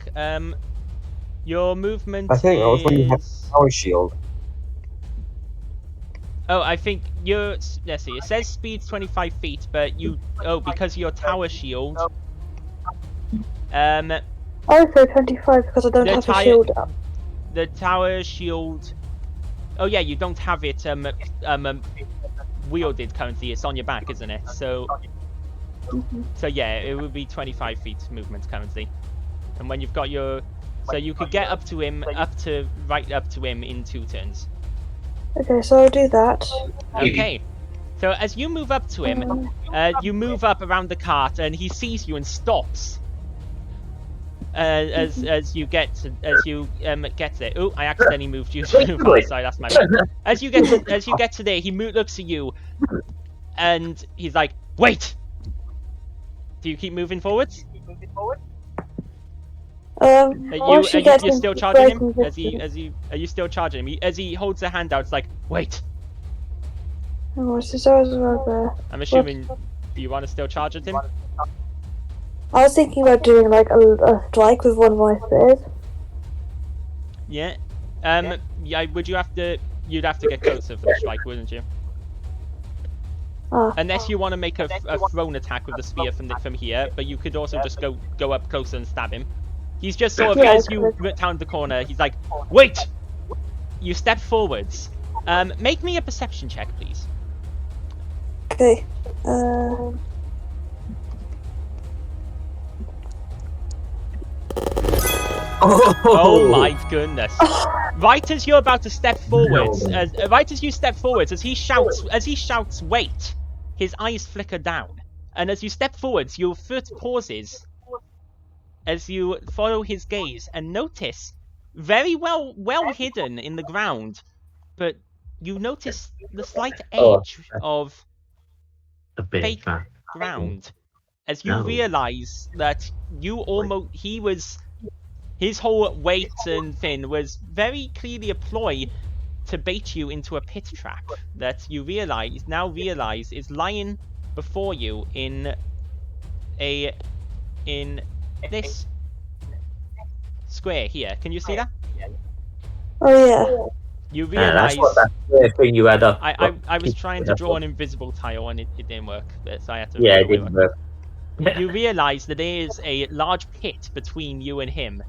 A: Your movement
C: I think that was when you had
A: is.
C: power shield.
A: Oh, I think you're. Let's see. It says speed's 25 feet, but you. Oh, because your tower shield.
G: Also 25 because I don't
A: The
G: have a
A: tire-
G: shield up.
A: The tower shield. Oh yeah, you don't have it wielded currently. It's on your back, isn't it? So. So yeah, it would be 25 feet movement currently. And when you've got your. So you could get up to him, right up to him in 2 turns.
G: Okay, so I'll do that.
A: Okay. So as you move up to him, you move up around the cart, and he sees you and stops. As you get there. Oh, I accidentally moved you too far. Sorry, that's my bad. As you get to there, he looks at you, and he's like, "Wait." Do you keep moving forwards?
G: Once you get
A: you're
G: into
A: still charging him?
G: striking
A: Are you still charging him? As he holds a hand out, it's like, "Wait."
G: distance. I was there.
A: I'm assuming. Do you want to still charge at him?
G: I was thinking about doing like a strike with one of my spears.
A: Yeah. Yeah. Would you have to? You'd have to get closer for the strike, wouldn't you? Unless you want to make a thrown attack with the spear from here, but you could also just go up closer and stab him. He's just sort of,
G: Yeah,
A: as you turn the corner, he's like, "Wait!" You step forwards. Make me a perception check, please.
G: Okay.
A: Oh my goodness! Right as you're about to step forwards, right as you step forwards, as he shouts, "Wait!" His eyes flicker down, and as you step forwards, your foot pauses. As you follow his gaze and notice, very well hidden in the ground, but you notice the slight edge of
D: A bit
A: fake
D: fat.
A: ground. As you
D: No.
A: realize that his whole weight and thing was very clearly a ploy to bait you into a pit trap that you now realize is lying before you in this square here. Can you see that?
G: Oh yeah.
A: You
B: Yeah,
A: realize
B: that's what that thing you had up.
A: I was trying to draw an invisible tile and it didn't work, so I had to.
B: Yeah, it didn't work.
A: You realize that there is a large pit between you and him,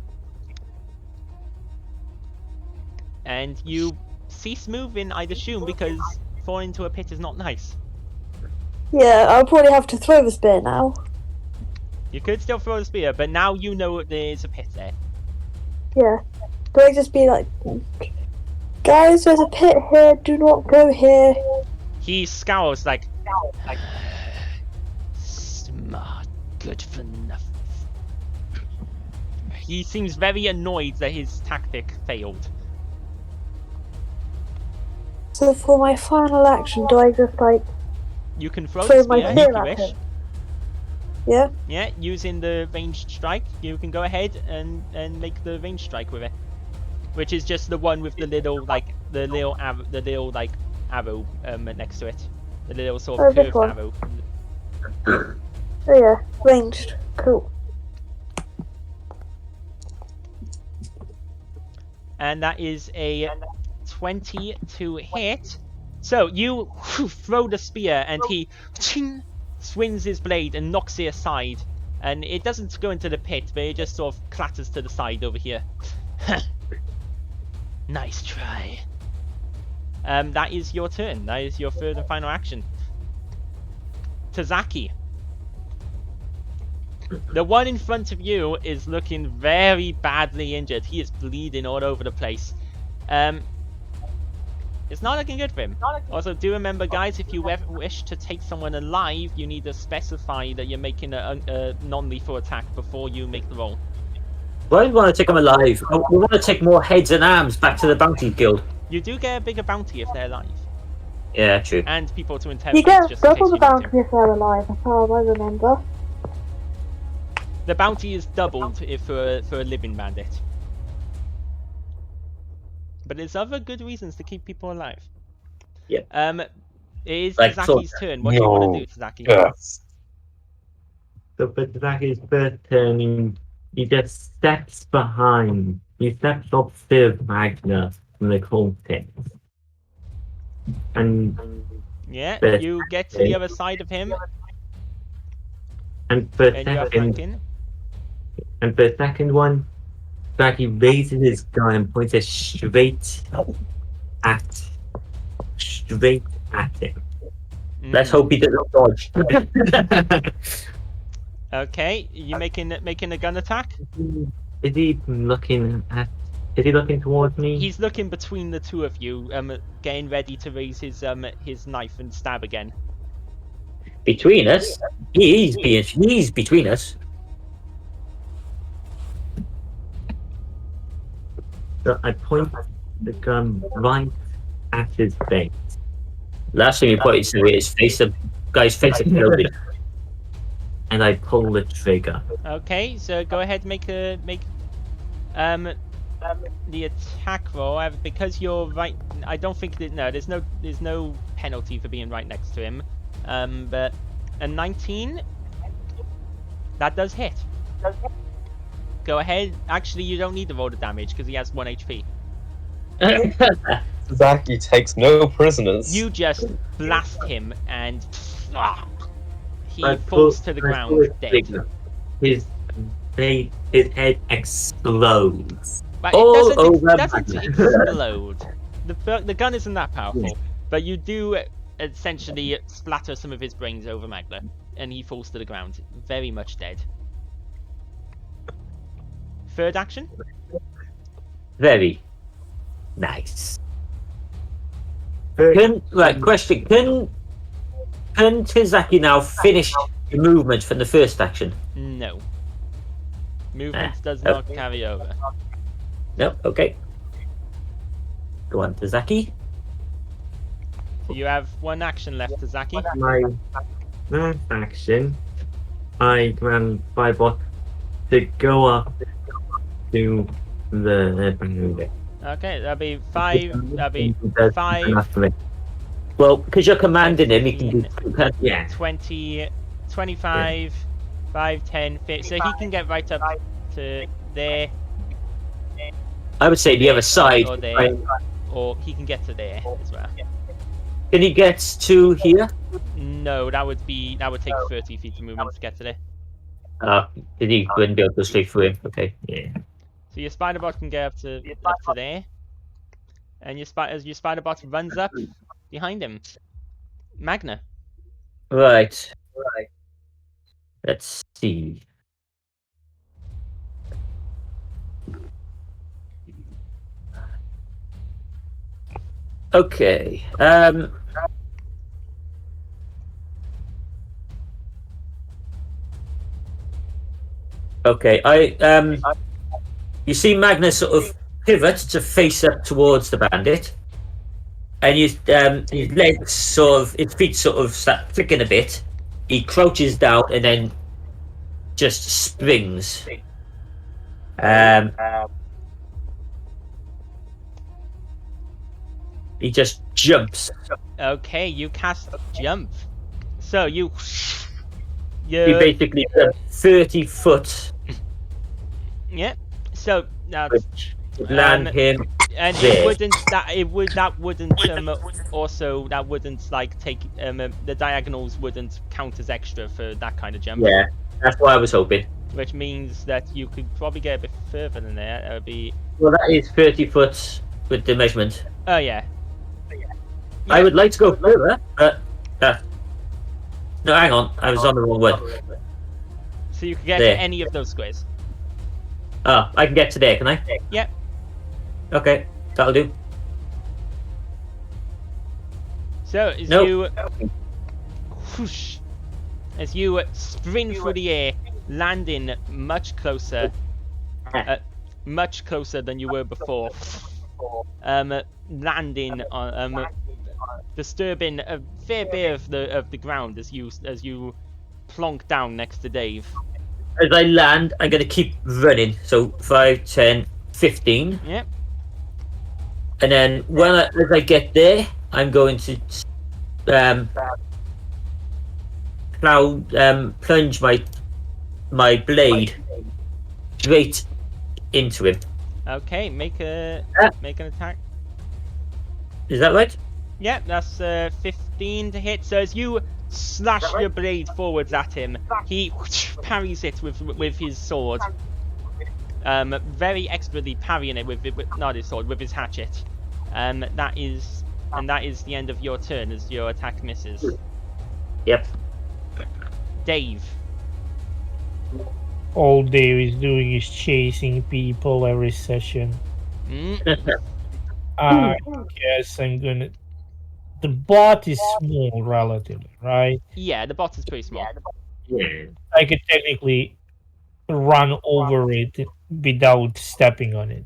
A: and you cease moving, I'd assume, because falling into a pit is not nice.
G: Yeah, I'll probably have to throw the spear now.
A: You could still throw the spear, but now you know there's a pit there.
G: Yeah. Do I just be like, guys, there's a pit here, do not go here.
A: He scowls like, smart, good for nothing. He seems very annoyed that his tactic failed.
G: So for my final action, do I just like
A: You can throw
G: throw
A: the
G: my
A: spear if
G: spear
A: you
G: at
A: wish.
G: him? Yeah?
A: Yeah, using the ranged strike, you can go ahead and make the ranged strike with it, which is just the one with the little arrow next to it, the little sort of
G: this
A: curved
G: one.
A: arrow.
G: Oh yeah, ranged. Cool.
A: And that is a 20 to hit. So you throw the spear, and he swings his blade and knocks it aside, and it doesn't go into the pit, but it just sort of clatters to the side over here. Nice try. That is your turn. That is your third and final action. Tazaki. The one in front of you is looking very badly injured. He is bleeding all over the place. It's not looking good for him. Also, do remember, guys, if you ever wish to take someone alive, you need to specify that you're making a non-lethal attack before you make the roll.
B: Why do we want to take them alive? We want to take more heads and arms back to the bounty guild.
A: You do get a bigger bounty if they're alive.
B: Yeah, true.
A: And people to
G: You
A: interrogate
G: get
A: just in case
G: double the
A: you need to.
G: bounty if they're alive, as far as I remember.
A: The bounty is doubled if for a living bandit. But there's other good reasons to keep people alive.
B: Yeah.
A: It is
B: Like,
A: Tazaki's turn. What do you want to do, Tazaki?
D: So for Draig's first turn, he just steps behind. He steps observe Magna from the cultists. And
A: Yeah,
D: But-
A: you get to the other side of him,
D: for
A: and you are
D: second,
A: flanking.
D: and for the second one, Draghi raises his gun and points it straight at him.
B: Let's
A: Mhm.
B: hope he doesn't dodge.
A: Okay, you making a gun attack?
D: Is he looking at? Is he looking towards me?
A: He's looking between the two of you, getting ready to raise his knife and stab again.
B: Between us? He's between us.
D: So I point the gun right at his face.
B: Last time you pointed to his face, the guy's face exploded.
D: And I pull the trigger.
A: Okay, so go ahead, make the attack roll. Because you're right, I don't think that there's no penalty for being right next to him. But a 19, that does hit. Go ahead. Actually, you don't need to roll the damage because he has 1 HP.
C: Zaki takes no prisoners.
A: You just blast him and he
D: I
A: falls
D: pull-
A: to the
D: I
A: ground
D: pull the
A: dead.
D: trigger. His head explodes.
A: But
B: All
A: it
B: over
A: doesn't
B: Magna.
A: explode. The gun isn't that powerful, but you do essentially splatter some of his brains over Magna, and he falls to the ground, very much dead. Third action?
B: Very nice.
D: Very-
B: Question. Can Tizaki now finish the movement from the first action?
A: No. Movement
B: Ah,
A: does not
B: okay.
A: carry over.
B: No? Okay. Go on, Tizaki.
A: So you have 1 action left, Tazaki.
D: My last action, I ran 5 bot to go up to the Bermuda.
A: Okay, that'll be 5. That'll be 5,
D: Enough for it.
B: Well, because you're commanding him, he can do.
D: Yeah.
A: 20, 25, 5, 10, 50. So he can get right up to there,
B: I would say the other side.
A: or there,
B: Right.
A: or he can get to there as well.
B: Can he get to here?
A: No, that would take 30 feet of movement to get to there.
B: He wouldn't be able to go straight through him. Okay.
D: Yeah.
A: So your spider bot can get up to there, and your spider bot runs up behind him. Magna.
B: Right. Let's see. Okay. Okay. You see Magnus sort of pivot to face up towards the bandit, and his legs his feet sort of start flicking a bit. He crouches down and then just springs. He just jumps.
A: Okay, you cast jump. So you
B: He basically jumped 30 foot,
A: yeah. So now
B: which would land him.
A: and
B: there.
A: that wouldn't like take the diagonals wouldn't count as extra for that kind of jump.
B: Yeah, that's what I was hoping.
A: Which means that you could probably get a bit further than that. That would be
B: Well, that is 30 foot with the measurement.
A: oh yeah.
B: I would like to go further, but no, hang on, I was on the wrong one.
A: So you could get
B: There.
A: to any of those squares.
B: Oh, I can get to there, can I?
A: Yep.
B: Okay, that'll do.
A: So as
B: Nope.
A: you whoosh, as you sprint through the air, landing much closer than you were before. Landing on disturbing a fair bit of the ground as you plonk down next to Dave.
B: As I land, I'm going to keep running. So 5, 10, 15.
A: Yep.
B: And then as I get there, I'm going to plunge my my blade straight into him.
A: Okay, make an attack.
B: Is that right?
A: Yeah, that's 15 to hit. So as you slash your blade forwards at him, he parries it with his sword. Very expertly parrying it with not his sword, with his hatchet. That is the end of your turn as your attack misses.
B: Yep.
A: Dave.
F: All Dave is doing is chasing people every session. I guess I'm gonna. The bot is small, relatively, right?
A: Yeah, the bot is pretty small.
D: Yeah.
F: I could technically run over it without stepping on it.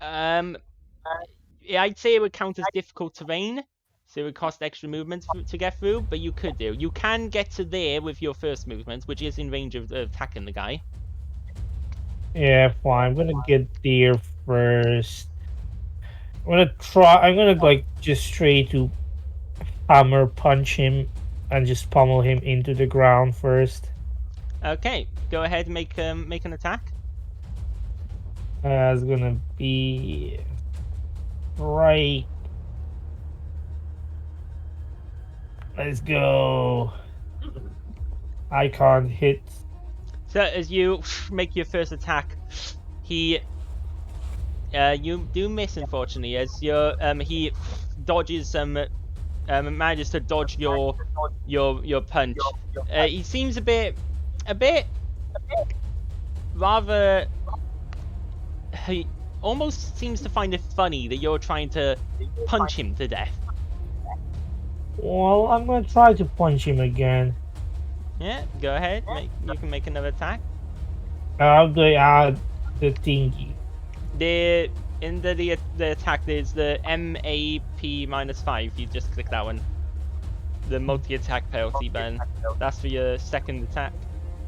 A: Yeah, I'd say it would count as difficult terrain, so it would cost extra movement to get through, but you could do. You can get to there with your first movement, which is in range of attacking the guy.
F: Yeah, fine. I'm gonna get there first. I'm gonna like just straight to hammer punch him and just pummel him into the ground first.
A: Okay, go ahead and make an attack.
F: It's gonna be right. Let's go. I can't hit.
A: So as you make your first attack, you do miss, unfortunately, as he dodges manages to dodge your punch. He seems a bit rather. He almost seems to find it funny that you're trying to punch him to death.
F: Well, I'm gonna try to punch him again.
A: Yeah, go ahead. You can make another attack.
F: How do I add the thingy?
A: In the attack, there's the MAP -5. You just click that one. The multi-attack penalty button. That's for your second attack.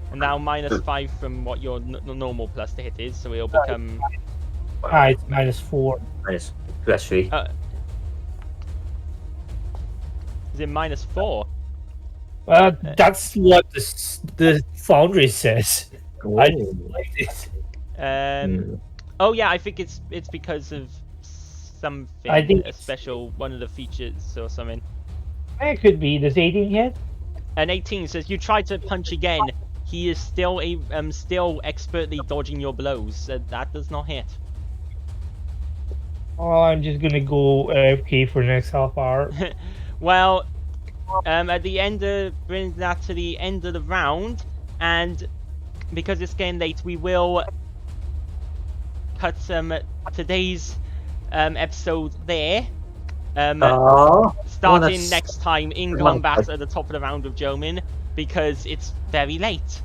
A: And now -5 from what your normal plus to hit is, so it'll become.
F: It's -4.
B: Minus +3.
A: Is it -4?
F: That's what the foundry says. I don't like this.
A: Oh yeah, I think it's because of something.
F: I think
A: a special one of the features or something.
F: It could be. Does 18 hit?
A: An 18 says you try to punch again. He is still still expertly dodging your blows. That does not hit.
F: Well, I'm just gonna go AFK for the next half hour.
A: Well, at the end brings that to the end of the round, and because it's getting late, we will cut today's episode there. Starting next time in combat at the top of the round with Jomin, because it's very late.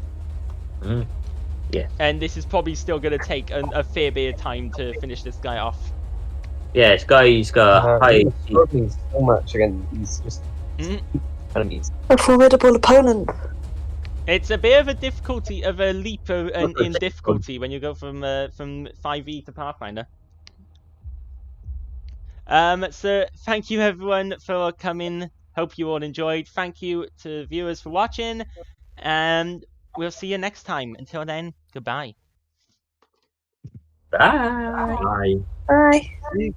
B: Yeah.
A: And this is probably still going to take a fair bit of time to finish this guy off.
B: Yeah, this guy's got high.
C: He's struggling so much against these just enemies.
G: A formidable opponent.
A: It's a bit of a difficulty, of a leap in difficulty when you go from 5e to Pathfinder. So thank you everyone for coming. Hope you all enjoyed. Thank you to viewers for watching, and we'll see you next time. Until then, goodbye.
B: Bye.
D: Bye.
G: Bye.